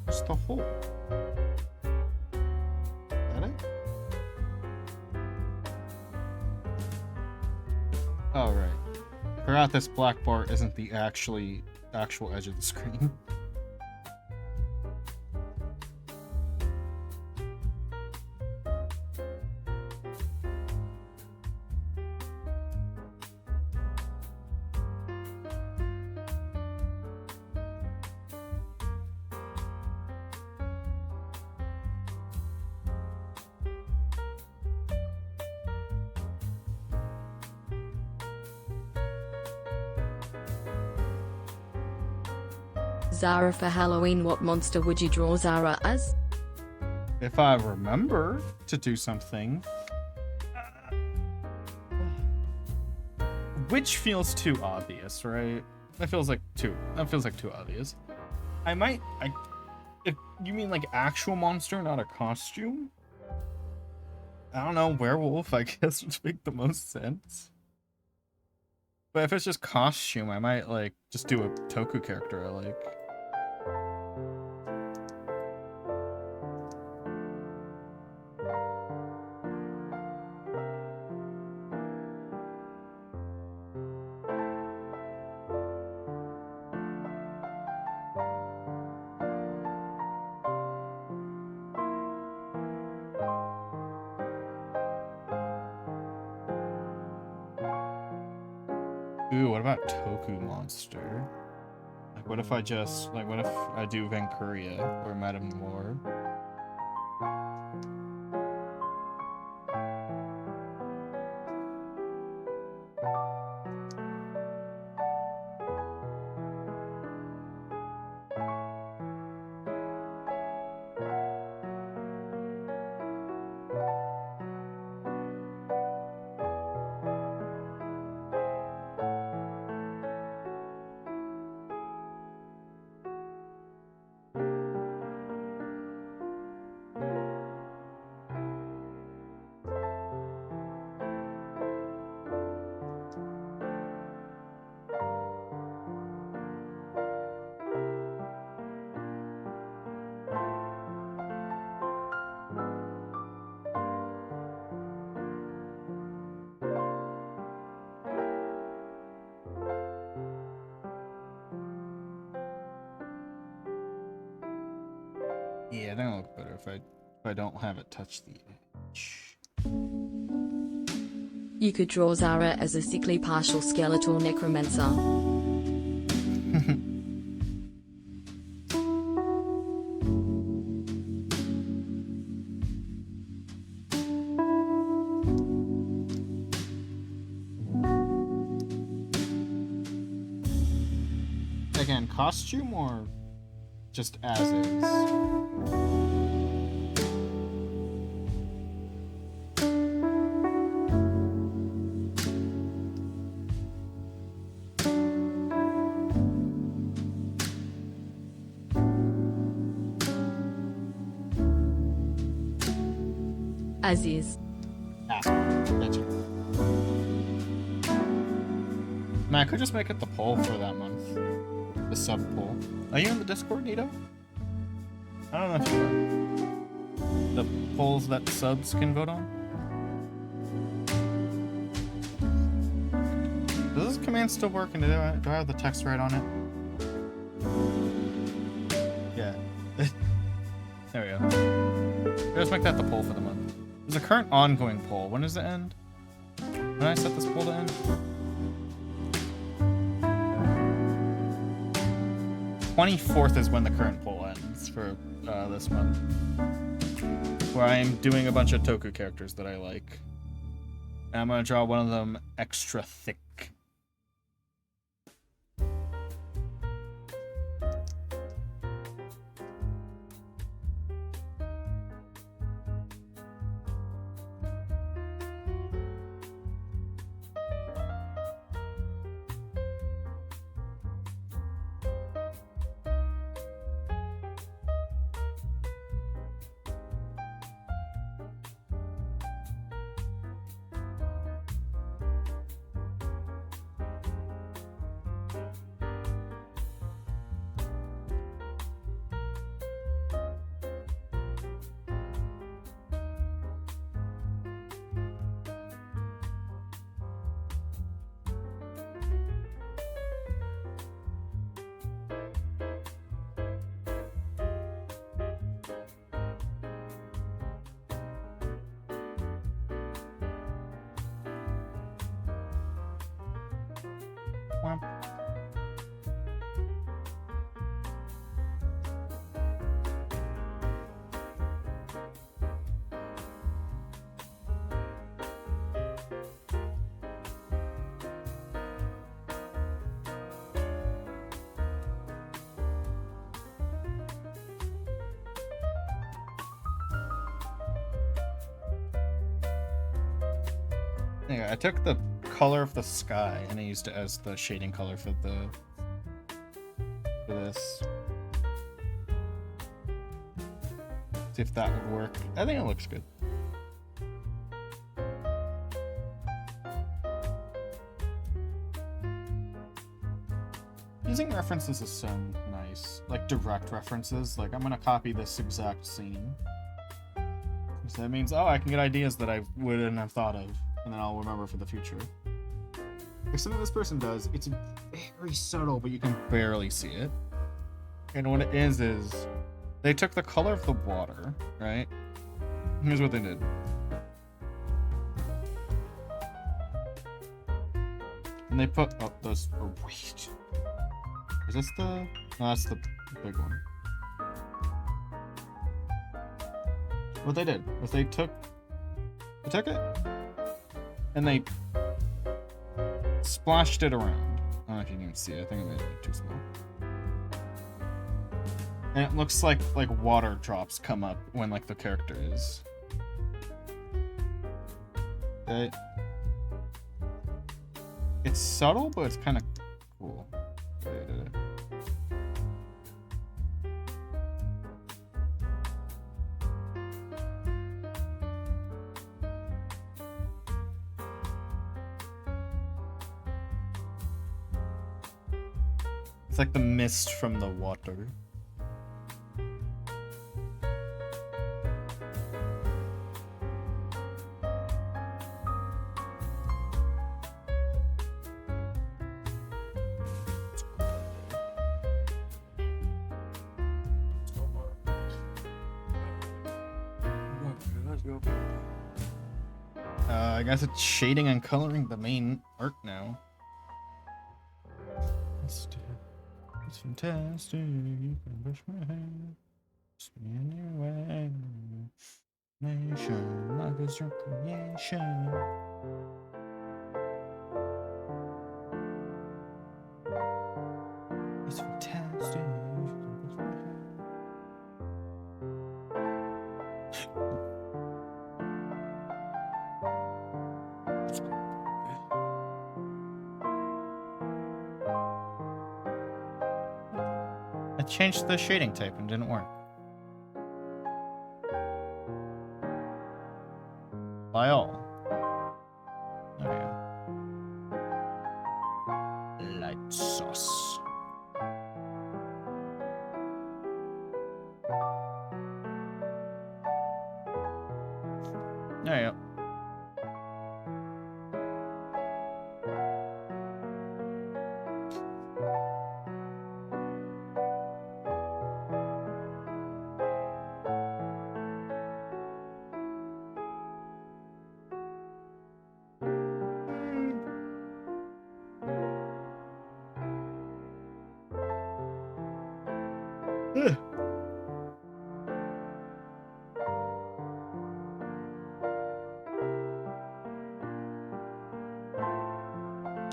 What's the hole? That it? Oh, right. Forgot this black bar isn't the actual edge of the screen. Zara for Halloween, what monster would you draw Zara as? If I remember to do something. Which feels too obvious, right? That feels like too obvious. If you mean like actual monster, not a costume? I don't know, werewolf, I guess would make the most sense. But if it's just costume, I might like just do a Toku character I like. Ooh, what about Toku Monster? Like, what if I just, like, what if I do Vancuria or Madame Noir? Yeah, that'll look better if I don't have it touch the edge. You could draw Zara as a sickly partial skeletal necromancer. Again, costume or just as is? As is. Ah, gotcha. Man, I could just make it the poll for that month. The sub poll. Are you in the Discord, Nito? I don't know if you are. The polls that subs can vote on? Does this command still work, and do I have the text right on it? Yeah. There we go. Let's make that the poll for the month. There's a current ongoing poll. When does it end? When did I set this poll to end? 24th is when the current poll ends for this month. Where I am doing a bunch of Toku characters that I like. And I'm going to draw one of them extra thick. Anyway, I took the color of the sky and I used it as the shading color for this. See if that would work. I think it looks good. Using references is so nice. Like direct references. Like I'm gonna copy this exact scene. So that means, oh, I can get ideas that I wouldn't have thought of. And then I'll remember for the future. If something this person does, it's very subtle, but you can barely see it. And what it is they took the color of the water, right? Here's what they did. And they put those. Oh wait, is this the? No, that's the big one. What they did was they took it and they splashed it around. I don't know if you can see it. I think I made it too small. And it looks like water drops come up when like the character is. It's subtle, but it's kind of cool. It's like the mist from the water. I guess it's shading and coloring the main art now. It's fantastic. You can brush my hair. Spin your way. Nation, life is your creation. It's fantastic. You can brush my hair. I changed the shading type and it didn't work. By all. There we go. Light sauce. There you go.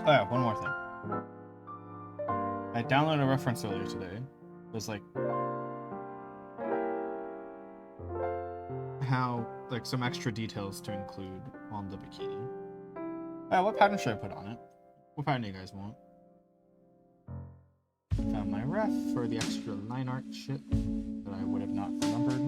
Oh yeah, one more thing. I downloaded a reference earlier today. There's like how some extra details to include on the bikini. What pattern should I put on it? What pattern do you guys want? Found my ref for the extra line art shit that I would have not remembered.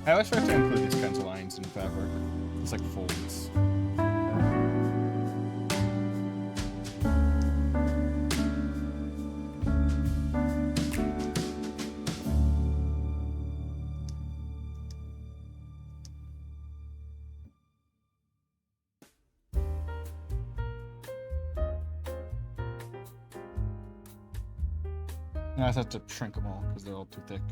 I always try to include these kinds of lines in fabric. It's like folds. I just have to shrink them all because they're all too thick.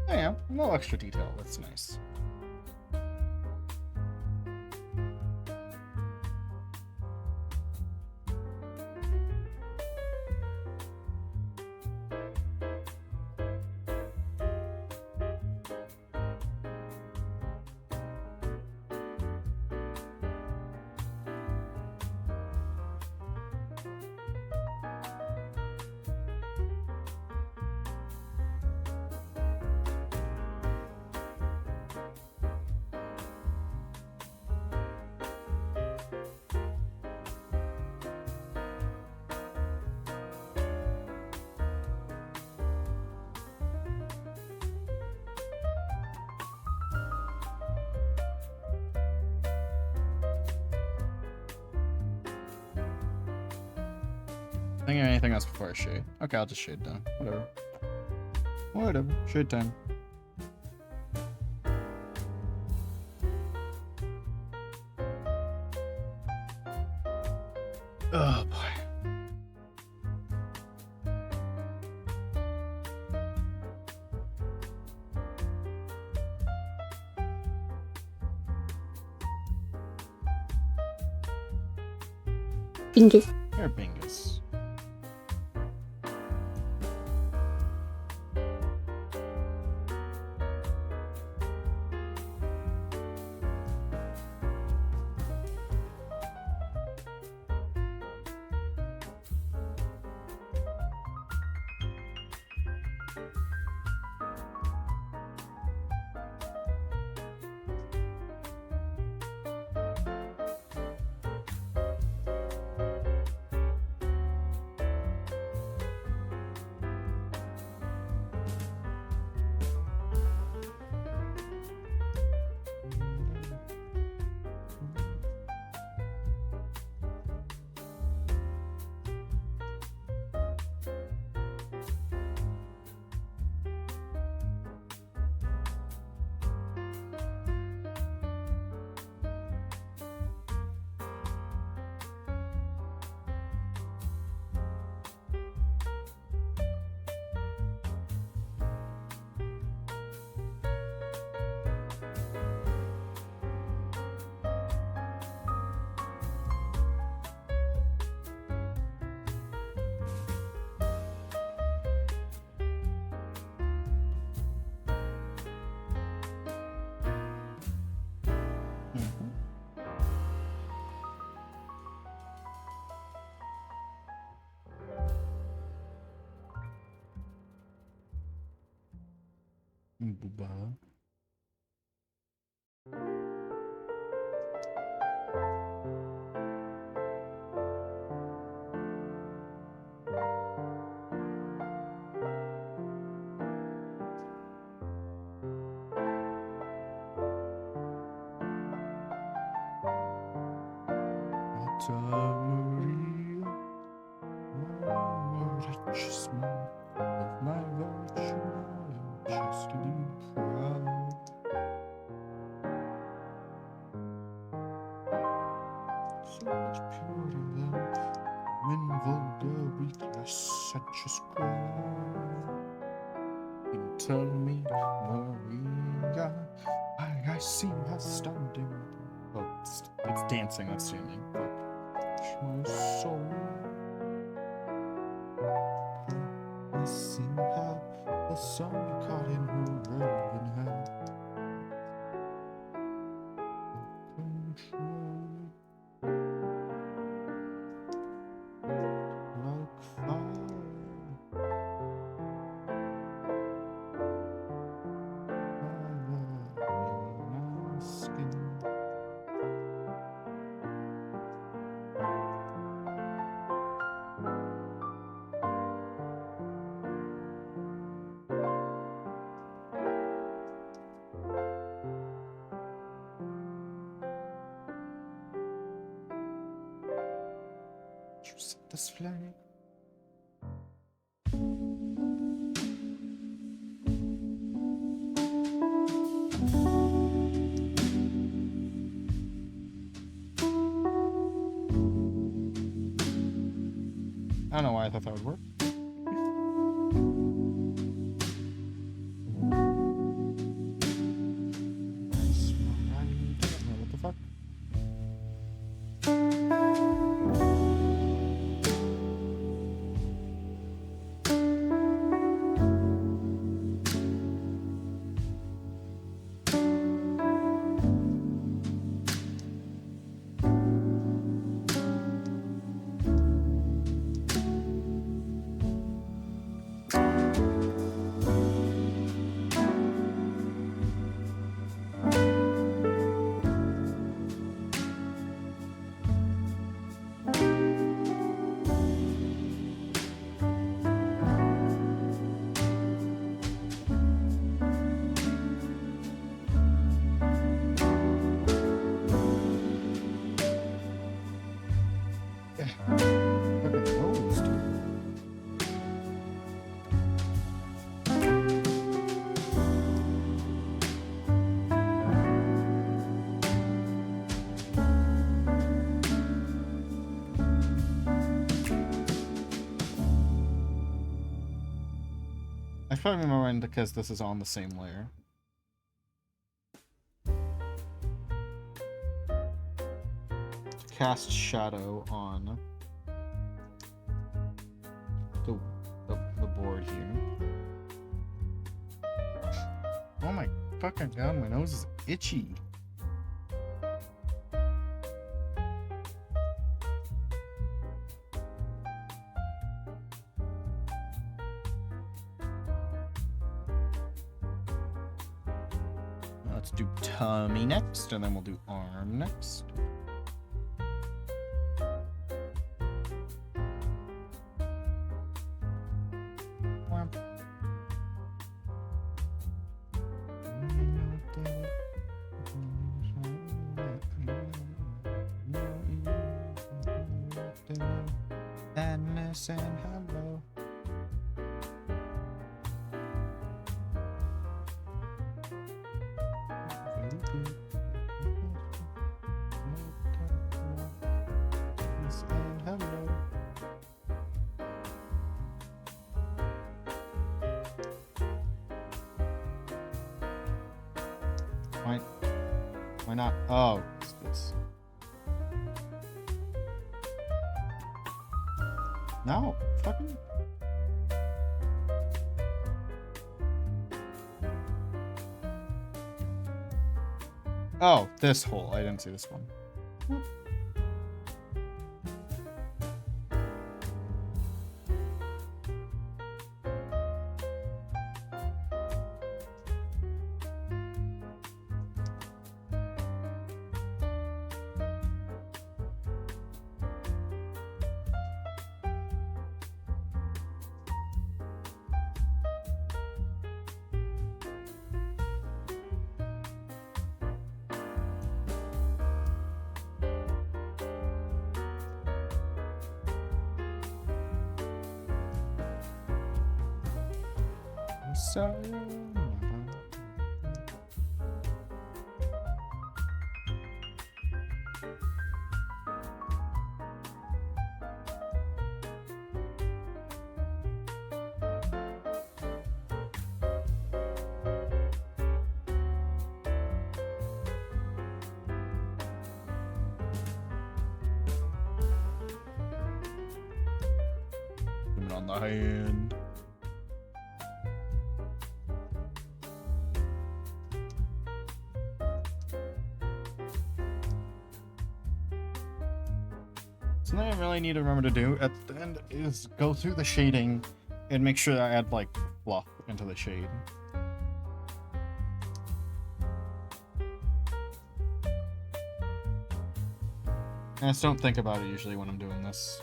Yeah, a little extra detail. That's nice. Think of anything else before I shade. Okay, I'll just shade down. Whatever. Whatever. Shade time. Oh boy. Bingus. You're Bingus. Booba. Maria, just me of my virtue, justly proud. So much pure love, when vulgar weakness such as crowd. You tell me, Maria, I see her standing. Oh, it's dancing, that's singing. My soul. I see how the sun caught in her roving hand. Control like fire. My skin. You set this flag. I don't know why I thought that would work. probably more in because this is on the same layer. To cast shadow on the board here. Oh my fucking god, my nose is itchy. Let's do tummy next, and then we'll do arm next. Sadness and hello. Why not? Oh, it's no, fucking. Oh, this hole. I didn't see this one. On the hand. Something I really need to remember to do at the end is go through the shading and make sure I add like fluff into the shade. I just don't think about it usually when I'm doing this.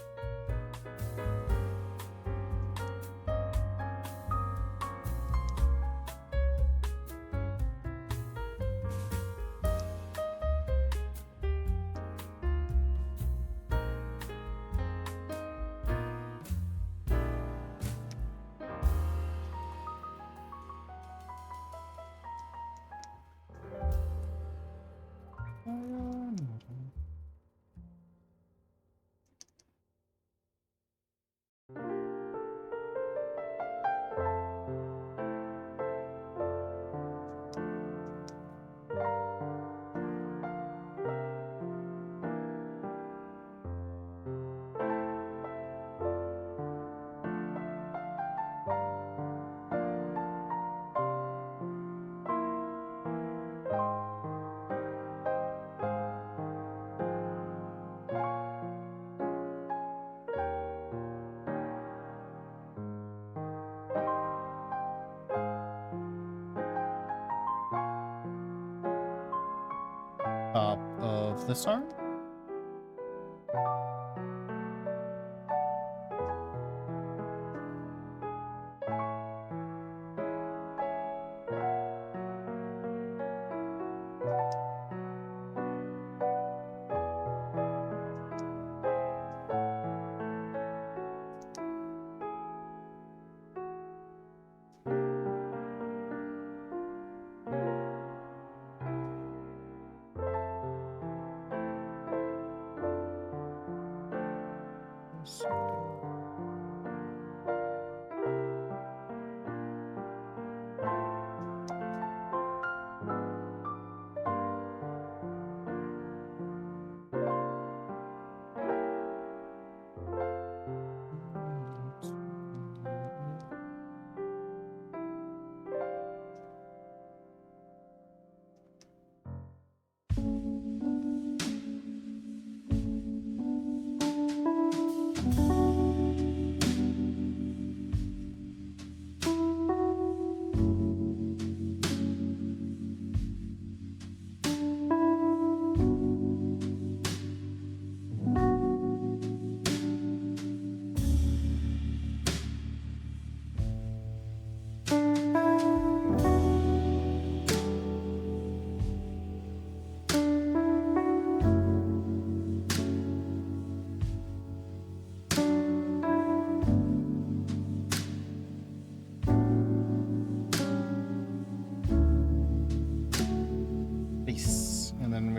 Top of this arm.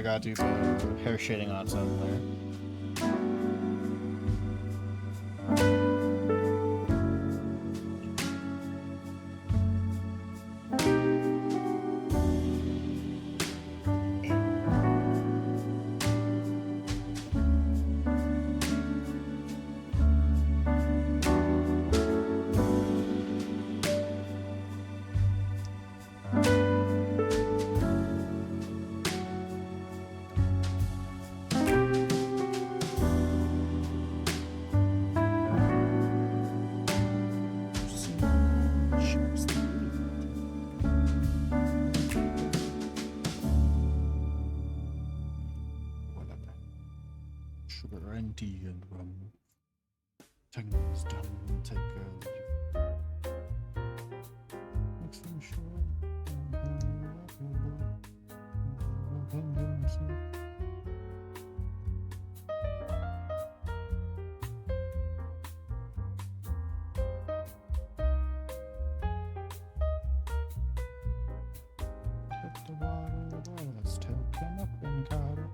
we gotta do the hair shading on its own layer. Whatever. Sugar and tea and rum. Tongues done, take a leave. Make some Take the water, let's take him up and cut it.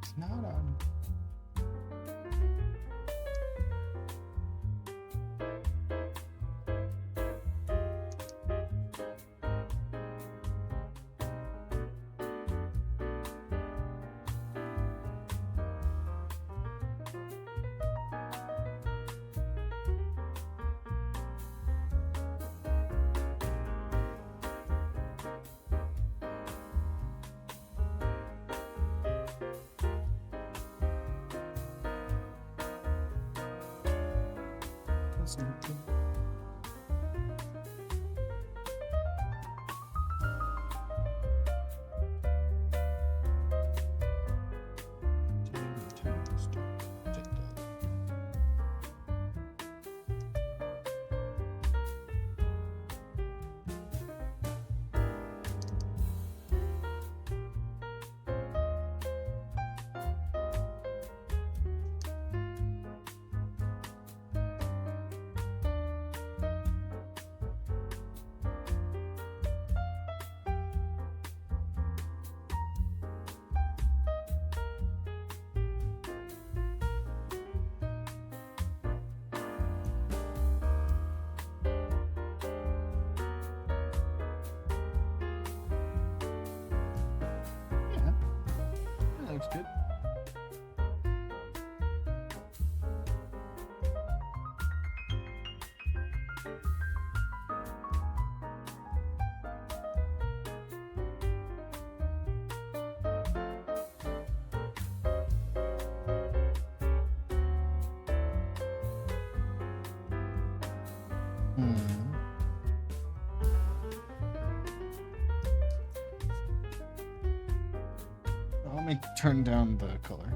It's not on. That's not good. Take that. Yeah, that looks good. Let me turn down the color.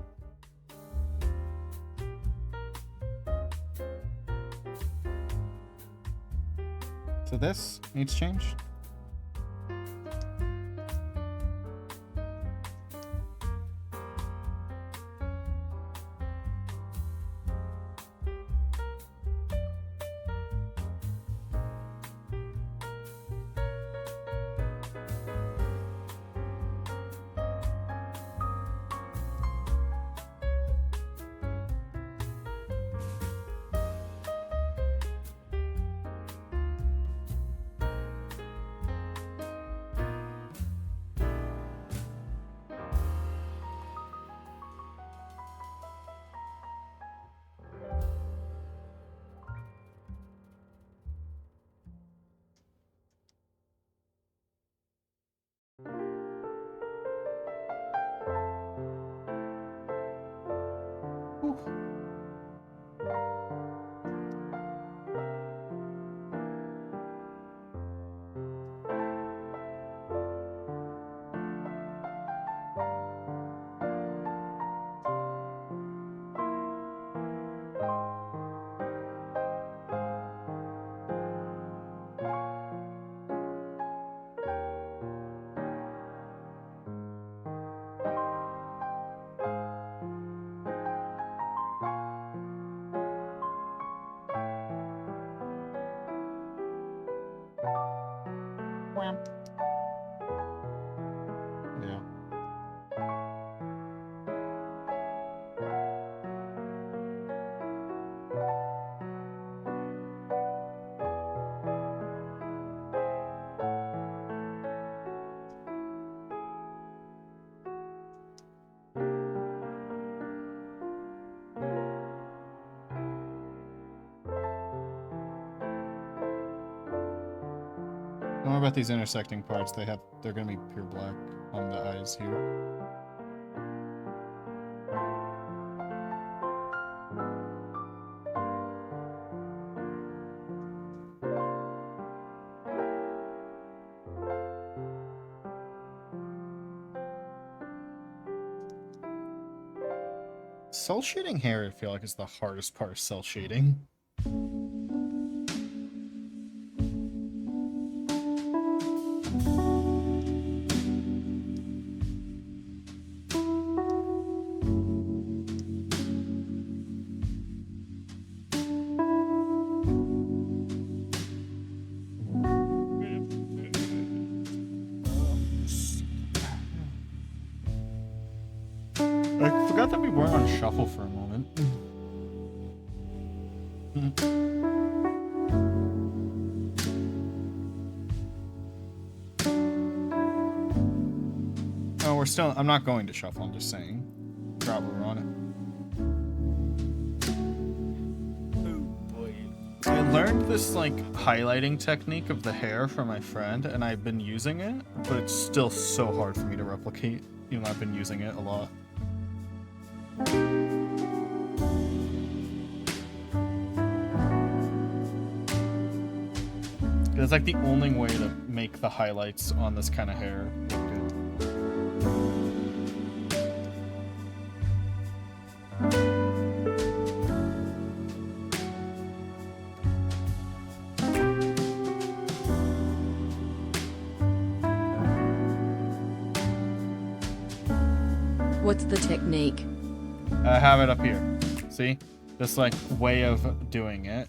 So this needs changed. Yeah. Yeah. Don't worry about these intersecting parts. They're gonna be pure black on the eyes here. Cell shading hair, I feel like, is the hardest part of cell shading. I forgot that we weren't on shuffle for a moment. Oh, we're still. I'm not going to shuffle, I'm just saying. Forgot we're on it. Oh boy. I learned this, like, highlighting technique of the hair from my friend, and I've been using it, but it's still so hard for me to replicate, even though I've been using it a lot. It's like the only way to make the highlights on this kind of hair look good. What's the technique? I have it up here. See? This, like, way of doing it.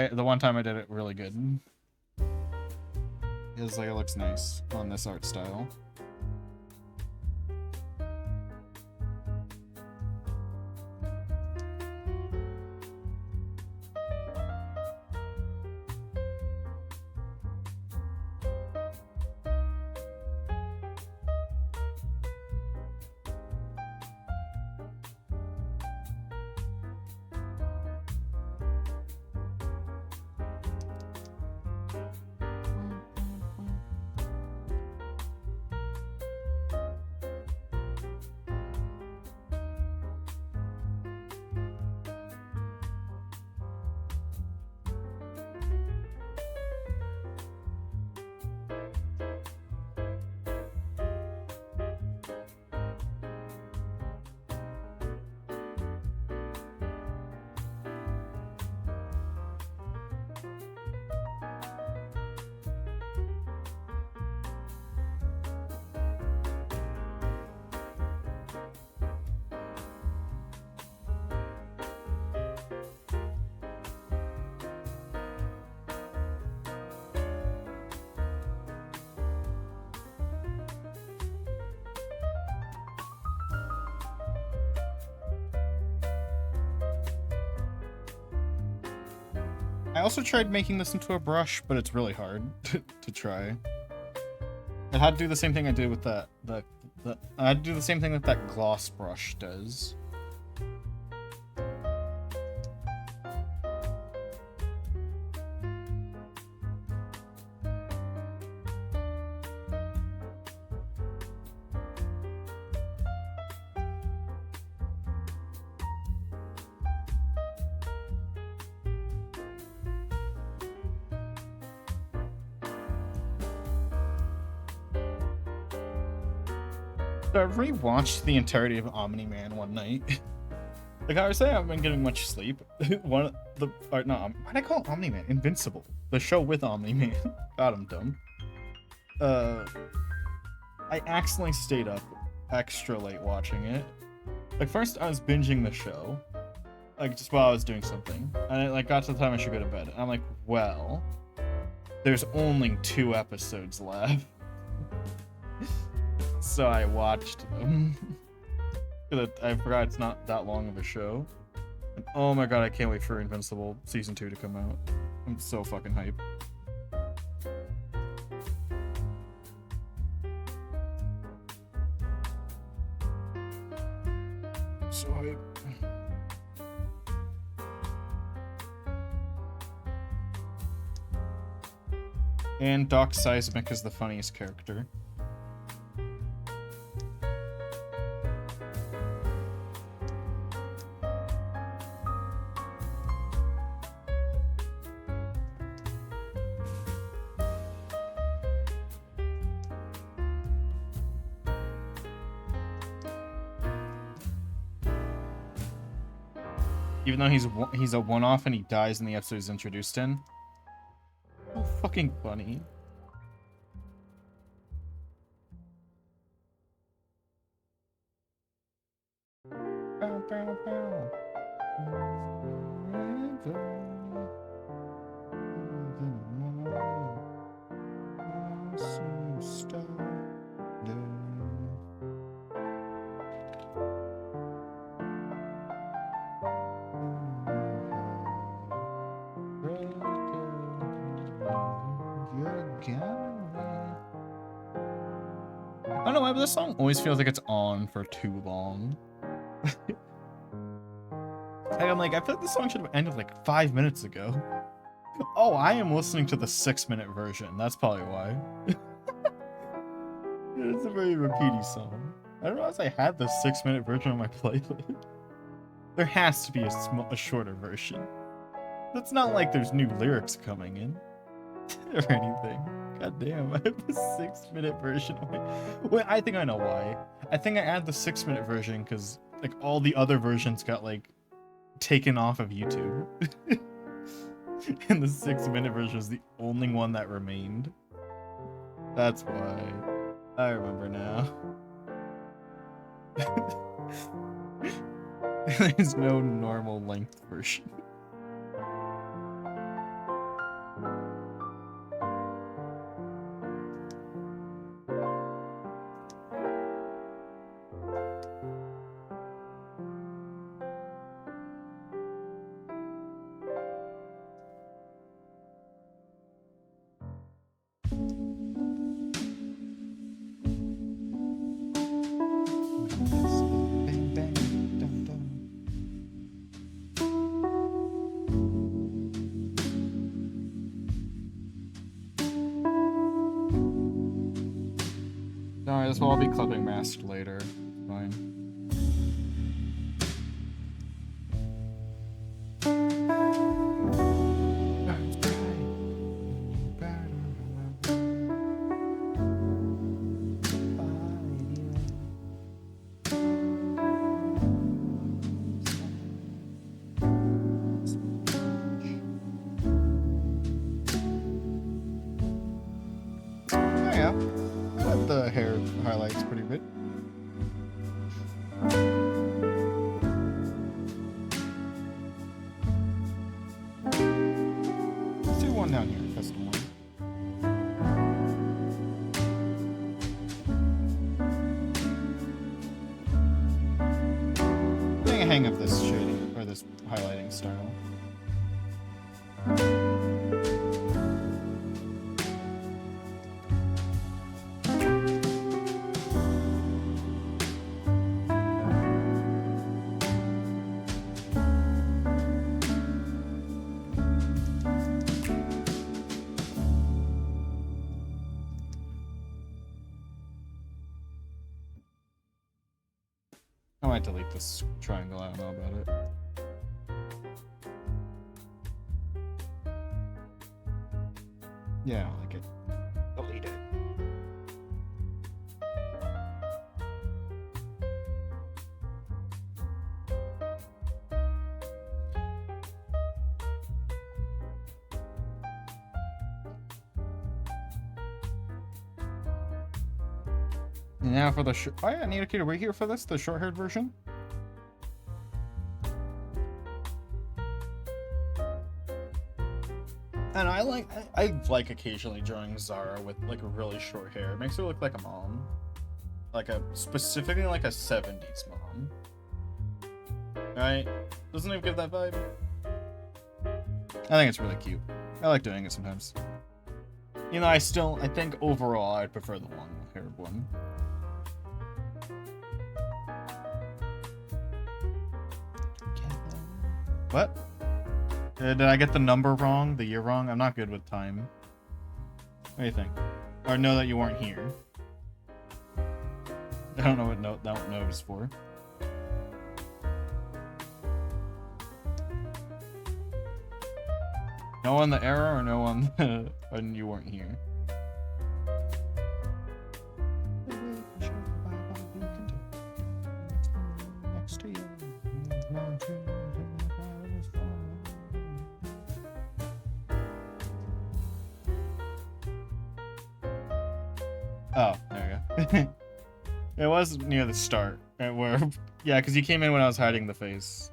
The one time I did it really good. It's like, it looks nice on this art style. I also tried making this into a brush, but it's really hard to try. I had to do the same thing I did with that. I had to do the same thing that that gloss brush does. So I rewatched the entirety of Omni-Man one night. Like I was saying, I haven't been getting much sleep. Why did I call it Omni-Man? Invincible. The show with Omni-Man. God, I'm dumb. I accidentally stayed up extra late watching it. Like first I was binging the show, like just while I was doing something, and it like got to the time I should go to bed. And I'm like, well, there's only 2 episodes left, so I watched them. I forgot it's not that long of a show. And oh my god, I can't wait for Invincible season 2 to come out. I'm so fucking hyped. So hyped. And Doc Seismic is the funniest character. Even though he's a one-off and he dies in the episode he's introduced in. So fucking funny. Bow, bow, bow. I don't know why, but this song always feels like it's on for too long. I'm like, I feel like this song should have ended like 5 minutes ago. Oh, I am listening to the 6-minute version. That's probably why. It's a very repeaty song. I don't realize I had the 6-minute version on my playlist. There has to be a shorter version. It's not like there's new lyrics coming in or anything. God damn, I have the 6-minute version. Wait, I think I know why. I think I added the 6-minute version because like all the other versions got like taken off of YouTube. And the 6-minute version was the only one that remained. That's why. I remember now. There's no normal length version. Alright, this will all be clipping masked later. Fine. The hair highlights pretty good. Let's do one down here, custom one. I'm getting a hang of this shading or this highlighting style. I might delete this triangle, I don't know about it. Yeah, I don't like it. Delete it. Now for the oh yeah, Nikita, were you here for this? The short-haired version? I like occasionally drawing Zara with like really short hair. It makes her look like a mom. Specifically like a 70s mom. Right? Doesn't it give that vibe? I think it's really cute. I like doing it sometimes. You know, I think overall I'd prefer the long-haired one. What? Did I get the number wrong? The year wrong? I'm not good with time. What do you think? Or know that you weren't here. I don't know what that note is for. No on the error or no on the when you weren't here? Oh, there you go. It was near the start, where yeah, because you came in when I was hiding the face.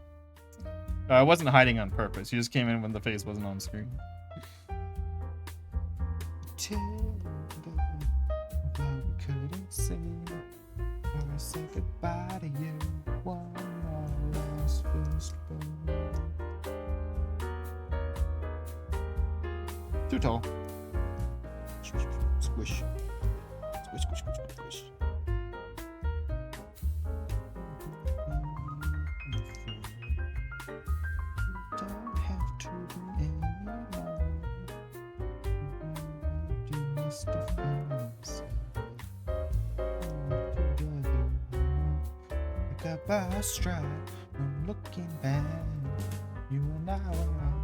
I wasn't hiding on purpose. You just came in when the face wasn't on screen. Too tall. Squish. Squish, squish, squish, squish. Don't have to be anymore. You must have found yourself. Pick up a stride, no looking back. You and I were on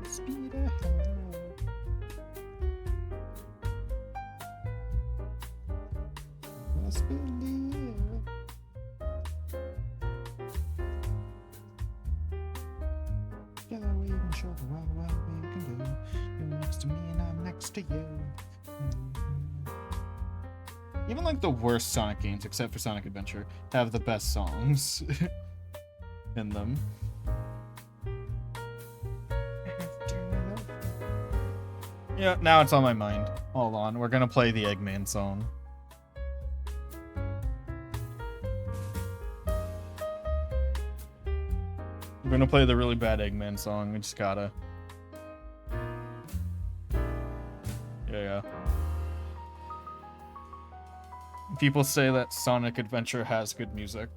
the speed ahead. Must believe. Together we can show the world what we can do. You're next to me and I'm next to you. Even like the worst Sonic games, except for Sonic Adventure, have the best songs in them. Yeah, now it's on my mind. Hold on, we're gonna play the Eggman song. We're gonna play the really bad Eggman song. We just gotta. Yeah. People say that Sonic Adventure has good music,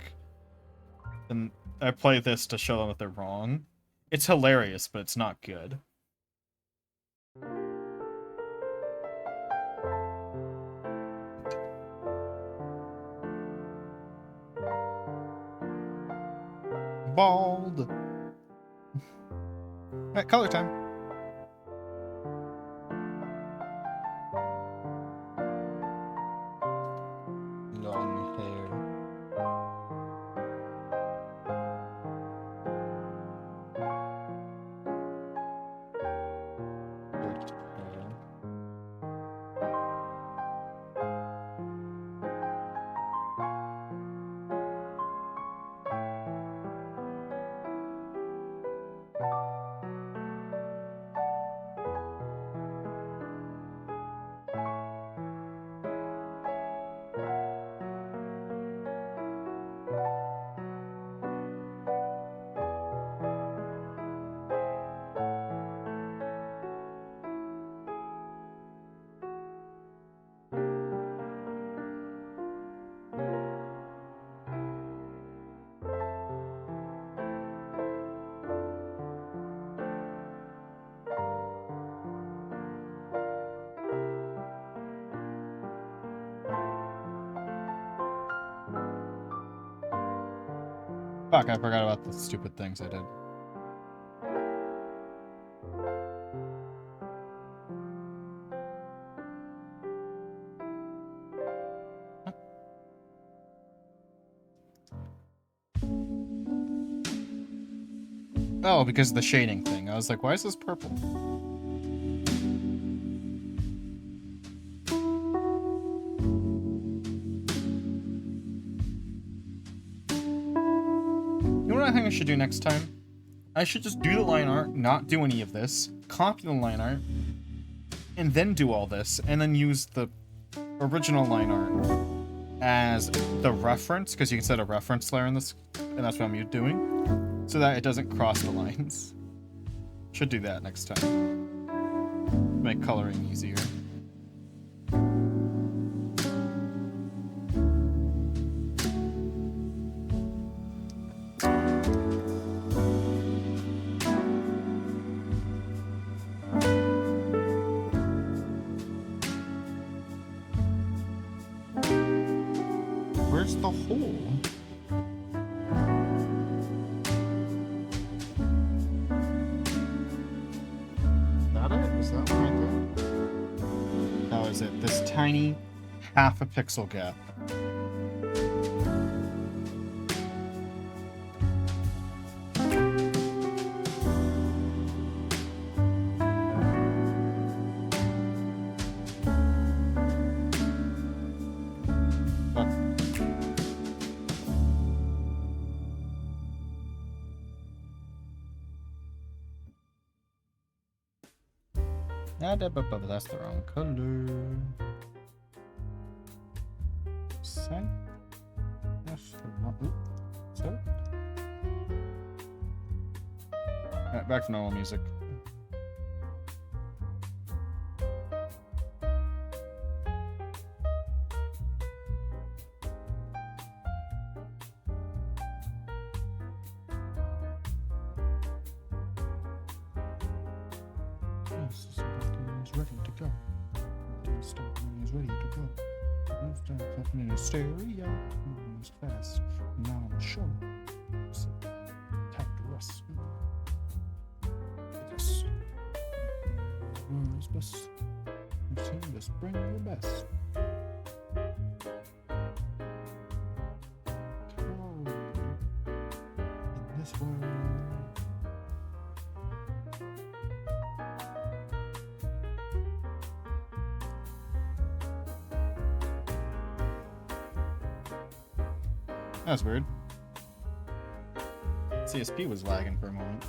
and I play this to show them that they're wrong. It's hilarious, but it's not good. Bald. Alright, color time. Long hair. Short hair. Fuck, I forgot about the stupid things I did. Oh, because of the shading thing. I was like, why is this purple? You know what I think I should do next time? I should just do the line art, not do any of this, copy the line art, and then do all this, and then use the original line art as the reference, because you can set a reference layer in this, and that's what I'm doing, so that it doesn't cross the lines. Should do that next time. Make coloring easier. Where's the hole? Is that one right there? That was it. This tiny half a pixel gap. That's the wrong color. That's the wrong. So, alright, back to normal music. Ready to go. Is ready to go. In a stereo, moves fast. Now on the show. So, time to rest. Yes. Words best. Just bring your best. Cold in this world. That was weird. CSP was lagging for a moment.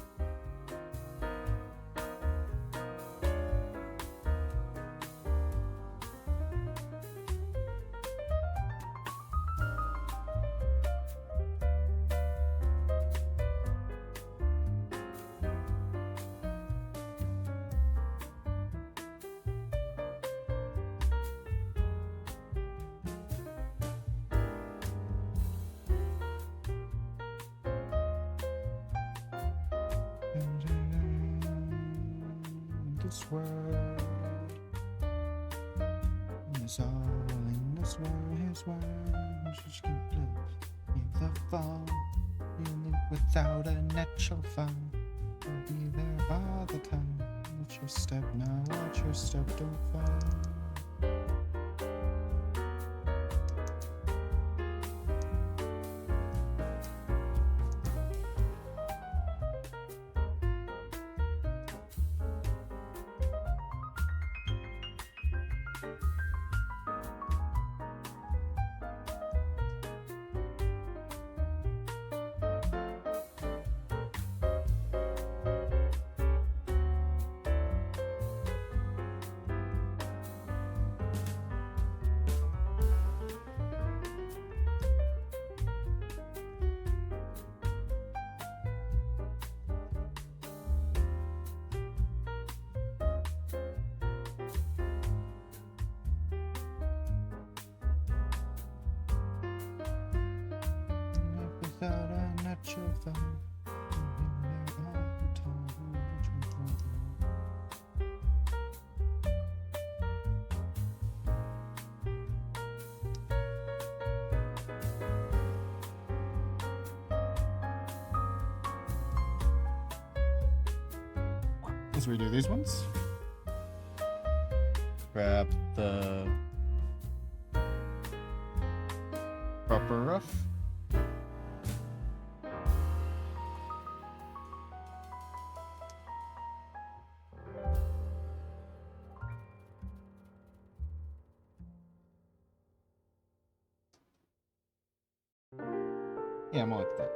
This world is all in this world. His word, just keep in the fall. You live without a natural fall. You'll be there all the time. Watch your step now, watch your step, don't fall. Without a natural fall. Let's redo these ones. Grab the proper rough. Yeah, more like that.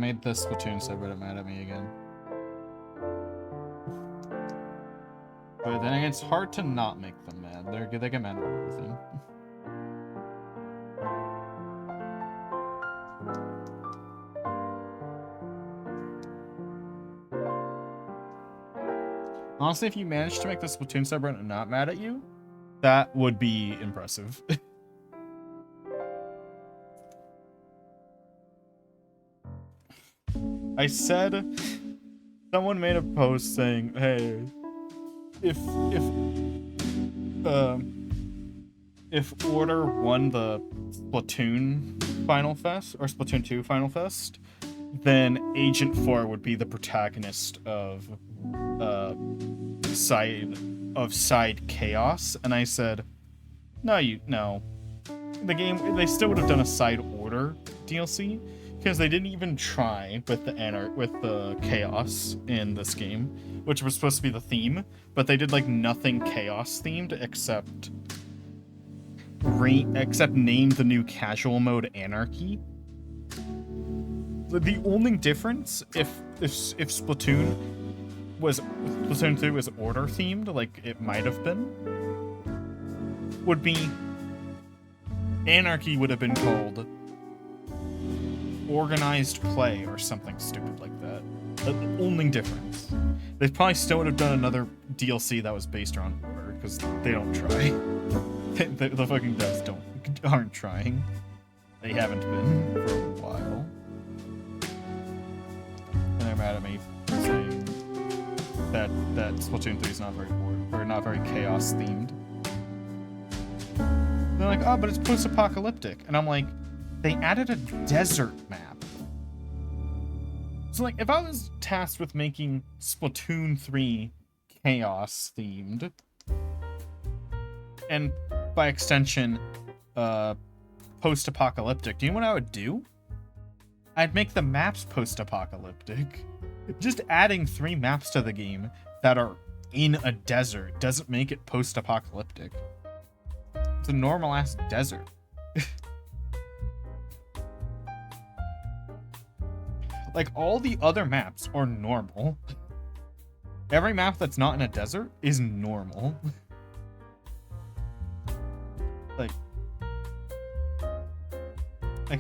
made the Splatoon subreddit mad at me again. But then again, it's hard to not make them mad. They get mad at everything. Honestly, if you managed to make the Splatoon subreddit not mad at you, that would be impressive. I said, someone made a post saying, hey, if Order won the Splatoon Final Fest, or Splatoon 2 Final Fest, then Agent 4 would be the protagonist of side chaos. And I said, no. The game, they still would have done a side Order DLC, because they didn't even try with the chaos in this game, which was supposed to be the theme, but they did like nothing chaos themed except name the new casual mode Anarchy. The only difference if Splatoon 3 was Order themed, like it might have been, would be Anarchy would have been called Organized Play or something stupid like that. The only difference. They probably still would have done another DLC that was based around Order, because they don't try. The fucking devs aren't trying. They haven't been for a while. And they're mad at me for saying that Splatoon 3 is not very chaos themed. They're like, oh, but it's post-apocalyptic. And I'm like, they added a desert map. So, like, if I was tasked with making Splatoon 3 chaos themed, and by extension, post-apocalyptic, do you know what I would do? I'd make the maps post-apocalyptic. Just adding 3 maps to the game that are in a desert doesn't make it post-apocalyptic. It's a normal-ass desert. Like, all the other maps are normal. Every map that's not in a desert is normal. Like,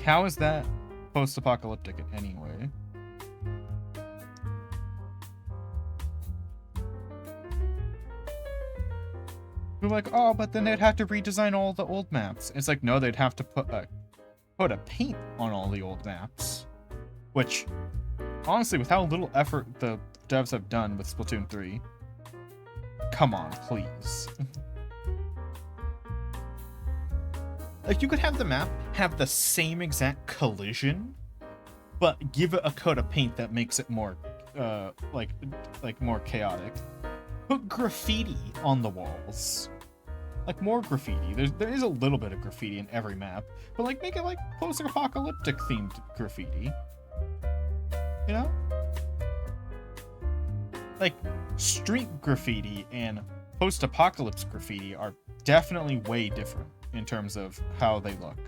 how is that post-apocalyptic anyway? You're like, oh, but then they'd have to redesign all the old maps. It's like, no, they'd have to put a paint on all the old maps. Which, honestly, with how little effort the devs have done with Splatoon 3, come on, please. Like, you could have the map have the same exact collision, but give it a coat of paint that makes it more, like more chaotic. Put graffiti on the walls. Like, more graffiti. There is a little bit of graffiti in every map, but, like, make it, like, post-apocalyptic themed graffiti. You know? Like, street graffiti and post-apocalypse graffiti are definitely way different in terms of how they look.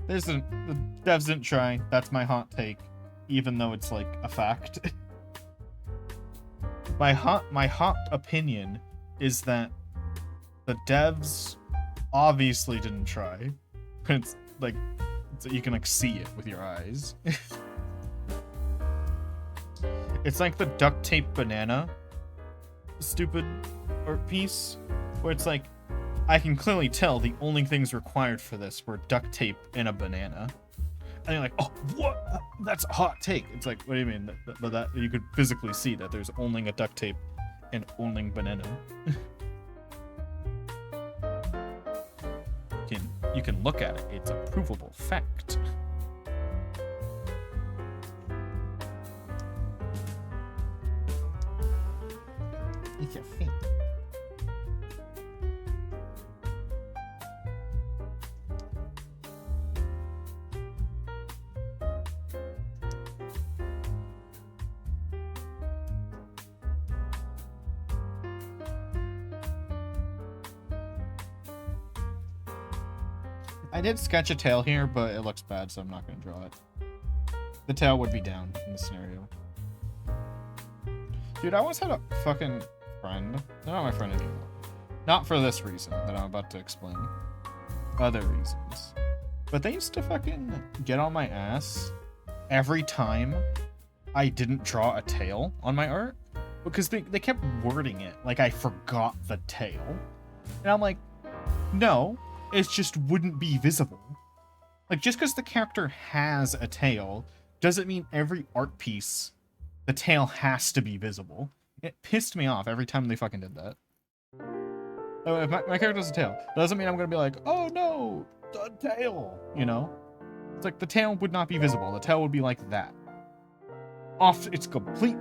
The devs didn't try. That's my hot take, even though it's like a fact. My hot opinion is that the devs obviously didn't try. It's like, you can like see it with your eyes. It's like the duct tape banana stupid art piece, where it's like, I can clearly tell the only things required for this were duct tape and a banana. And you're like, oh, what? That's a hot take. It's like, what do you mean? That you could physically see that there's only a duct tape and only banana. You can look at it. It's a provable fact. It's a fact. I did sketch a tail here, but it looks bad, so I'm not going to draw it. The tail would be down in this scenario. Dude, I once had a fucking friend. They're not my friend anymore. Not for this reason that I'm about to explain. Other reasons. But they used to fucking get on my ass every time I didn't draw a tail on my art. Because they kept wording it like I forgot the tail. And I'm like, no, it just wouldn't be visible. Like, just because the character has a tail doesn't mean every art piece, the tail has to be visible. It pissed me off every time they fucking did that. Oh, if my character has a tail, that doesn't mean I'm gonna be like, oh no, the tail, you know? It's like the tail would not be visible. The tail would be like that. It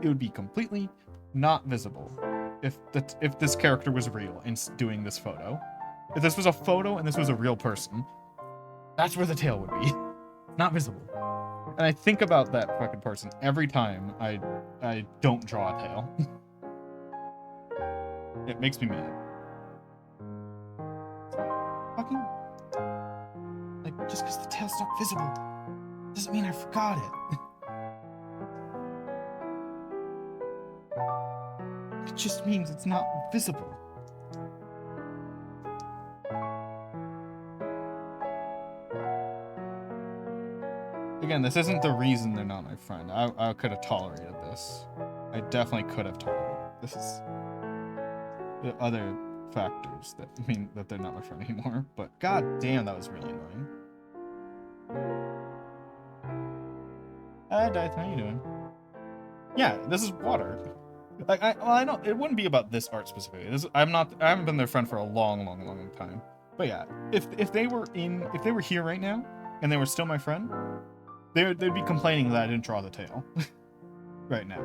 would be completely not visible if this character was real and doing this photo. If this was a photo and this was a real person, that's where the tail would be. Not visible. And I think about that fucking person every time I don't draw a tail. It makes me mad. Fucking, like, just because the tail's not visible doesn't mean I forgot it. It just means it's not visible. Again, this isn't the reason they're not my friend. I could have tolerated this. I definitely could have tolerated it. This is the other factors that mean that they're not my friend anymore. But god damn, that was really annoying. Hi, Dice, how you doing? Yeah, this is water. Like, I know it wouldn't be about this art specifically. I haven't been their friend for a long time. But yeah, if they were here right now and they were still my friend, they'd be complaining that I didn't draw the tail right now.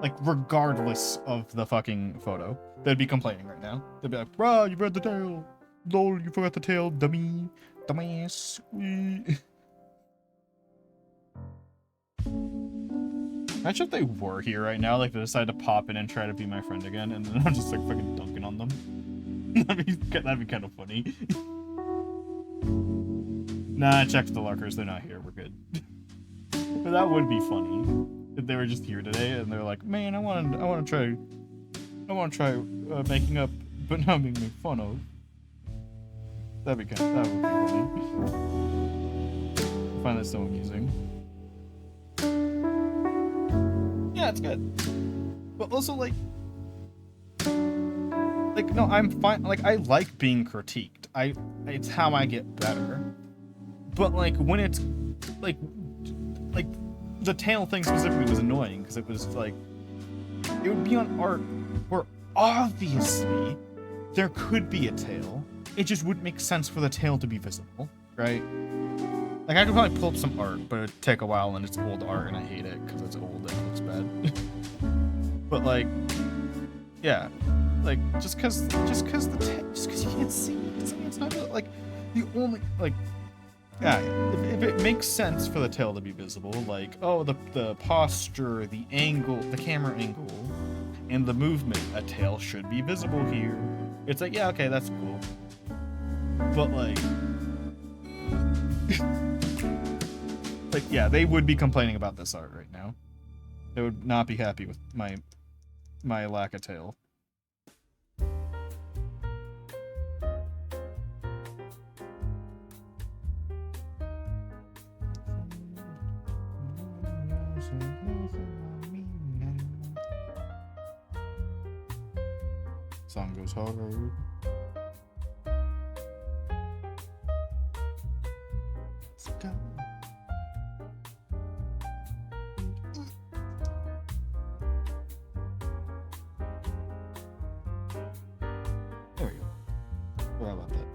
Like, regardless of the fucking photo, they'd be complaining right now. They'd be like, "Bro, you read the tail. Lol, you forgot the tail, dummy, dumbass." Imagine if they were here right now, like they decided to pop in and try to be my friend again, and then I'm just like fucking dunking on them. that'd be kind of funny. Nah, I checked the lurkers, they're not here, we're good. But that would be funny if they were just here today and they're like, man, I want to try making up, but not being made fun of. That would be funny. I find that so amusing. Yeah, it's good. But also, like, no, I'm fine. Like, I like being critiqued. It's how I get better. But, like, when it's, like, the tail thing specifically was annoying, because it was, like, it would be on art where obviously there could be a tail. It just wouldn't make sense for the tail to be visible, right? Like, I could probably pull up some art, but it'd take a while, and it's old art, and I hate it, because it's old and it looks bad. But, like, yeah. Like, just because you can't see it doesn't mean it's not, like, the only, like, yeah, if it makes sense for the tail to be visible, like, oh, the posture, the angle, the camera angle, and the movement, a tail should be visible here. It's like, yeah, okay, that's cool. But, like, like, yeah, they would be complaining about this art right now. They would not be happy with my lack of tail. Song goes hard. Let's go. There we go. Forgot about that.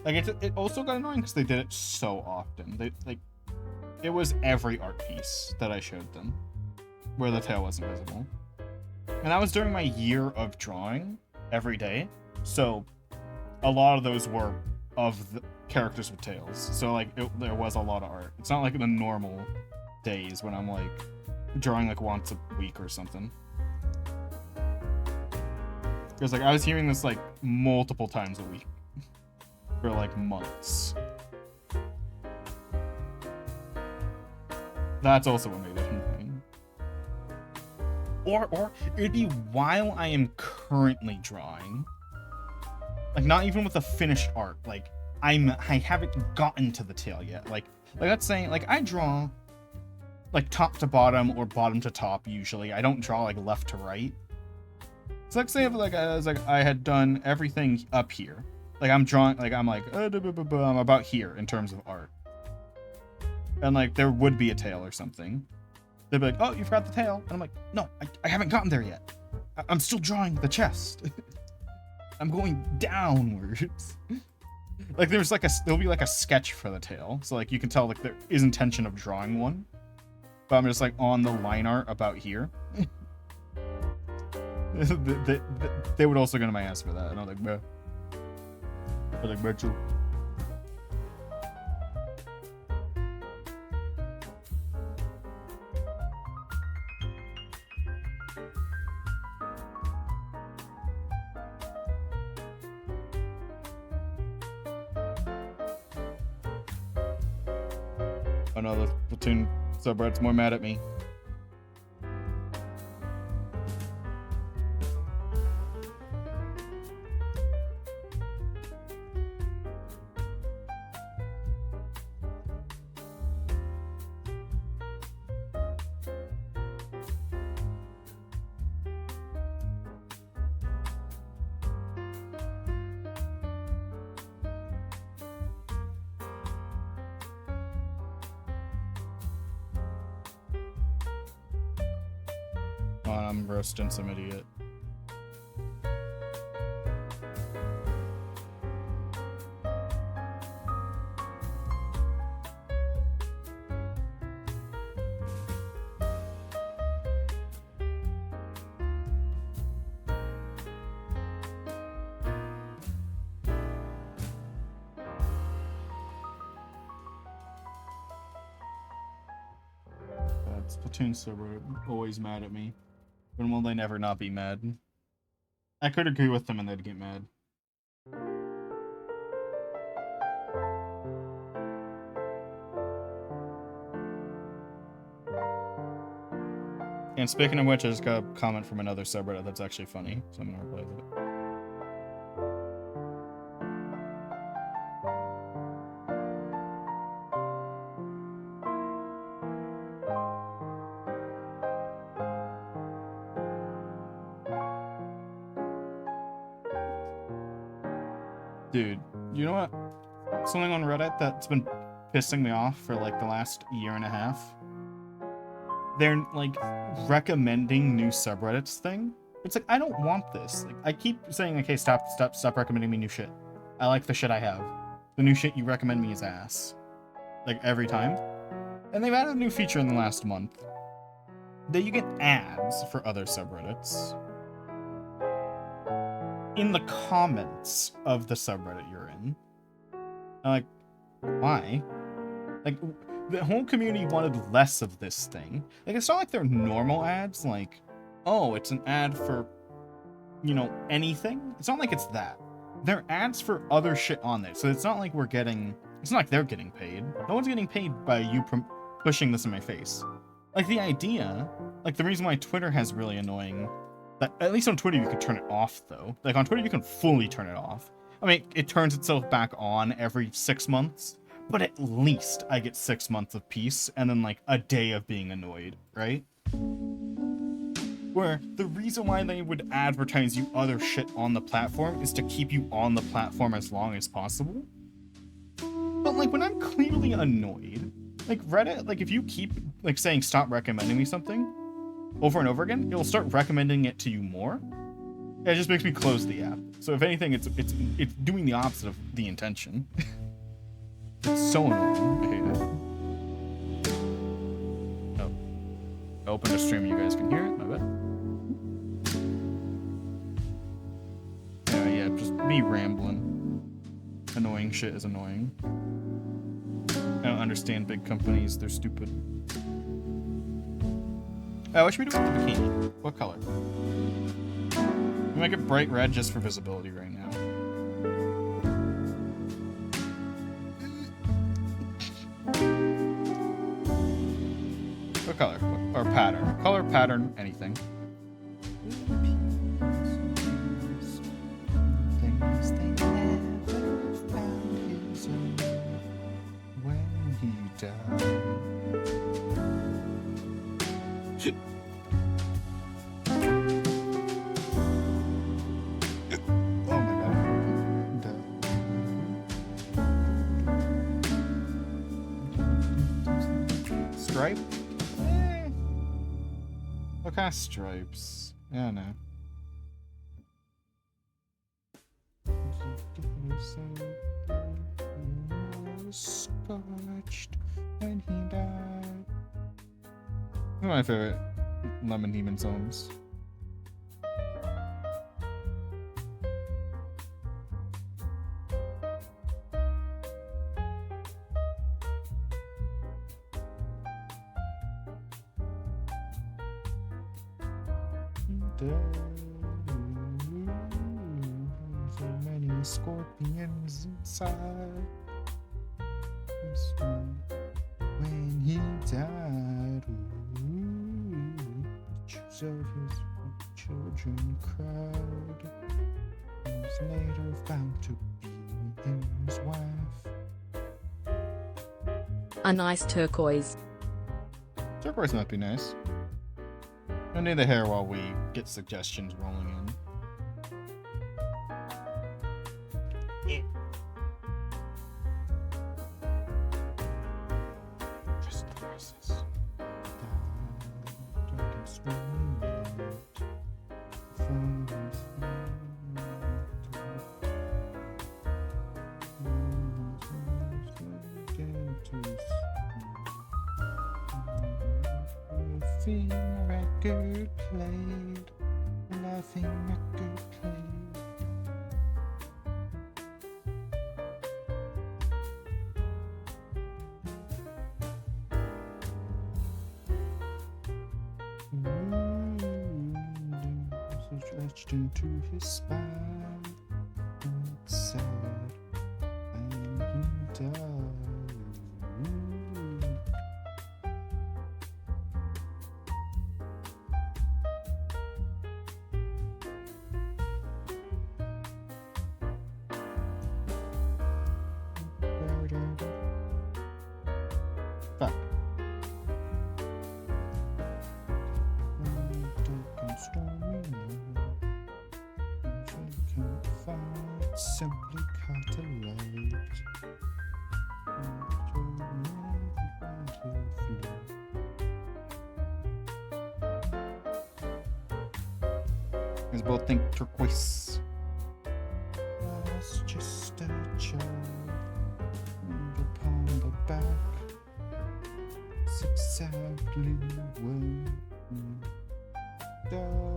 Like, it also got annoying because they did it so often. It was every art piece that I showed them where the tail wasn't visible. And that was during my year of drawing every day. So a lot of those were of the characters with tails. So, like, there was a lot of art. It's not like the normal days when I'm, like, drawing, like, once a week or something. Because, like, I was hearing this, like, multiple times a week. For, like, months. That's also what made it annoying. Or it'd be while I am currently drawing. Like, not even with the finished art. Like, I haven't gotten to the tail yet. Like let's say, like, I draw, like, top to bottom or bottom to top usually. I don't draw, like, left to right. So let's say, I had done everything up here. Like, I'm drawing, like, I'm about here in terms of art. And, like, there would be a tail or something. They'd be like, oh, you forgot the tail. And I'm like, no, I haven't gotten there yet. I'm still drawing the chest. I'm going downwards. Like, there'll be, like, a sketch for the tail. So, like, you can tell, like, there is intention of drawing one. But I'm just, like, on the line art about here. They would also go to my ass for that. And I'm like, bro. I'm like, bro, true. Oh no, the Platoon subreddit's more mad at me. I'm roasting some idiot. That's Platoon server always mad at me. When will they never not be mad? I could agree with them and they'd get mad. And speaking of which, I just got a comment from another subreddit that's actually funny, so I'm gonna reply to it. Dude, you know what? Something on Reddit that's been pissing me off for, like, the last year and a half. They're, like, recommending new subreddits thing. It's like, I don't want this. Like, I keep saying, okay, stop recommending me new shit. I like the shit I have. The new shit you recommend me is ass. Like, every time. And they've added a new feature in the last month. That you get ads for other subreddits in the comments of the subreddit you're in. I'm like, why? Like, the whole community wanted less of this thing. Like, it's not like they're normal ads, like, oh, it's an ad for, you know, anything. It's not like it's that. They're ads for other shit on there. So it's not like it's not like they're getting paid. No one's getting paid by you pushing this in my face. Like, the idea, like, the reason why Twitter has really annoying, that at least on Twitter you can turn it off, though. Like, on Twitter you can fully turn it off. I mean, it turns itself back on every 6 months, but at least I get 6 months of peace and then, like, a day of being annoyed, right? Where the reason why they would advertise you other shit on the platform is to keep you on the platform as long as possible. But, like, when I'm clearly annoyed, like, Reddit, like, if you keep, like, saying stop recommending me something over and over again, it'll start recommending it to you more. It just makes me close the app. So if anything, it's doing the opposite of the intention. It's so annoying. I hate it. Oh. I opened a stream, you guys can hear it, my bad. Yeah, just me rambling. Annoying shit is annoying. I don't understand big companies, they're stupid. What should we do with the bikini? What color? make it bright red just for visibility right now. What color? Or pattern? Color, pattern, anything. Things they never found his own when he died. Oh my god. Stripe? What kind of stripes? I don't know. Scorched when he died. One of my favorite Lemon Demon songs. So many scorpions inside. When he died, pictures of his children cried. He was later found to be his wife. A nice turquoise. Turquoise might be nice. I need the hair while we get suggestions rolling in. Just the process. Loving a record played, loving record played. So stretched into his spine, and it's sad, and he died. Fuck. Simply cut a light. These both think turquoise. Was just a child, and upon the back, it's exactly when you die.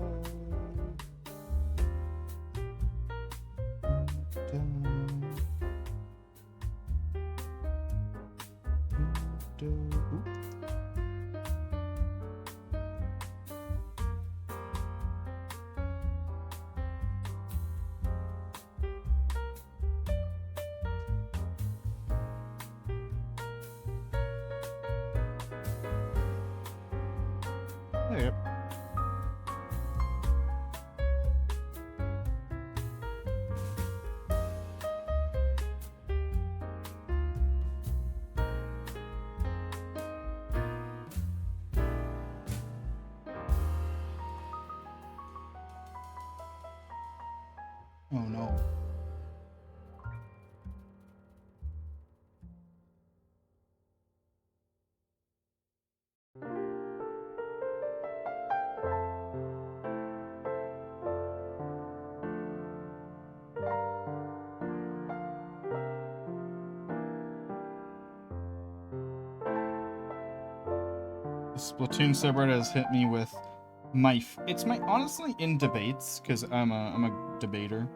Yep. Oh no. Splatoon subreddit has hit me with it's my honestly in debates, because I'm a debater.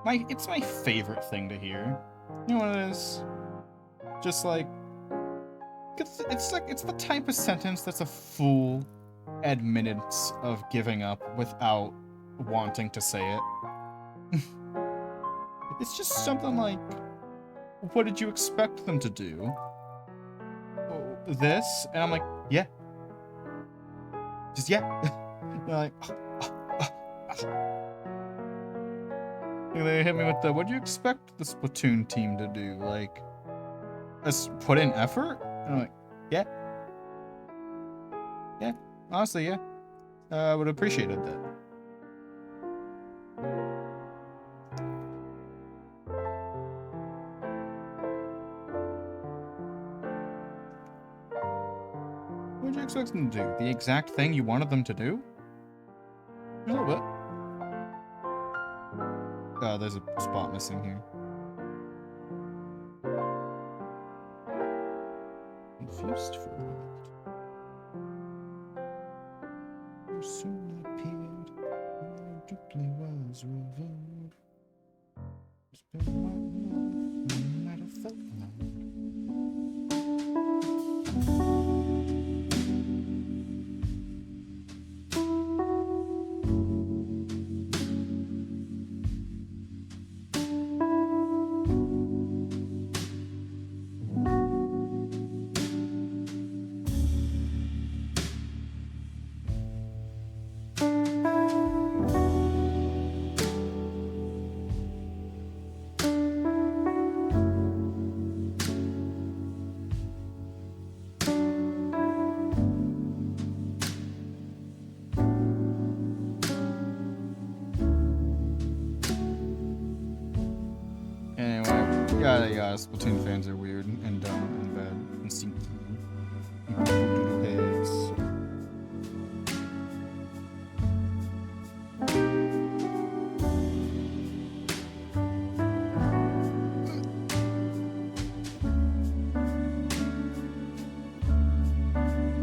It's my favorite thing to hear. You know what it is? Just like it's the type of sentence that's a full admittance of giving up without wanting to say it. It's just something like, what did you expect them to do? Oh, this? And I'm like, yeah. Just yeah. They're like, and they hit me with the, what do you expect the Splatoon team to do? Like, us put in effort? And I'm like, yeah. Yeah, honestly, yeah. I would have appreciated that. What did you expect them to do? The exact thing you wanted them to do? A little bit. Oh, there's a spot missing here. Confused for a moment. You soon appeared, and quickly was revealed. It's been one love, no matter felt love. Yada, Splatoon fans are weird and dumb and bad and stinky. And doodle heads.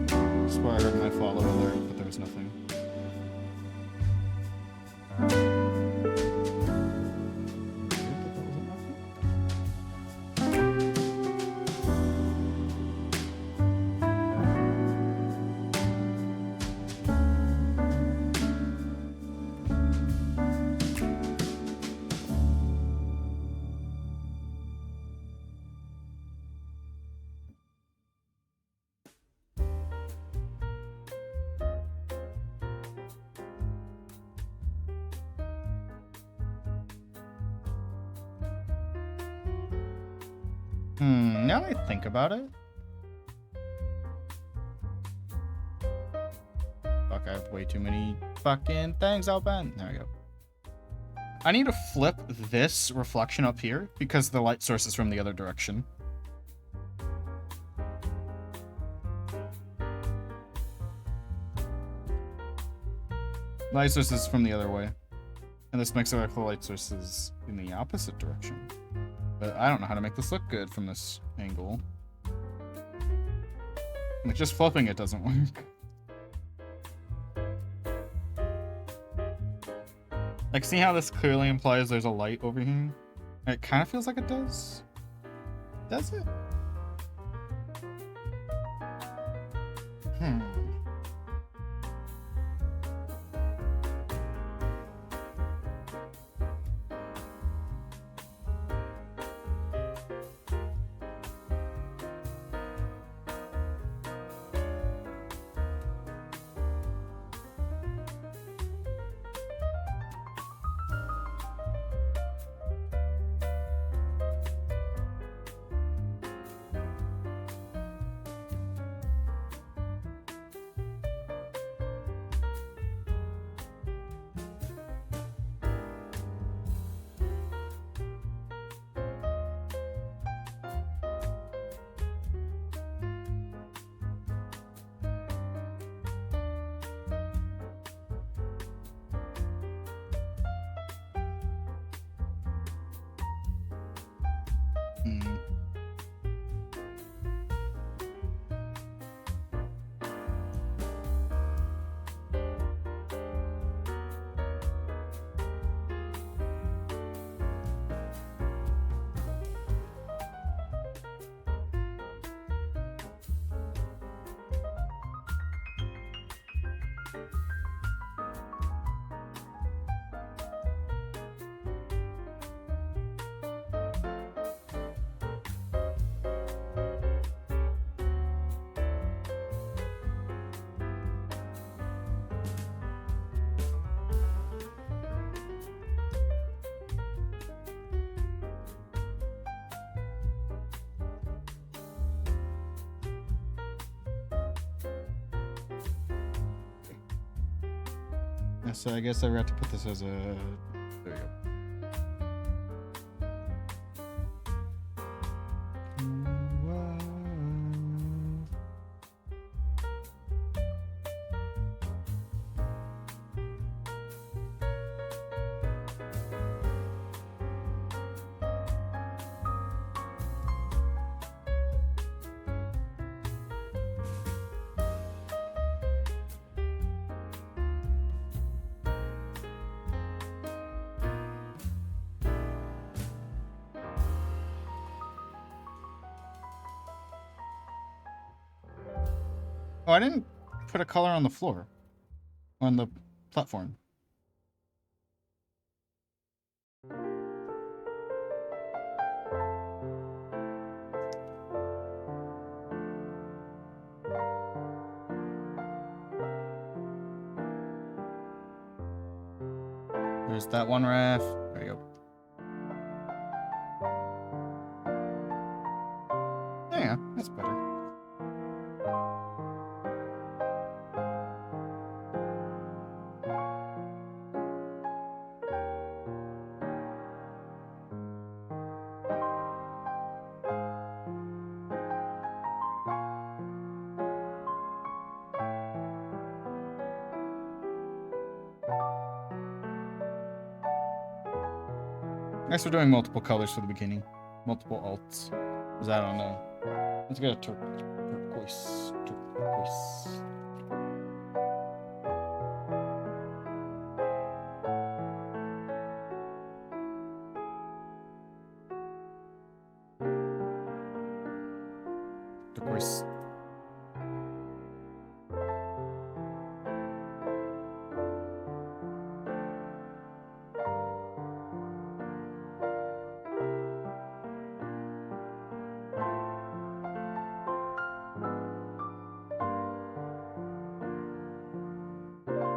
I swear I heard my follow alert, but there was nothing. Now that I think about it. Fuck, I have way too many fucking things open. There we go. I need to flip this reflection up here because the light source is from the other direction. Light source is from the other way. And this makes it like the light source is in the opposite direction. But I don't know how to make this look good from this angle. Like, just flipping it doesn't work. Like, see how this clearly implies there's a light over here? It kind of feels like it does. Does it? Yeah, so I guess I forgot to put this as a... There you go. Oh, I didn't put a color on the floor. On the platform. There's that one ref. There you go. Yeah, that's better. I guess we're doing multiple colors for the beginning. Multiple alts. Because I don't know. Let's get a turquoise. Turquoise. Turquoise.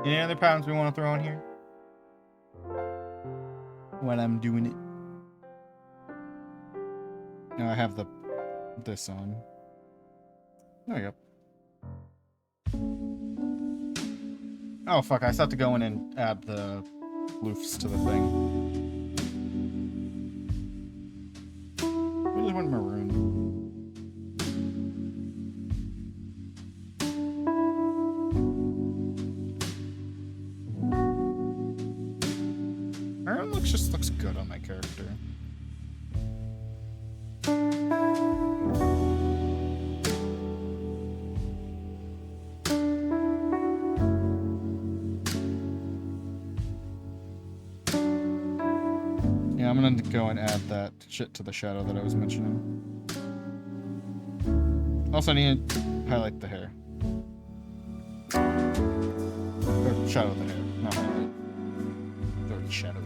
Any other patterns we want to throw in here? When I'm doing it. No, I have this on. There we go. Oh fuck, I still have to go in and add the loofs to the thing. I just went maroon. Maroon just looks good on my character. Yeah, I'm gonna go and add that shit to the shadow that I was mentioning. Also, I need to highlight the hair. Or shadow the hair, not highlight. It's already shadowed.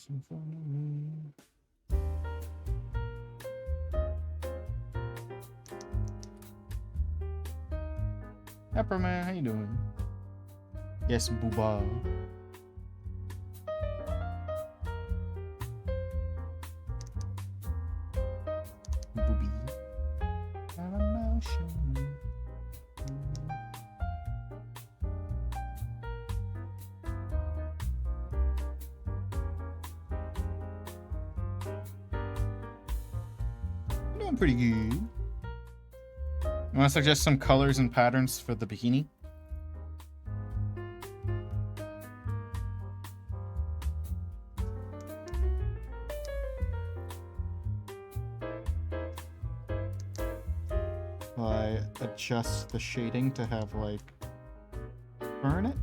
In front of me. Pepper man, how you doing? Yes, booba. Booby. I'm now showing. Doing pretty good. You want to suggest some colors and patterns for the bikini? I adjust the shading to have like burn it.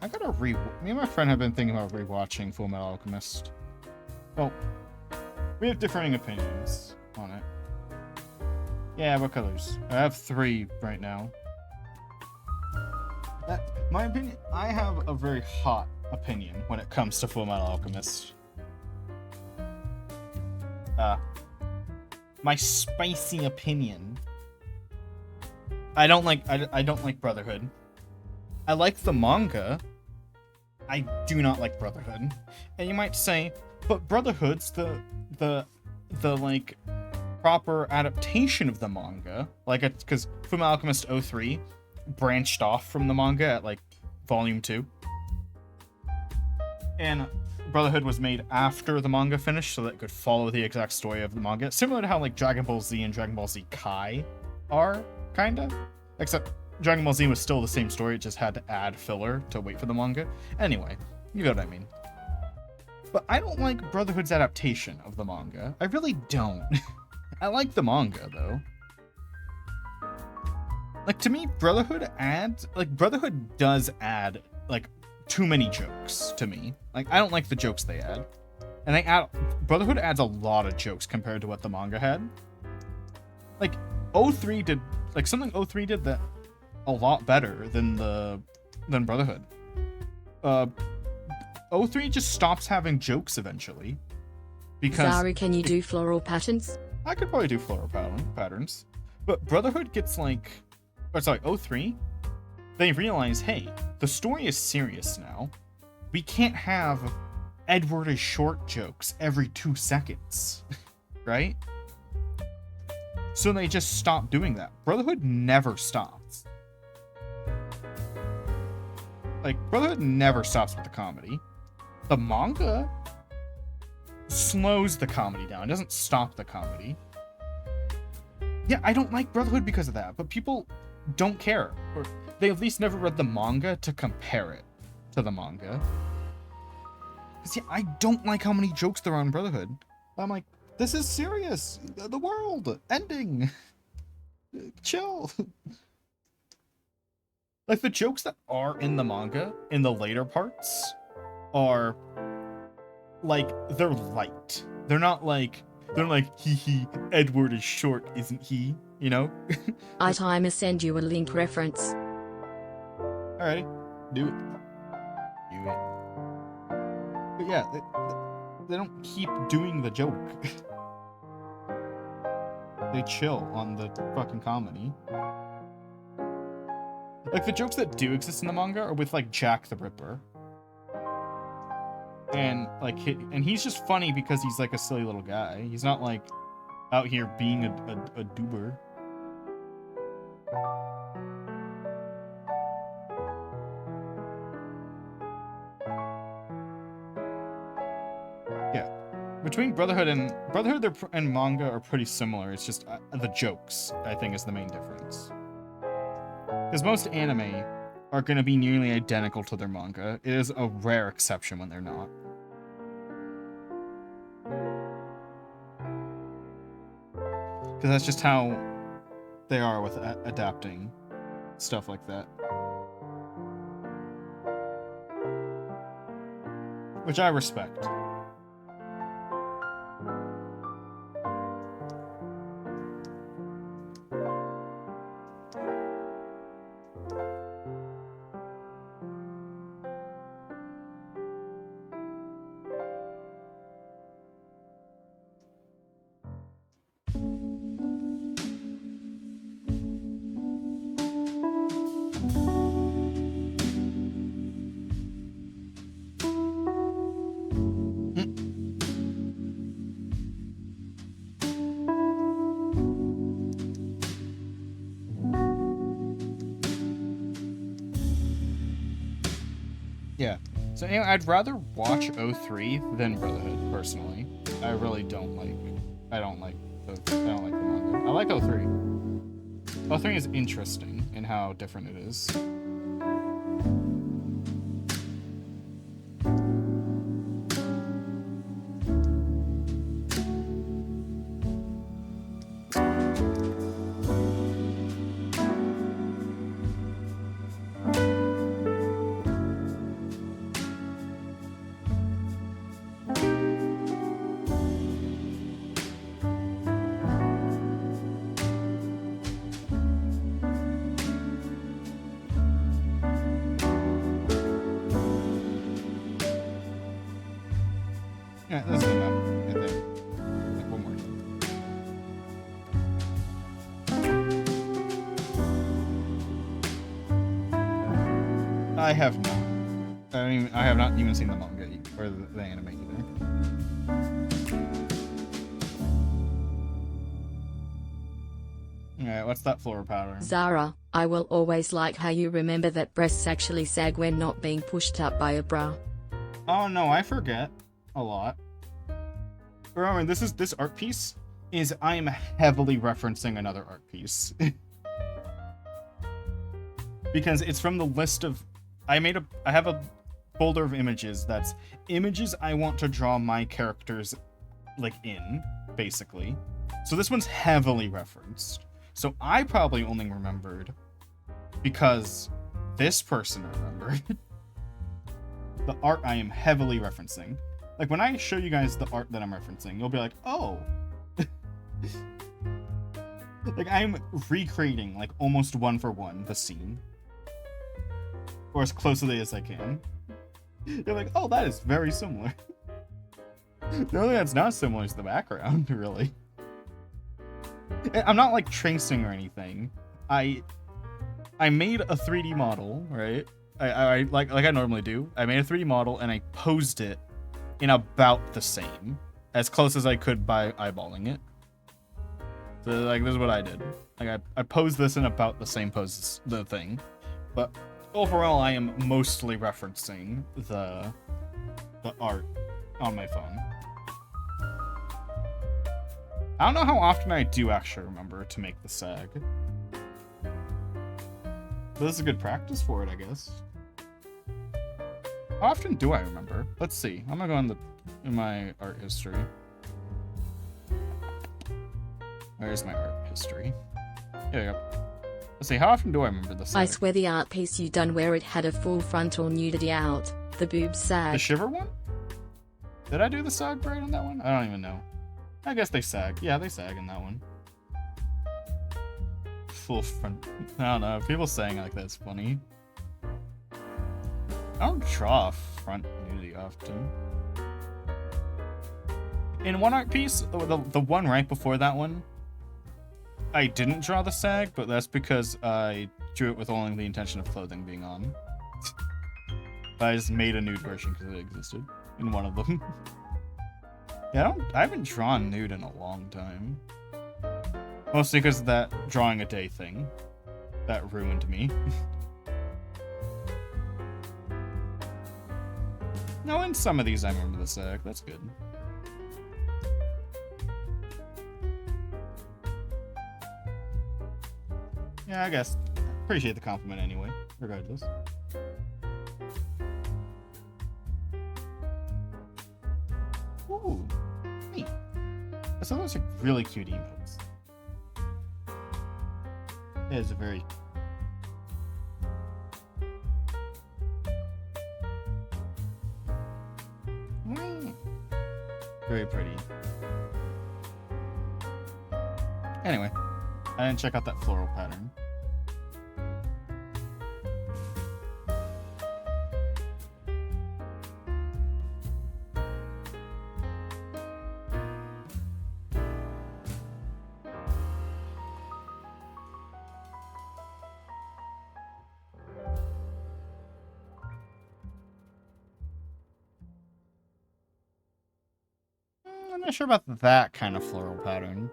I gotta me and my friend have been thinking about rewatching Full Metal Alchemist. Well, we have differing opinions on it. Yeah, what colors? I have 3 right now. My opinion, I have a very hot opinion when it comes to Full Metal Alchemist. My spicy opinion. I don't like Brotherhood. I like the manga. I do not like Brotherhood. And you might say, but Brotherhood's the like proper adaptation of the manga. Like, it's because Fullmetal Alchemist 03 branched off from the manga at like volume 2. And Brotherhood was made after the manga finished so that it could follow the exact story of the manga. Similar to how like Dragon Ball Z and Dragon Ball Z Kai are, kinda. Except Dragon Ball Z was still the same story, it just had to add filler to wait for the manga. Anyway, you know what I mean. But I don't like Brotherhood's adaptation of the manga. I really don't. I like the manga, though. Like, to me, Brotherhood does add, like, too many jokes to me. Like, I don't like the jokes they add. And Brotherhood adds a lot of jokes compared to what the manga had. Like, 03 did, like, something 03 did that a lot better than Brotherhood. 03 just stops having jokes eventually. Because Zaru, can you do floral patterns? I could probably do floral patterns. But Brotherhood gets like... Or sorry, 03, they realize, hey, the story is serious now. We can't have Edward is short jokes every 2 seconds. Right? So they just stop doing that. Brotherhood never stops. Like, Brotherhood never stops with the comedy. The manga slows the comedy down. It doesn't stop the comedy. Yeah, I don't like Brotherhood because of that, but people don't care. Or they at least never read the manga to compare it to the manga. Because, yeah, I don't like how many jokes there are on Brotherhood. I'm like, this is serious. The world ending. Chill. Like, the jokes that are in the manga, in the later parts, are, like, they're light. They're like, hee hee, Edward is short, isn't he? You know? I time send you a link reference. Alrighty. Do it. But yeah, they don't keep doing the joke. They chill on the fucking comedy. Like, the jokes that do exist in the manga are with, like, Jack the Ripper. And, like, he's just funny because he's, like, a silly little guy. He's not, like, out here being a doober. Yeah. Between Brotherhood and manga are pretty similar. It's just the jokes, I think, is the main difference. Because most anime are going to be nearly identical to their manga. It is a rare exception when they're not. Because that's just how they are with adapting stuff like that. Which I respect. Yeah. So anyway, I'd rather watch 03 than Brotherhood, personally. I really don't like... I don't like the manga. I like 03. 03 is interesting in how different it is. Yeah, this is enough, I think. Like one more time. I have not. I have not even seen the manga or the anime either. Alright, what's that floor pattern? Zara, I will always like how you remember that breasts actually sag when not being pushed up by a bra. Oh no, I forget a lot. Remember, this art piece is I am heavily referencing another art piece. Because it's from the list of I have a folder of images that's images I want to draw my characters like in, basically. So this one's heavily referenced. So I probably only remembered because this person remembered the art I am heavily referencing. Like when I show you guys the art that I'm referencing, you'll be like, oh. Like I'm recreating like almost one for one the scene. Or as closely as I can. You're like, oh, that is very similar. The only thing that's not similar is the background, really. I'm not like tracing or anything. I made a 3D model, right? I like I normally do. I made a 3D model and I posed it in about the same, as close as I could by eyeballing it. So like this is what I did. Like I posed this in about the same pose as the thing, but overall I am mostly referencing the art on my phone. I don't know how often I do actually remember to make the sag. But this is a good practice for it, I guess. How often do I remember? Let's see. I'm gonna go in my art history. Where's my art history? Here we go. Let's see, how often do I remember the sag? I swear the art piece you done where it had a full frontal nudity out, the boobs sag. The shiver one? Did I do the sag right on that one? I don't even know. I guess they sag. Yeah, they sag in that one. Full front. I don't know. People saying like that's funny. I don't draw front nudity often. In one art piece, the one right before that one, I didn't draw the sag, but that's because I drew it with only the intention of clothing being on. But I just made a nude version because it existed in one of them. Yeah, I haven't drawn nude in a long time. Mostly because of that drawing a day thing. That ruined me. No, in some of these I remember the sag. That's good. Yeah, I guess. Appreciate the compliment anyway, regardless. Ooh, neat. So those are really cute emotes. It is a very... Very pretty. Anyway, I didn't check out that floral pattern. I'm not sure about that kind of floral pattern.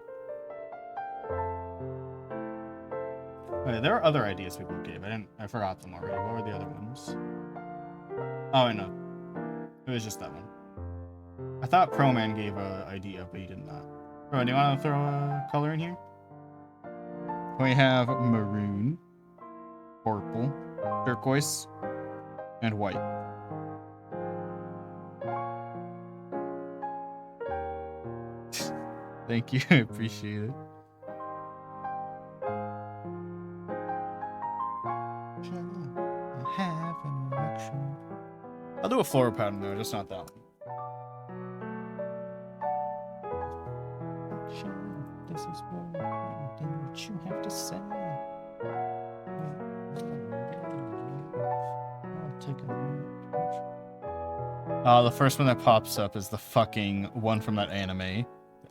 Okay, there are other ideas people gave. I forgot them already. What were the other ones? Oh, I know. It was just that one. I thought Proman gave an idea, but he did not. Bro, do you want to throw a color in here? We have maroon, purple, turquoise, and white. Thank you, I appreciate it. I'll do a floral pattern though, just not that one. This is what you have to say. I'll take a The first one that pops up is the fucking one from that anime.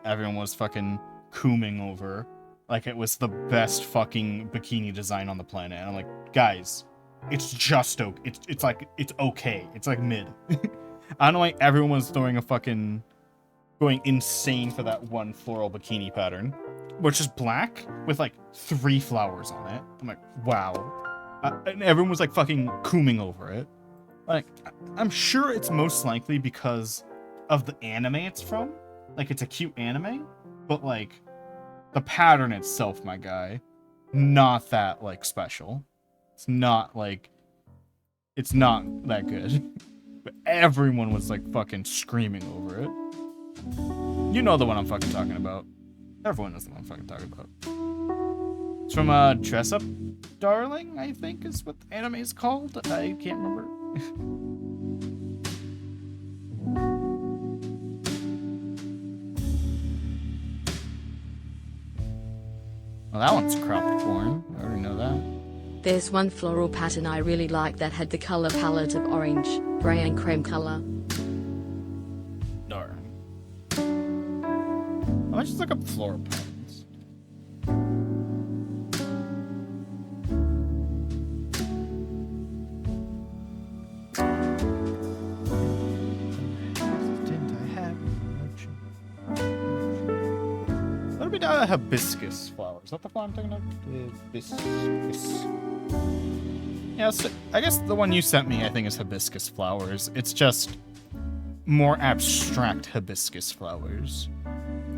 Everyone was fucking cooming over. Like it was the best fucking bikini design on the planet. And I'm like, guys, it's just okay. It's like, it's okay. It's like mid. I don't know why everyone was throwing a fucking, going insane for that one floral bikini pattern, which is black with like 3 flowers on it. I'm like, wow. And everyone was like fucking cooming over it. Like, I'm sure it's most likely because of the anime it's from. Like, it's a cute anime, but like, the pattern itself, my guy, not that like special. It's not like, it's not that good. But everyone was like fucking screaming over it. You know the one I'm fucking talking about. Everyone knows the one I'm fucking talking about. It's from Dress Up Darling, I think is what the anime is called. I can't remember. Well, that one's cropped corn. I already know that. There's one floral pattern I really like that had the color palette of orange, gray and cream color. Darn. Let's just look up floral patterns. What about hibiscus flowers? Is that the flower I'm thinking of? Hibiscus. Yeah, so I guess the one you sent me, I think, is hibiscus flowers. It's just more abstract hibiscus flowers.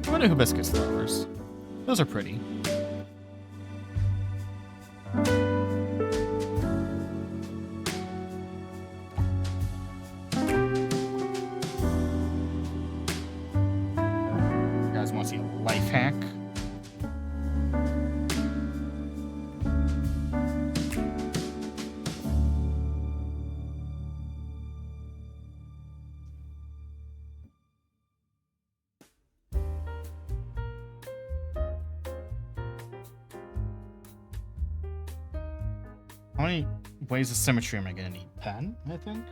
What are hibiscus flowers? Those are pretty. You guys want to see a life hack? How many ways of symmetry am I gonna need? 10, I think?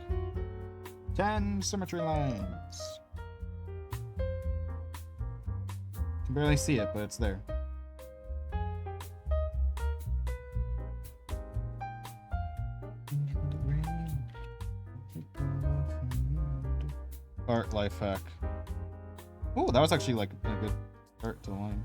10 symmetry lines. Can barely see it, but it's there. Art life hack. Oh, that was actually like a good start to the line.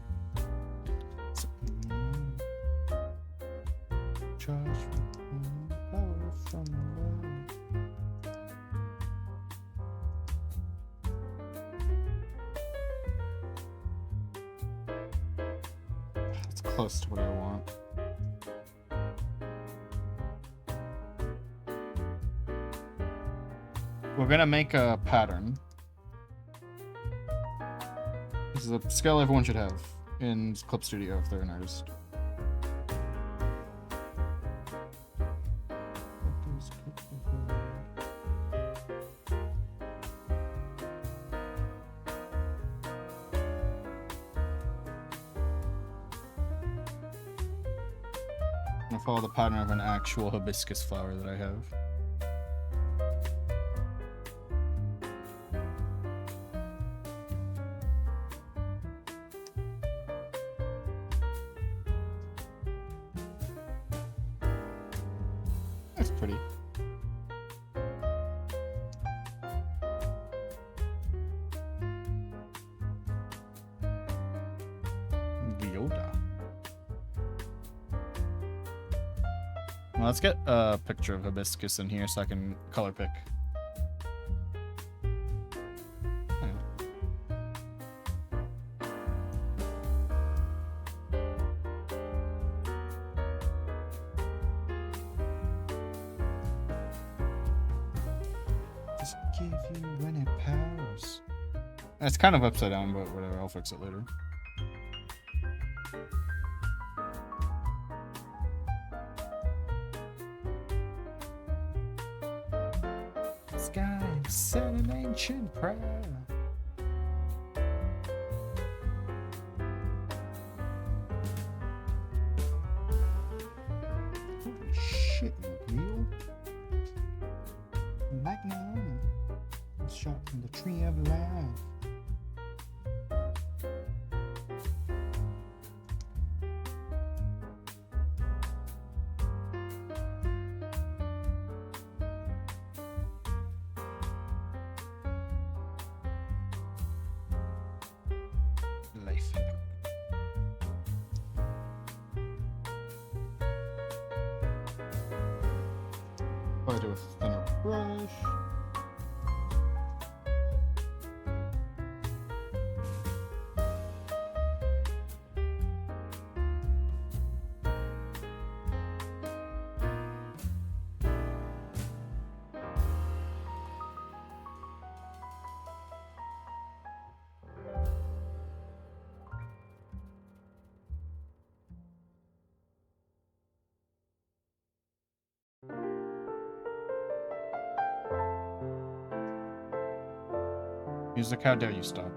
It's close to what I want. We're gonna make a pattern. This is a skill everyone should have in Clip Studio if they're an artist. I'm gonna follow the pattern of an actual hibiscus flower that I have. That's pretty. Yoda. Well, let's get a picture of hibiscus in here so I can color pick. Just give you when it powers. It's kind of upside down, but whatever, I'll fix it later. Sky said an ancient prayer. Holy shit, real? Magnum. tree of life. Life. Probably do a thinner brush. Music, how dare you stop?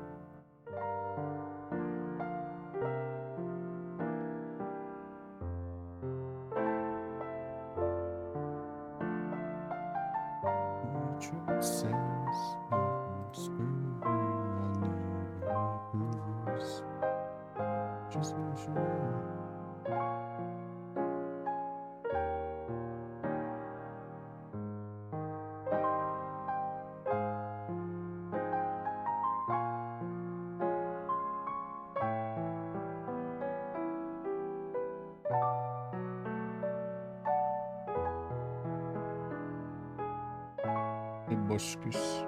Hibiscus.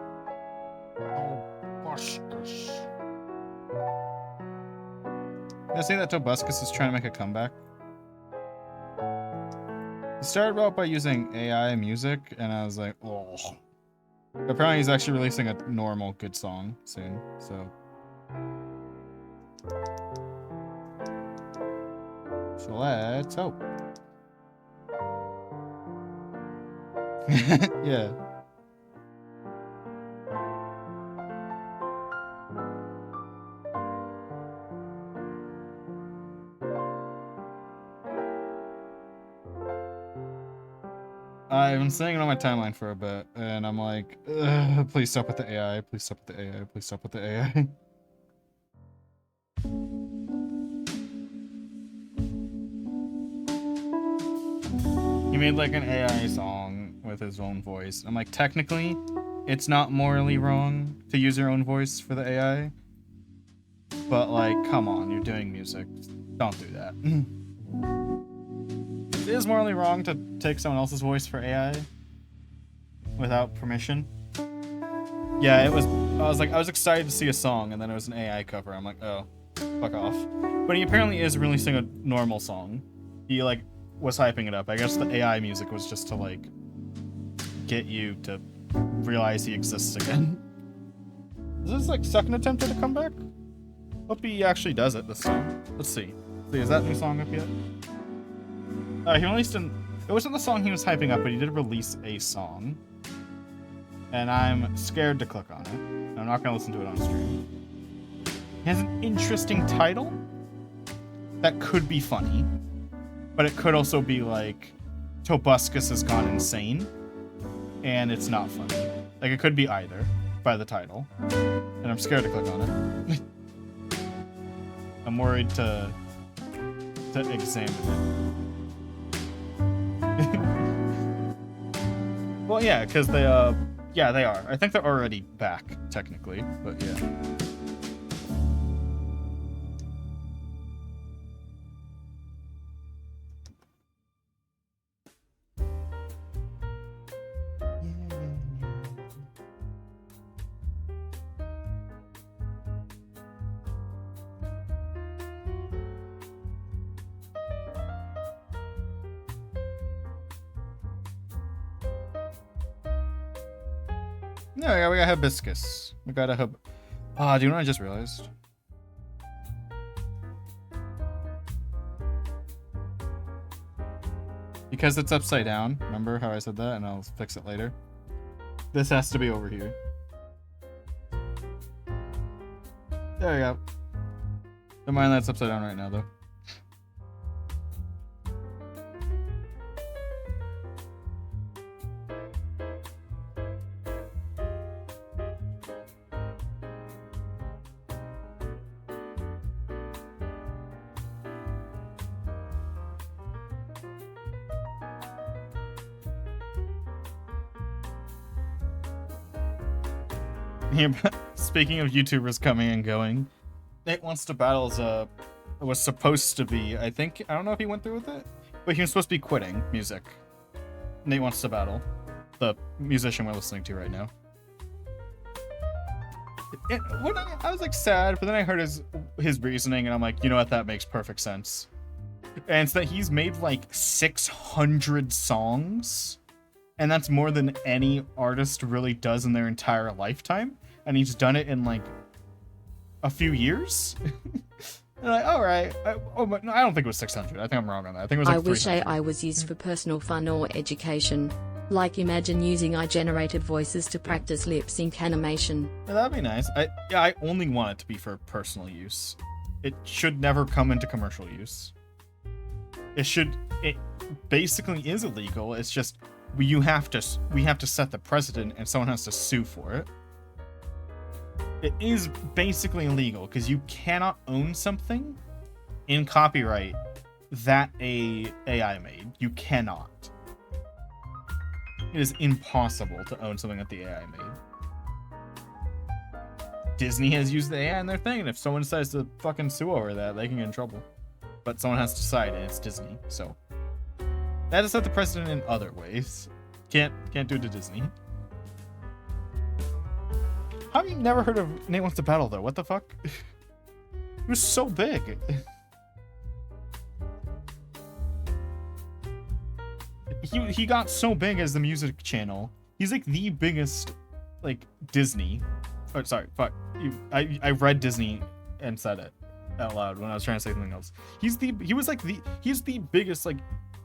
Hibiscus. Did I say that Tobuscus is trying to make a comeback? He started out by using AI music, and I was like, oh. Apparently he's actually releasing a normal good song soon, so. So let's hope. Yeah. I've been saying it on my timeline for a bit, and I'm like, please stop with the AI, please stop with the AI, please stop with the AI. He made like an AI song with his own voice. I'm like, technically, it's not morally wrong to use your own voice for the AI. But like, come on, you're doing music. Don't do that. It is morally wrong to take someone else's voice for AI without permission. Yeah, it was. I was excited to see a song, and then it was an AI cover. I'm like, oh, fuck off. But he apparently is releasing a normal song. He like was hyping it up. I guess the AI music was just to like get you to realize he exists again. Is this like second attempt at a comeback? Hope he actually does it this time. Let's see. Is that new song up yet? He released it wasn't the song he was hyping up, but he did release a song. And I'm scared to click on it. I'm not gonna listen to it on stream. It has an interesting title that could be funny, but it could also be like Tobuscus has gone insane and it's not funny. Like it could be either by the title. And I'm scared to click on it. I'm worried to examine it. Well, yeah, because they are. I think they're already back, technically, but yeah. Yeah, we got hibiscus. We got a do you know what I just realized? Because it's upside down. Remember how I said that? And I'll fix it later. This has to be over here. There we go. Don't mind that's upside down right now, though. Yeah, speaking of YouTubers coming and going, Nate Wants to Battle was supposed to be, I don't know if he went through with it, but he was supposed to be quitting music. Nate Wants to Battle, the musician we're listening to right now. I was like sad, but then I heard his reasoning, and I'm like, you know what, that makes perfect sense. And it's that he's made like 600 songs, and that's more than any artist really does in their entire lifetime, and he's done it in like a few years. And like, all right, no, I don't think it was 600. I think I'm wrong on that. I think it was like I wish 300. AI was used for personal fun or education. Like imagine using AI-generated voices to practice lip-sync animation. Yeah, that'd be nice. I only want it to be for personal use. It should never come into commercial use. It basically is illegal. It's just we have to set the precedent, and someone has to sue for it. It is basically illegal because you cannot own something in copyright that a AI made. You cannot. It is impossible to own something that the AI made. Disney has used the AI in their thing, and if someone decides to fucking sue over that, they can get in trouble. But someone has to decide, and it's Disney, so that has set the precedent in other ways. Can't do it to Disney. How have you never heard of Nate Wants to Battle though? What the fuck? He was so big. He got so big as the music channel. He's like the biggest, like, Disney. Oh, sorry, fuck. I read Disney and said it out loud when I was trying to say something else. He's the biggest, like,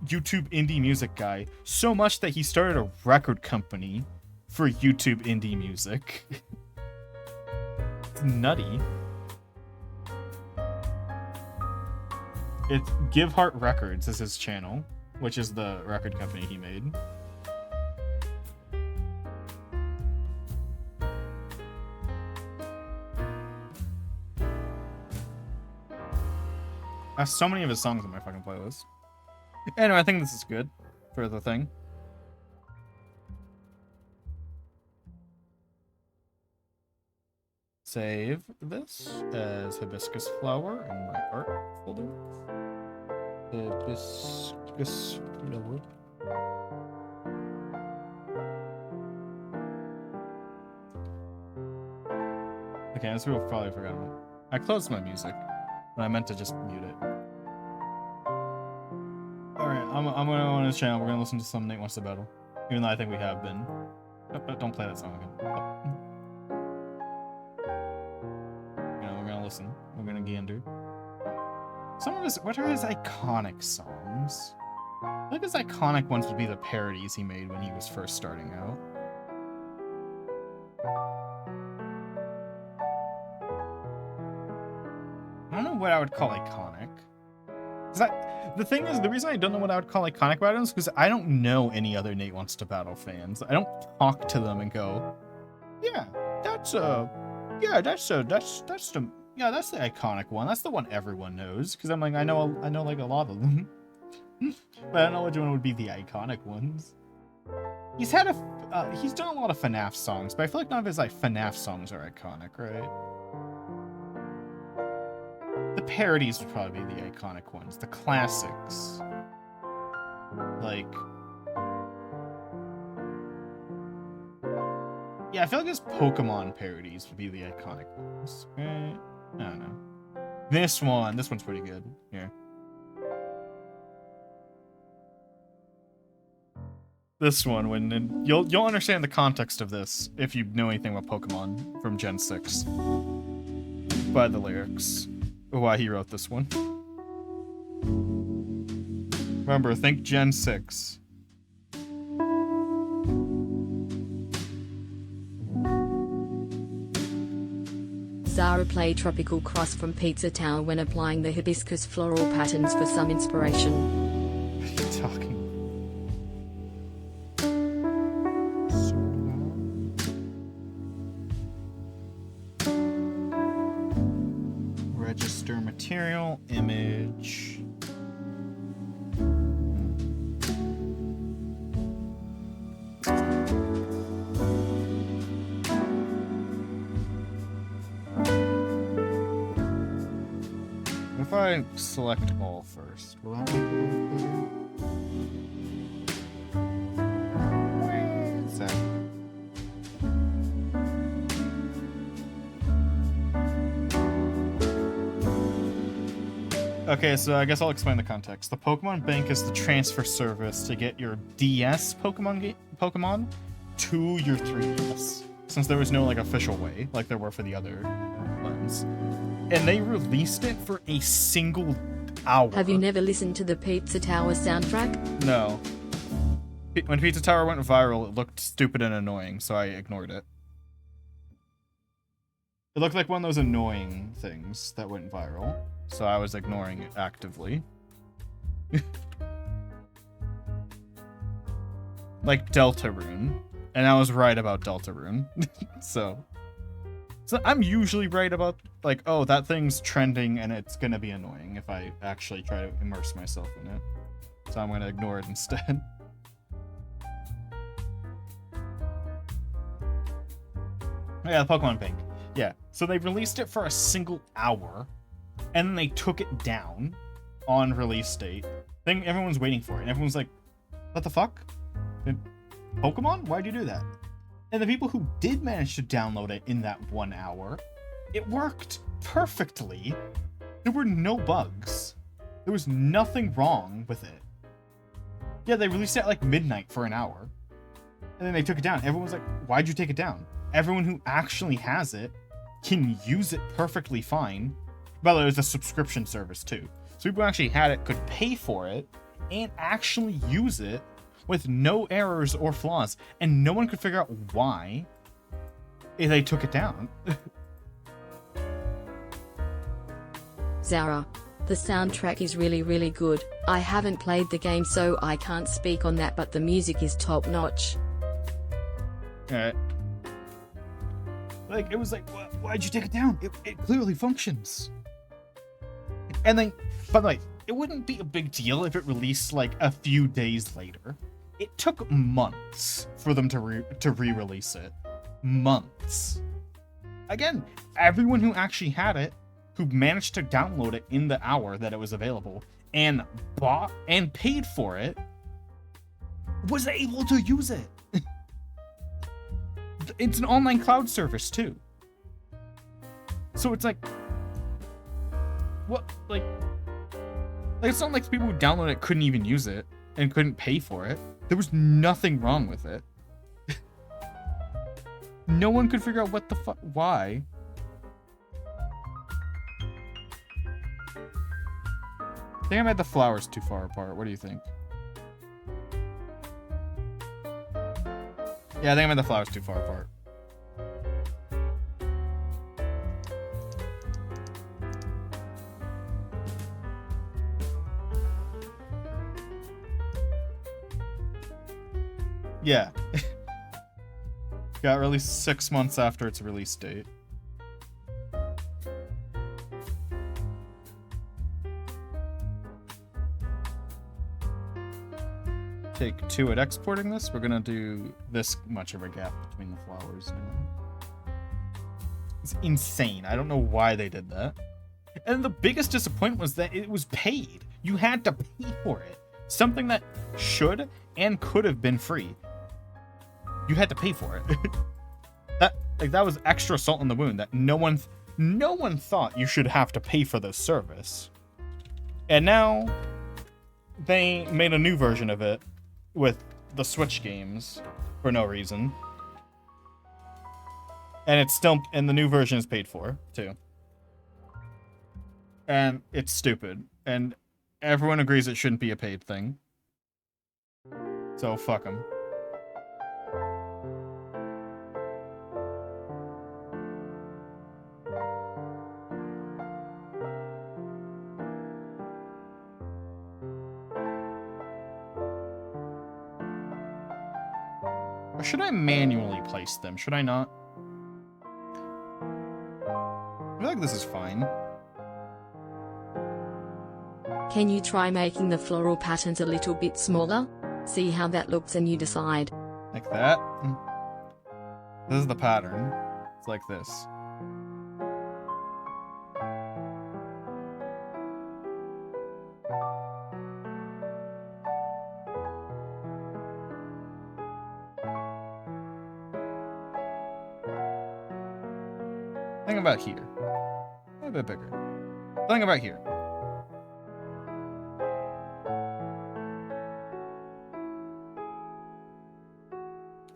YouTube indie music guy. So much that he started a record company for YouTube indie music. It's nutty. It's Give Heart Records is his channel, which is the record company he made. I have so many of his songs on my fucking playlist. Anyway, I think this is good for the thing. Save this as hibiscus flower in my art folder. Hibiscus flower. Okay, this people probably forgot about it. I closed my music, but I meant to just mute it. Alright, I'm gonna go on his channel. We're gonna listen to some Nate Wants to Battle. Even though I think we have been. Don't play that song again. We're gonna listen. We're gonna gander. What are his iconic songs? I think his iconic ones would be the parodies he made when he was first starting out. I don't know what I would call iconic. The thing is, the reason I don't know what I would call iconic about him is because I don't know any other Nate Wants to Battle fans. I don't talk to them and go, yeah, that's the iconic one. That's the one everyone knows. Because I'm like, I know like a lot of them. But I don't know which one would be the iconic ones. He's done a lot of FNAF songs, but I feel like none of his like FNAF songs are iconic, right? The parodies would probably be the iconic ones. The classics. Like... yeah, I feel like his Pokemon parodies would be the iconic ones. I don't know. This one's pretty good. Here. This one, you'll understand the context of this if you know anything about Pokemon from Gen 6. By the lyrics. Why he wrote this one. Remember, think Gen 6. Zara played Tropical Cross from Pizza Town when applying the hibiscus floral patterns for some inspiration. What are you talking about? Register material, image. if I select all first? Will that make it a little bigger? Where is that? Okay, so I guess I'll explain the context. The Pokemon Bank is the transfer service to get your DS Pokemon to your 3DS, since there was no like official way, like there were for the other ones. And they released it for a single hour. Have you never listened to the Pizza Tower soundtrack? No. When Pizza Tower went viral, it looked stupid and annoying, so I ignored it. It looked like one of those annoying things that went viral, so I was ignoring it actively. Like Deltarune. And I was right about Deltarune. So I'm usually right about, like, oh, that thing's trending and it's gonna be annoying if I actually try to immerse myself in it. So I'm gonna ignore it instead. Yeah, the Pokemon Bank. Yeah, so they released it for a single hour, and then they took it down on release date. Then everyone's waiting for it, and everyone's like, what the fuck? Pokemon? Why'd you do that? And the people who did manage to download it in that 1 hour, it worked perfectly. There were no bugs. There was nothing wrong with it. Yeah, they released it at like midnight for an hour, and then they took it down. Everyone's like, why'd you take it down? Everyone who actually has it can use it perfectly fine. By the way, it was a subscription service too. So people who actually had it could pay for it and actually use it with no errors or flaws. And no one could figure out why they took it down. Zara, the soundtrack is really really good. I haven't played the game so I can't speak on that, but the music is top notch. Alright. Like, it was like, why'd you take it down? It clearly functions. And then, by the way, it wouldn't be a big deal if it released like a few days later. It took months for them to re-release it. Months. Again, everyone who actually had it, who managed to download it in the hour that it was available, and bought and paid for it, was able to use it. It's an online cloud service too. So it's like, what, like it's not like the people who downloaded it couldn't even use it and couldn't pay for it. There was nothing wrong with it. No one could figure out what the fuck, why. I think I made the flowers too far apart. What do you think? Yeah, I think I made the flowers too far apart. Yeah. Got released 6 months after its release date. Take 2 at exporting this. We're gonna do this much of a gap between the flowers now. It's insane. I don't know why they did that. And the biggest disappointment was that it was paid. You had to pay for it. Something that should and could have been free. You had to pay for it. that was extra salt in the wound that no one thought you should have to pay for this service. And now they made a new version of it with the Switch games for no reason. And the new version is paid for too. And it's stupid. And everyone agrees it shouldn't be a paid thing. So fuck them. Or should I manually place them? Should I not? I feel like this is fine. Can you try making the floral patterns a little bit smaller? See how that looks and you decide. Like that? This is the pattern. It's like this. Think about here. A bit bigger. Think about here.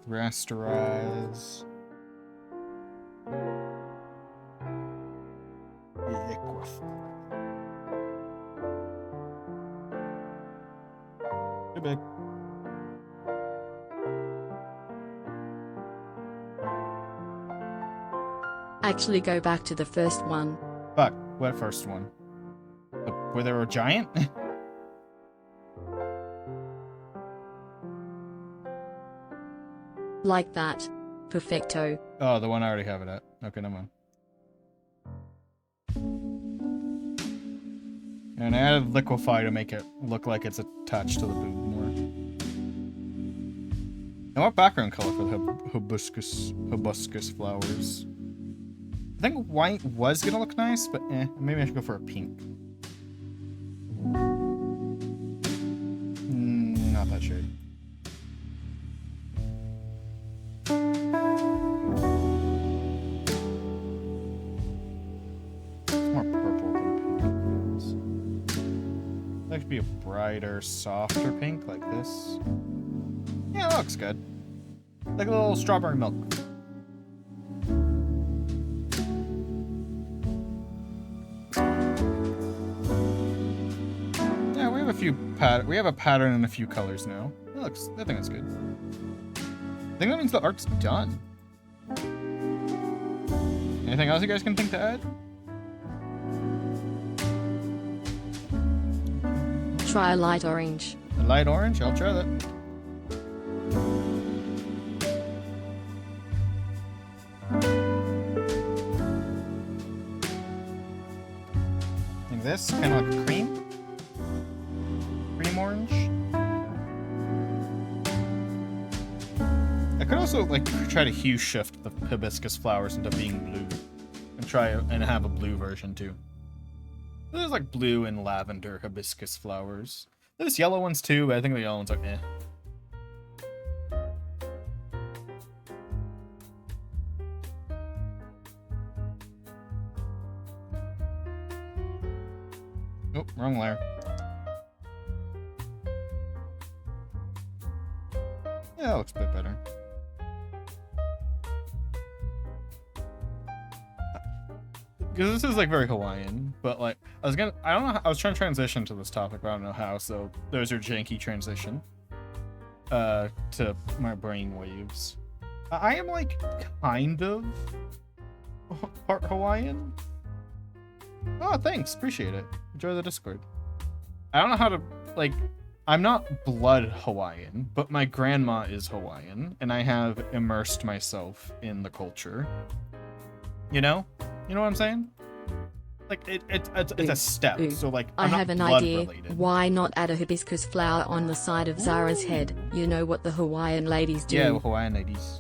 Rasterize. Too big. Actually go back to the first one. Fuck, what first one? Where they were giant? Like that. Perfecto. Oh, the one I already have it at. Okay, never mind. And I added liquefy to make it look like it's attached to the boot more. And what background color for the hibiscus flowers? I think white was gonna look nice, but maybe I should go for a pink. Not that shade. More purple than pink. That could be a brighter, softer pink like this. Yeah, it looks good. Like a little strawberry milk. Yeah, we have a few we have a pattern and a few colors now. I think that's good. I think that means the art's done. Anything else you guys can think to add? Try a light orange. A light orange? I'll try that. Like this, kind of like a cream. Cream orange. I could also like try to hue shift the hibiscus flowers into being blue, and try and have a blue version too. There's like blue and lavender hibiscus flowers. There's yellow ones too, but I think the yellow ones are eh. Oh, wrong layer. Yeah, that looks a bit better. Because this is like very Hawaiian, but like I was trying to transition to this topic, but I don't know how, so there's your janky transition to my brain waves. I am like kind of part Hawaiian. Oh, thanks, appreciate it. Enjoy the Discord. I don't know how to like I'm not blood Hawaiian, but my grandma is Hawaiian, and I have immersed myself in the culture. You know what I'm saying? Like it's a step. So like I I'm have not an blood idea. related. Why not add a hibiscus flower on the side of Zara's head? You know what the Hawaiian ladies do. Yeah, Hawaiian ladies.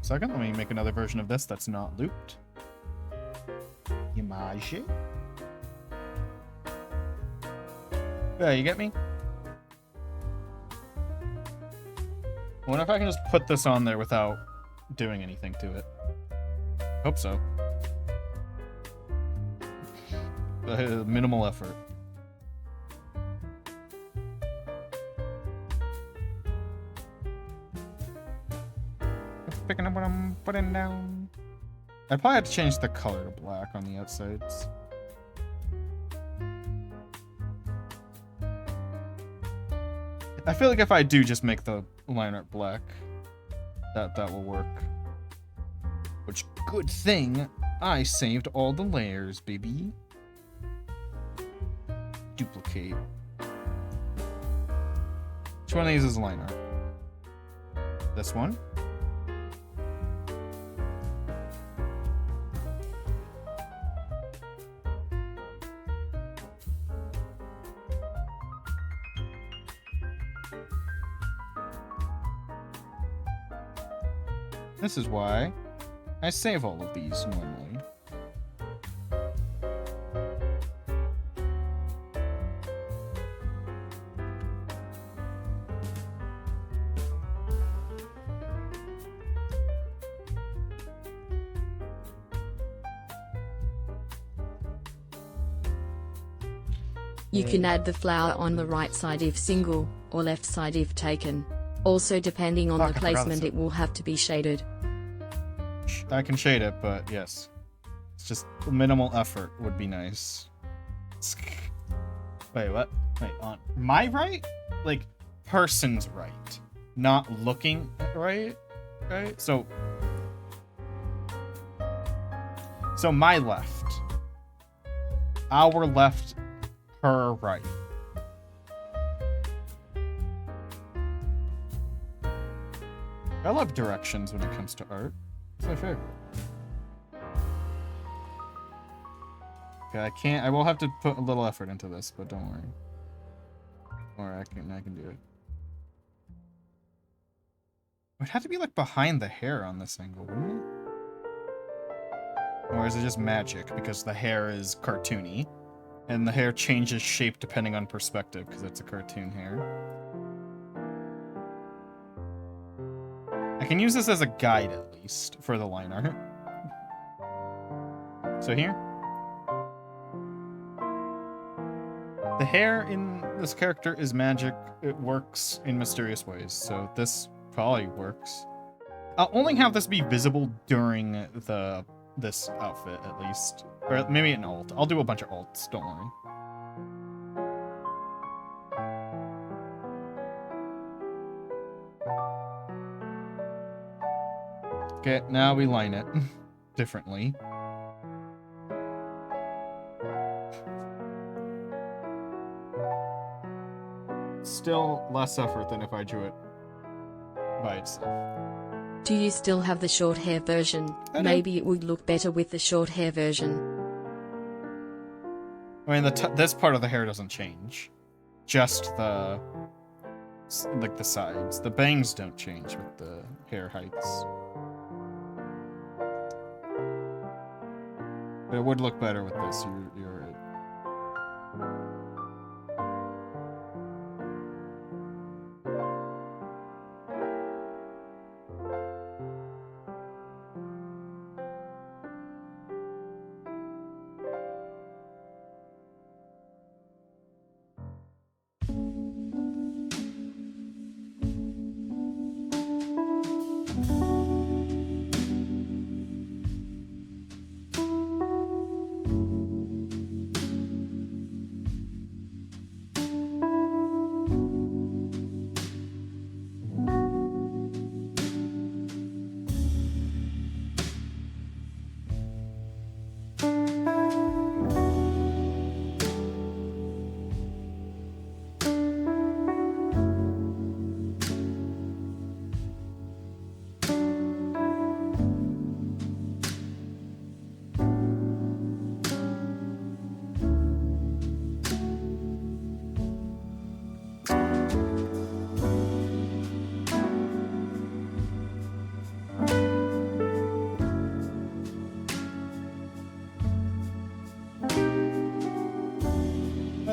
Second, let me make another version of this that's not looped. Image. Yeah, you get me? I wonder if I can just put this on there without doing anything to it. Hope so. Minimal effort. Picking up what I'm putting down. I probably have to change the color to black on the outsides. I feel like if I do just make the line art black, that will work. Which, good thing I saved all the layers, baby. Duplicate. Which one of these is line art? This one? This is why I save all of these normally. You can add the flower on the right side if single, or left side if taken. Also depending on Fuck, the I forgot placement this. it will have to be shaded. I can shade it, but yes. It's just minimal effort would be nice. Wait, what? Wait, on my right? Like, person's right. Not looking right? Right? So my left. Our left, her right. I love directions when it comes to art. It's my favorite. Okay, I will have to put a little effort into this, but don't worry. Or I can do it. It would have to be like behind the hair on this angle, wouldn't it? Or is it just magic because the hair is cartoony and the hair changes shape depending on perspective because it's a cartoon hair? I can use this as a guide at least for the line art. So here. The hair in this character is magic. It works in mysterious ways, so this probably works. I'll only have this be visible during this outfit, at least. Or maybe an alt. I'll do a bunch of alts, don't worry. Okay, now we line it differently. Still less effort than if I drew it by itself. Do you still have the short hair version? I do. Maybe it would look better with the short hair version. I mean, this part of the hair doesn't change. Just the sides. The bangs don't change with the hair heights. But it would look better with this. You're right.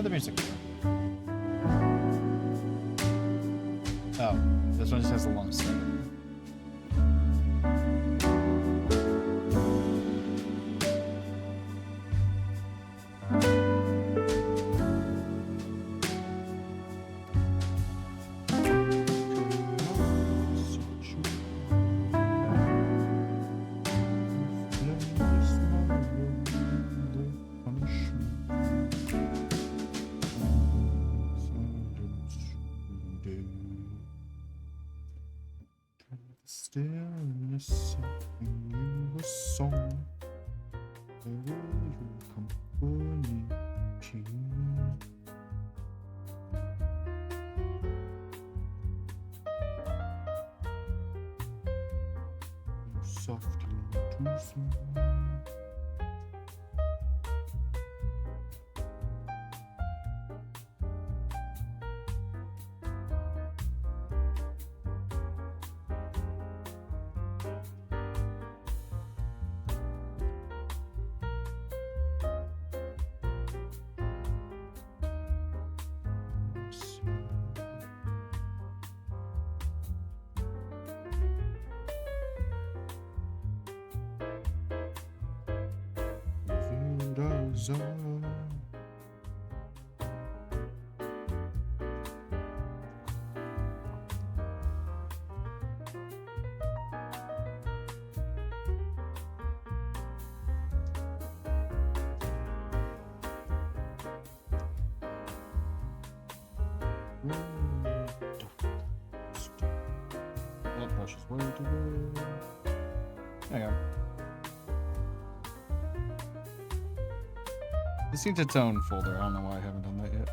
The music. Oh, this one just has a long start. Stillness in you a song. Company softly too small. Blood pressure's way too good. There you go. This needs its own folder. I don't know why I haven't done that yet.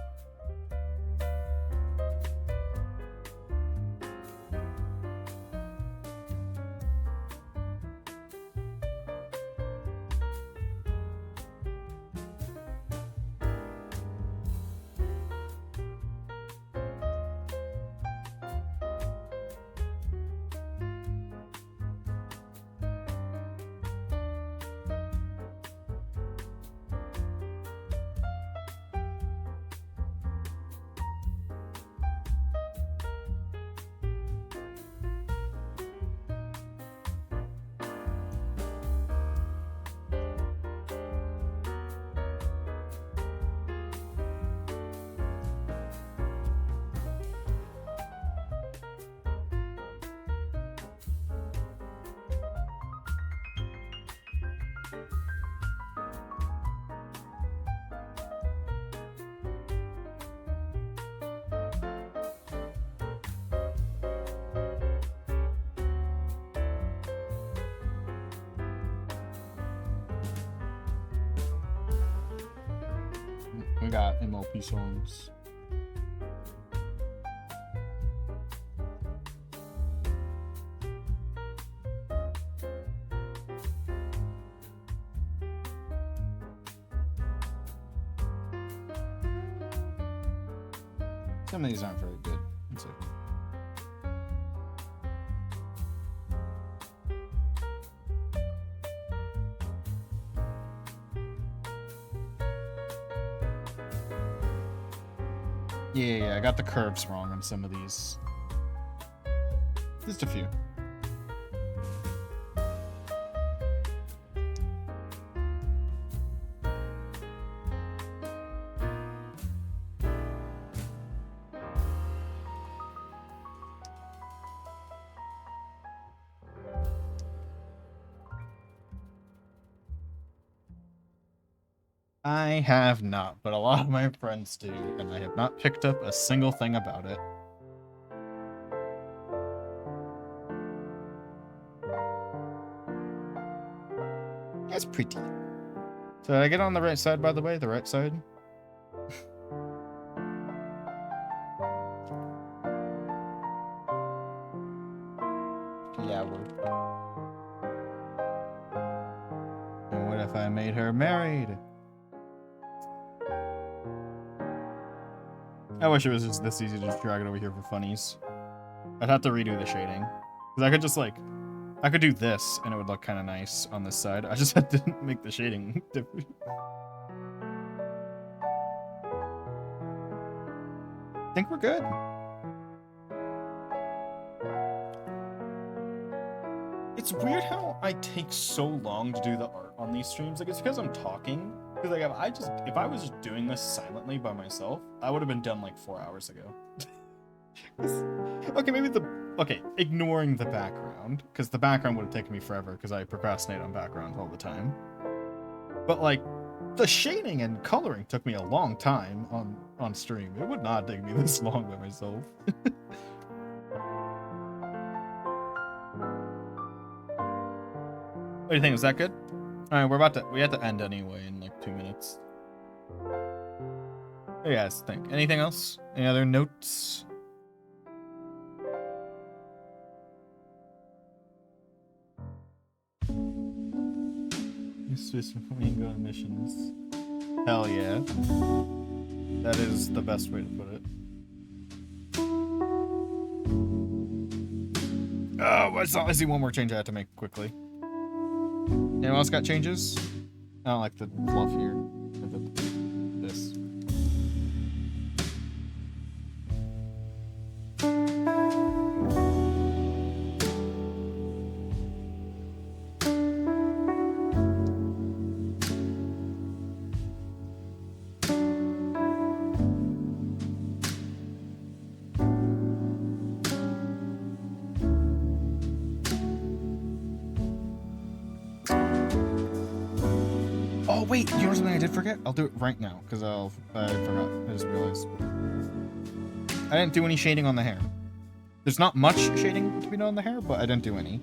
We got MLP songs. Some of these aren't very good. Let's see. Yeah, I got the curves wrong on some of these. Just a few. I have not, but a lot of my friends do, and I have not picked up a single thing about it. That's pretty. So did I get on the right side, by the way? The right side? Yeah, and what if I made her married? I wish it was just this easy to just drag it over here for funnies. I'd have to redo the shading. Because I could just like, I could do this and it would look kind of nice on this side. I just had to make the shading different. I think we're good. It's weird how I take so long to do the art on these streams. Like, it's because I'm talking. Because like if I was just doing this silently by myself, I would have been done like 4 hours ago. Okay, ignoring the background, because the background would have taken me forever because I procrastinate on backgrounds all the time. But like, the shading and coloring took me a long time on stream. It would not take me this long by myself. What do you think? Is that good? All right, we have to end anyway in like 2 minutes. What do you guys think? Anything else? Any other notes? Swiss Flamingo emissions. Hell yeah. That is the best way to put it. Oh, I see one more change I have to make quickly. Anyone else got changes? I don't like the fluff here. This. Wait, you know something I did forget? I'll do it right now, because I forgot. I just realized. I didn't do any shading on the hair. There's not much shading to be done on the hair, but I didn't do any.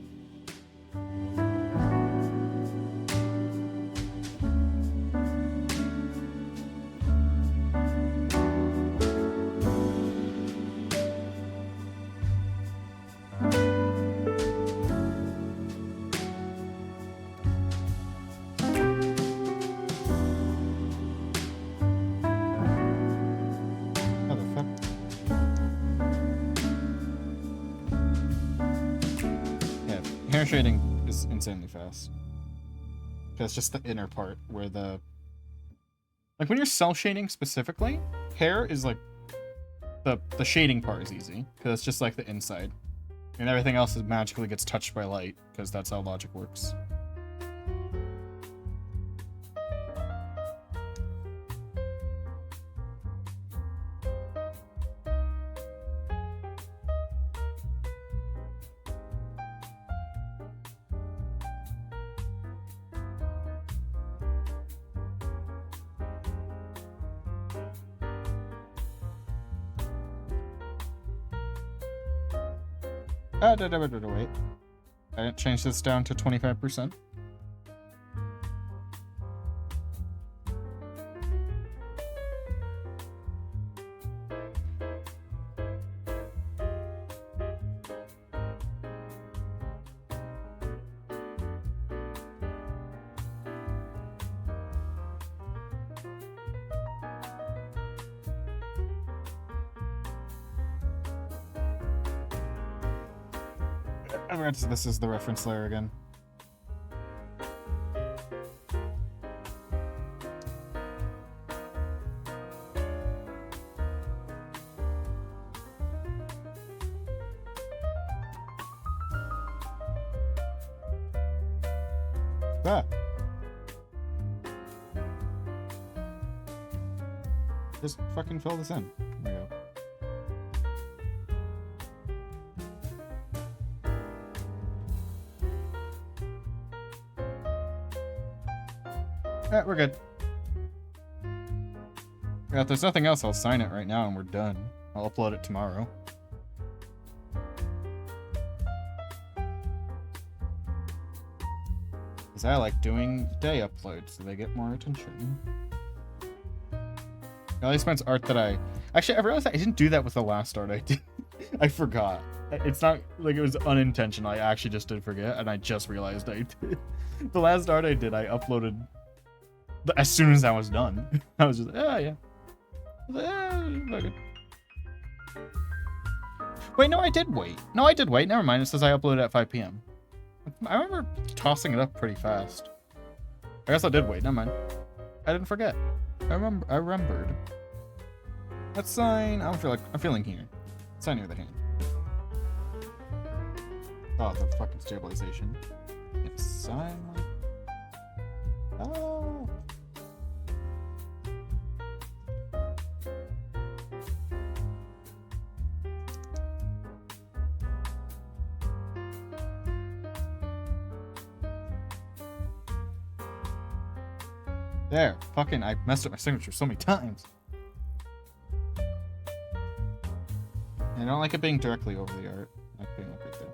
How the fuck? Yeah, hair shading is insanely fast. Because just the inner part where the... Like, when you're cell shading specifically, hair is like... The shading part is easy, because it's just like the inside. And everything else is magically gets touched by light, because that's how logic works. Wait. I didn't change this down to 25%. I forgot this is the reference layer again. Ah. Just fucking fill this in. There we go. Alright, we're good. Yeah, if there's nothing else, I'll sign it right now and we're done. I'll upload it tomorrow. Because I like doing day uploads so they get more attention. Ellie spends art that I... Actually, I realized I didn't do that with the last art I did. I forgot. It's not like it was unintentional. I actually just did forget, and I just realized I did. The last art I did, I uploaded as soon as I was done. I was just, yeah. I was like, fuck it. Wait, no, I did wait. No, I did wait. Never mind. It says I uploaded at 5 p.m. I remember tossing it up pretty fast. I guess I did wait. Never mind. I didn't forget. I remembered. Let's sign. I'm feeling here. Sign near the hand. Oh, the fucking stabilization. It's sign. Oh. There. Fucking, I messed up my signature so many times. I don't like it being directly over the art. I like being like right there.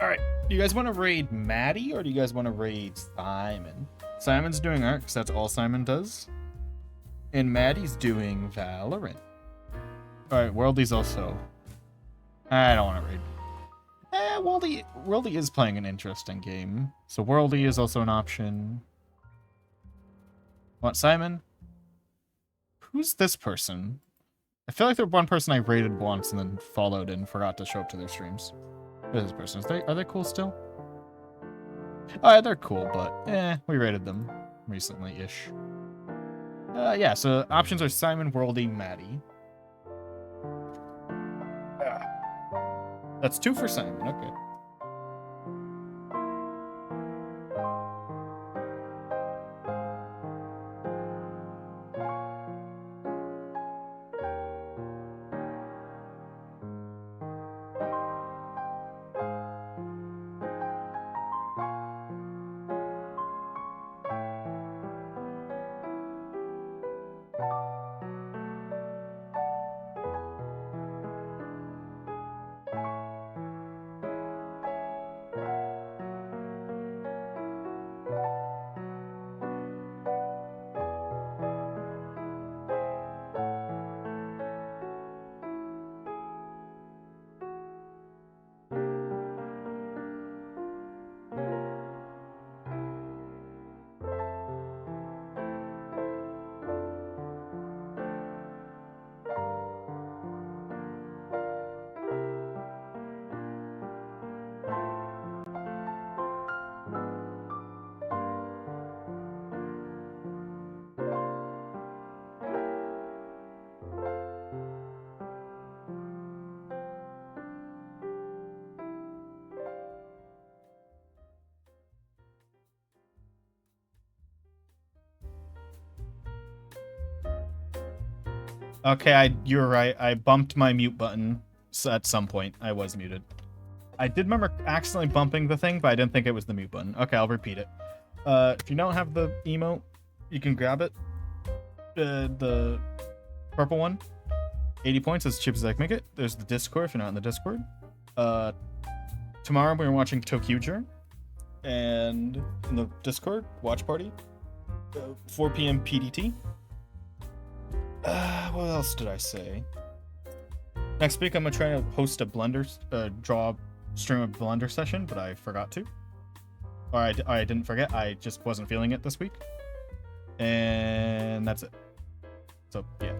Alright. Do you guys want to raid Maddie or do you guys want to raid Simon? Simon's doing art because that's all Simon does. And Maddie's doing Valorant. Alright, Worldy's also. I don't want to raid. Worldy is playing an interesting game. So Worldy is also an option. Want Simon? Who's this person? I feel like they're one person I rated once and then followed and forgot to show up to their streams. Who's this person? Are they cool still? Oh, yeah, they're cool, but we rated them recently-ish. Yeah, so options are Simon, Worldy, Maddie. That's 2 for Simon, okay. Okay, you're right. I bumped my mute button at some point. I was muted. I did remember accidentally bumping the thing, but I didn't think it was the mute button. Okay, I'll repeat it. If you don't have the emote, you can grab it. The purple one. 80 points, as cheap as I can make it. There's the Discord if you're not in the Discord. Tomorrow we're watching ToQger. And in the Discord, watch party. 4 p.m. PDT. What else did I say? Next week I'm gonna try to host a Blender, stream a Blender session, but I forgot to. Or I didn't forget, I just wasn't feeling it this week. And that's it. So, yeah.